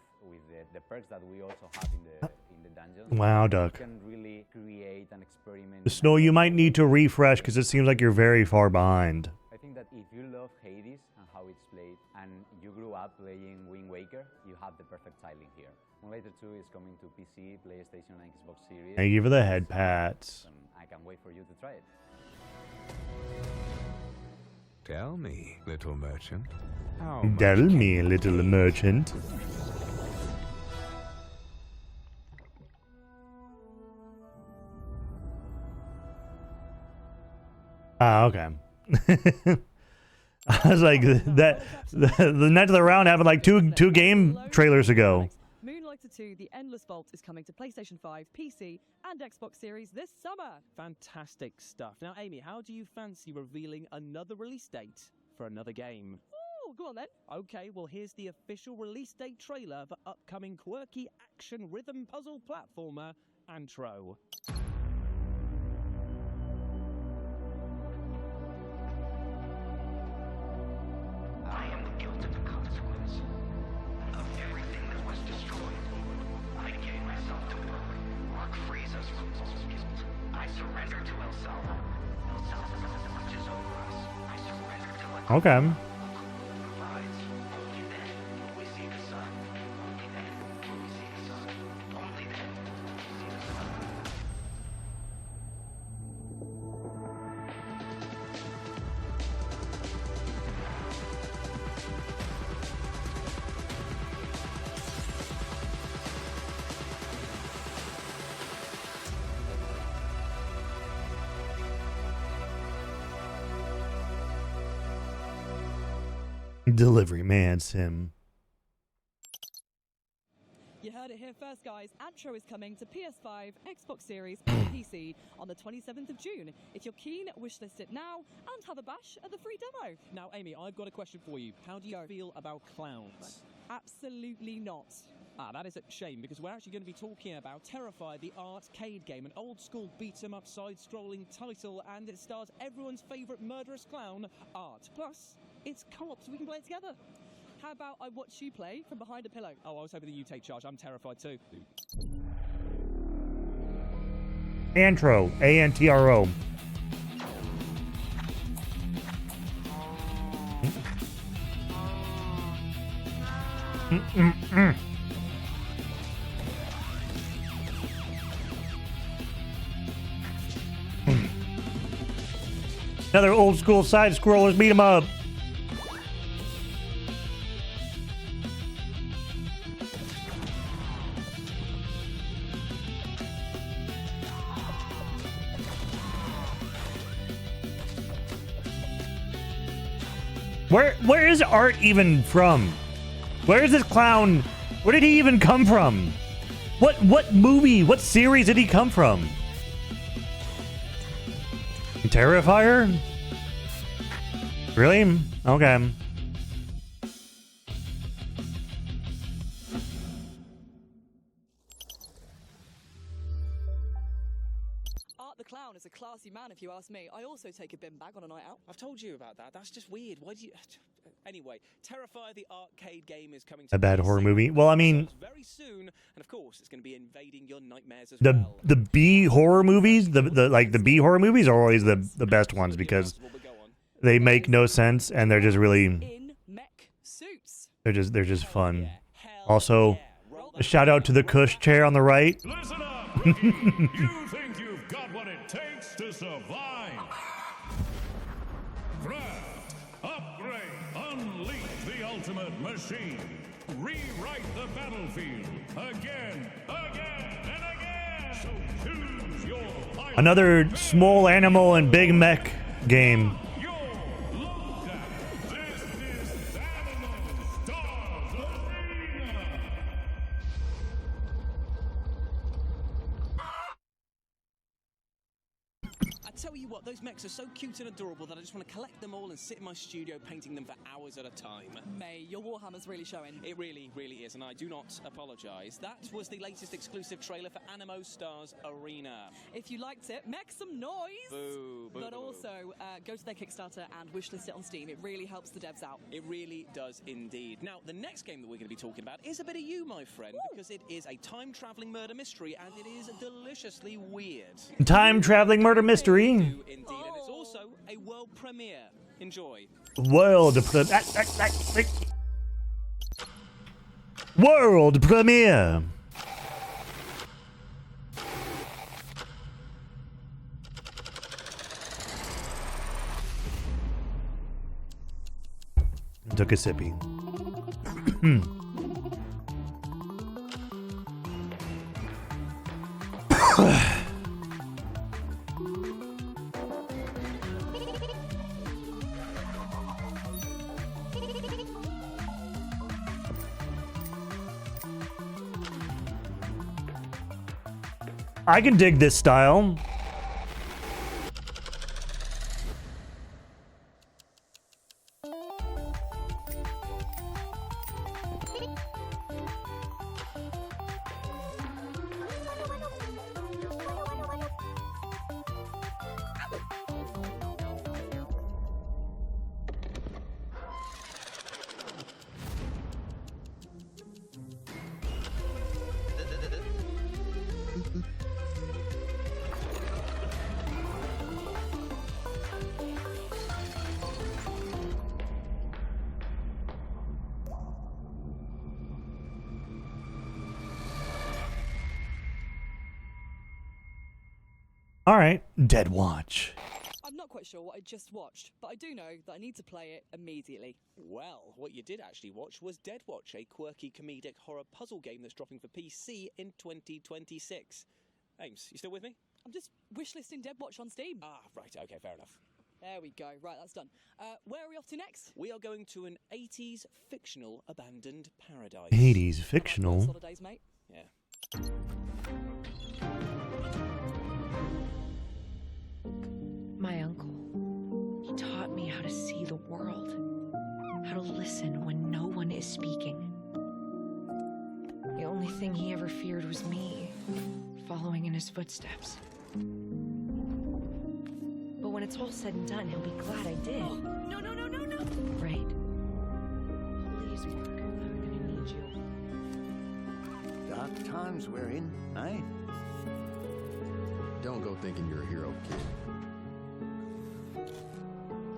the perks that we also have in the dungeons. Wow, Duck. You can really create and experiment. The Snow, you might need to refresh because it seems like you're very far behind. I think that if you love Hades and how it's played, and you grew up playing Wind Waker, you have the perfect tiling here. Moonlighter 2 is coming to PC, PlayStation, and Xbox Series. Thank you for the head pats. I can't wait for you to try it. Tell me, little merchant. Tell me, little merchant. Ah, okay. I was like, the Night of the Round happened like two game trailers ago. Moonlighter 2: The Endless Vault is coming to PlayStation 5, PC, and Xbox Series this summer. Fantastic stuff. Now, Amy, how do you fancy revealing another release date for another game? Oh, go on then. Okay, well, here's the official release date trailer for upcoming quirky action rhythm puzzle platformer Antro. I am the guilt of the consequence of everything that was destroyed. I gave myself to work frees us from all guilt. I surrender to El Salva. El Salva watches over us. I surrender to what Okay. provides. Only then will we see the sun. Only then will we see the sun. Only then will we see the sun. Delivery Man Sim. You heard it here first, guys. Antro is coming to PS5, Xbox Series, and PC on the 27th of June. If you're keen, wishlist it now and have a bash at the free demo. Now, Amy, I've got a question for you. How do you feel about clowns? Absolutely not. Ah, that is a shame, because we're actually going to be talking about Terrify, the arcade game, an old-school beat-em-up side-scrolling title, and it stars everyone's favourite murderous clown, Art. Plus, it's co-op, so we can play it together. How about I watch you play from behind a pillow? Oh, I was hoping that you take charge. I'm terrified too. Antro. A-N-T-R-O. Another old school side scrollers beat 'em up. Where is Art even from? Where is this clown? Where did he even come from? What movie? What series did he come from? Terrifier? Really? Okay. Art the Clown is a classy man, if you ask me. I also take a bin bag on a night out. I've told you about that. That's just weird. Why do you... Anyway, Terrify, the arcade game, is coming to A bad horror movie. Well, I mean, very soon, and of course, it's going to be invading your nightmares as well. the B horror movies, the B horror movies are always the best ones because they make no sense and they're just really they're just fun. Also, a shout out to the Kush chair on the right. Listen up, you think you've got what it takes to survive? Craft, upgrade, unleash the ultimate machine. Rewrite the battlefield again, and again. So choose your pilot. Another small animal and big mech game. Tell you what, those mechs are so cute and adorable that I just want to collect them all and sit in my studio painting them for hours at a time. May, your Warhammer's really showing. It really, really is, and I do not apologise. That was the latest exclusive trailer for Animo Stars Arena. If you liked it, make some noise! Boo, boo, But boo, also, go to their Kickstarter and wishlist it on Steam. It really helps the devs out. It really does indeed. Now, the next game that we're going to be talking about is a bit of you, my friend, because it is a time-travelling murder mystery, and it is deliciously weird. Time-traveling murder mystery. Indeed, and it's also a world premiere. Enjoy. World premiere. Took a sippy. I can dig this style. All right, Dead Watch. I'm not quite sure what I just watched, but I do know that I need to play it immediately. Well, what you did actually watch was Dead Watch, a quirky comedic horror puzzle game that's dropping for PC in 2026. Ames, you still with me? I'm just wishlisting Dead Watch on Steam. Ah, right, okay, fair enough. There we go. Right, that's done. Where are we off to next? We are going to an 80s fictional abandoned paradise. 80s fictional? Holidays, mate. Yeah. My uncle, he taught me how to see the world, how to listen when no one is speaking. The only thing he ever feared was me, following in his footsteps. But when it's all said and done, he'll be glad I did. Oh, no, no, no, no, no! Right. Please work. I'm gonna need you. Dark times we're in, eh? Don't go thinking you're a hero, kid.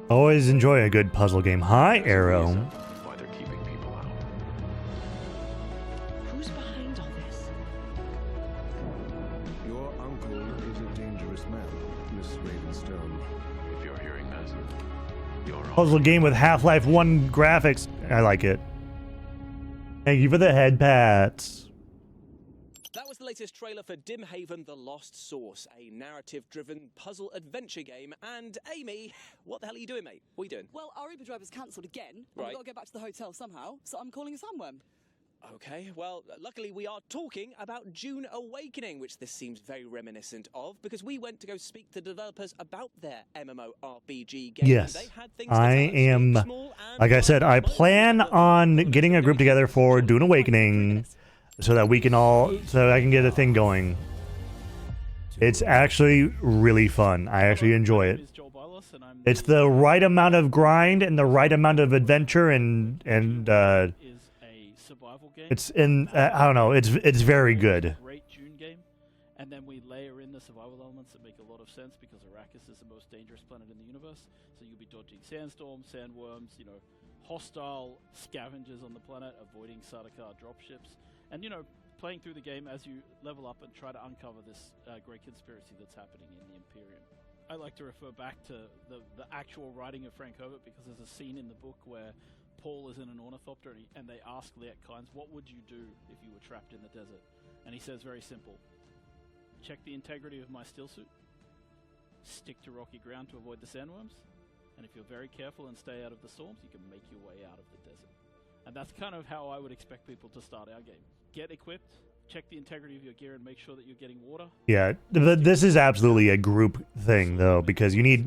Always enjoy a good puzzle game. Hi, Arrow. Why they're keeping people out. Who's behind all this? Your uncle is a dangerous man, Miss Ravenstone. If you're hearing this, you're Puzzle game with Half-Life 1 graphics. I like it. Thank you for the head pats. That was the latest trailer for Dim Haven: The Lost Source, a narrative-driven puzzle adventure game. And Amy, what the hell are you doing, mate? What are you doing? Well, our Uber driver's cancelled again. Right. We've got to get back to the hotel somehow, so I'm calling a sandworm. Okay, well, luckily we are talking about Dune Awakening, which this seems very reminiscent of, because we went to go speak to developers about their MMORPG game. Yes, And they had things I am. Like I said, I plan on getting a group together for Dune Awakening, so that we can all, so I can get a thing going. It's actually really fun. I actually enjoy it. It's the right amount of grind and the right amount of adventure, and it's in. I don't know. It's very good. Great Dune game, and then we layer in the survival elements that make a lot of sense because Arrakis is the most dangerous planet in the universe. So you'll be dodging sandstorms, sandworms, hostile scavengers on the planet, avoiding Sardaukar dropships, and playing through the game as you level up and try to uncover this great conspiracy that's happening in the Imperium. I like to refer back to the actual writing of Frank Herbert because there's a scene in the book where Paul is in an ornithopter and they ask Liet Kynes, what would you do if you were trapped in the desert? And he says very simple, check the integrity of my still suit, stick to rocky ground to avoid the sandworms, and if you're very careful and stay out of the storms, you can make your way out of the desert. And that's kind of how I would expect people to start our game. Get equipped, check the integrity of your gear, and make sure that you're getting water. Yeah, this is absolutely a group thing, though, because you need,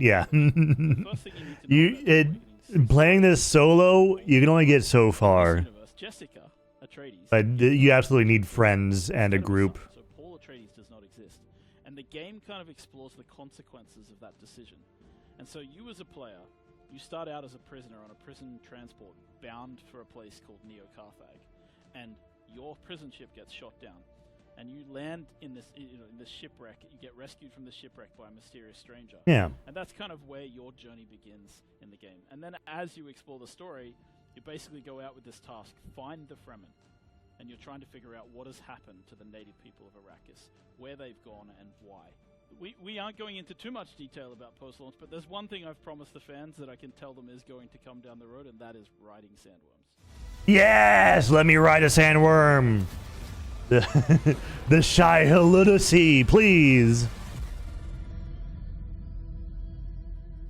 playing this solo, you can only get so far. Jessica Atreides. But you absolutely need friends and a group. So Paul Atreides does not exist. And the game kind of explores the consequences of that decision. And so you as a player, you start out as a prisoner on a prison transport bound for a place called Neo-Carthag. And your prison ship gets shot down. And you land in this in this shipwreck. You get rescued from the shipwreck by a mysterious stranger. Yeah. And that's kind of where your journey begins in the game. And then as you explore the story, you basically go out with this task, find the Fremen. And you're trying to figure out what has happened to the native people of Arrakis, where they've gone and why. We aren't going into too much detail about post-launch, but there's one thing I've promised the fans that I can tell them is going to come down the road, and that is riding sandworms. Yes, let me ride a sandworm. The shy Hallucinacy, please.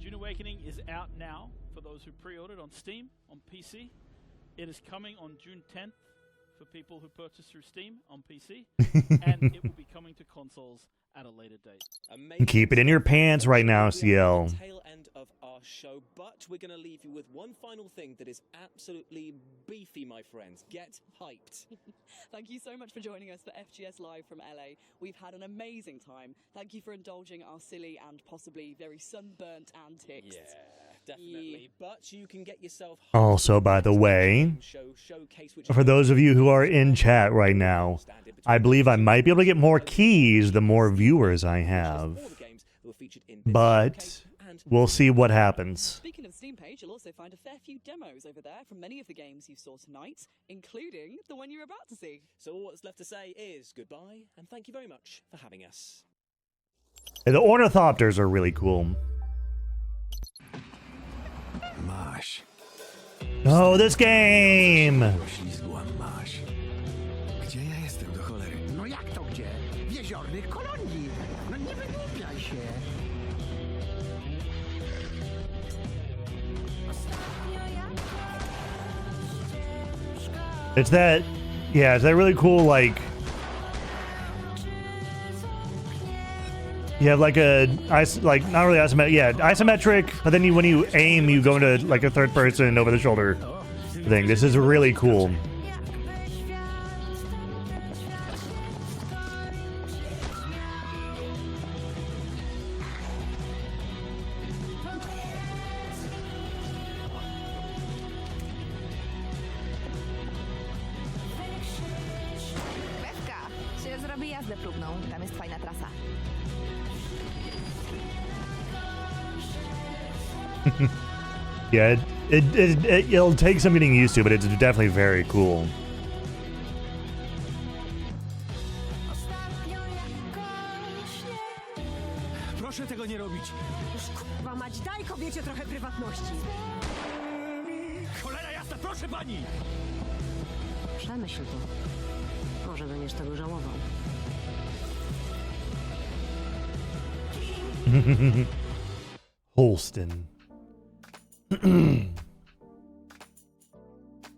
Dune Awakening is out now for those who pre-ordered on Steam, on PC. It is coming on June 10th for people who purchase through Steam on PC, and it will be coming to consoles at a later date. Keep it in your pants right now, CL. Tail end of our show, but we're going to leave you with one final thing that is absolutely beefy, my friends. Get hyped. Thank you so much for joining us for FGS Live from LA. We've had an amazing time. Thank you for indulging our silly and possibly very sunburnt antics. Yeah, definitely. But you can get yourself Also, by the way, for those of you who are in chat right now, I believe I might be able to get more keys the more viewers I have. But we'll see what happens. Speaking of Steam page, you'll also find a fair few demos over there from many of the games you saw tonight, including the one you're about to see. So all that's left to say is goodbye, and thank you very much for having us. The ornithopters are really cool. Masz. Oh, this game! Poślizgła masz. Gdzie ja jestem do cholery? No jak to gdzie? W jeziornych kolonii. No nie wygłupiaj się. It's that, yeah, it's that really cool, like, you have like a, not really isometric, yeah, isometric, but then when you aim, you go into like a third person over the shoulder thing. This is really cool. Pewka, się zrobi jazdę próbną. Tam jest fajna trasa. Yeah, it'll take some getting used to, but it's definitely very cool. Proszę tego nie robić. Kurwa mać, daj kobiecie trochę prywatności. Cholera jasna, proszę pani! Przemyśl to. Może będziesz tego żałował. Holston.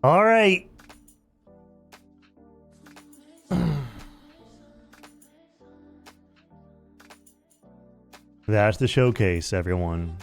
All right. That's the showcase, everyone.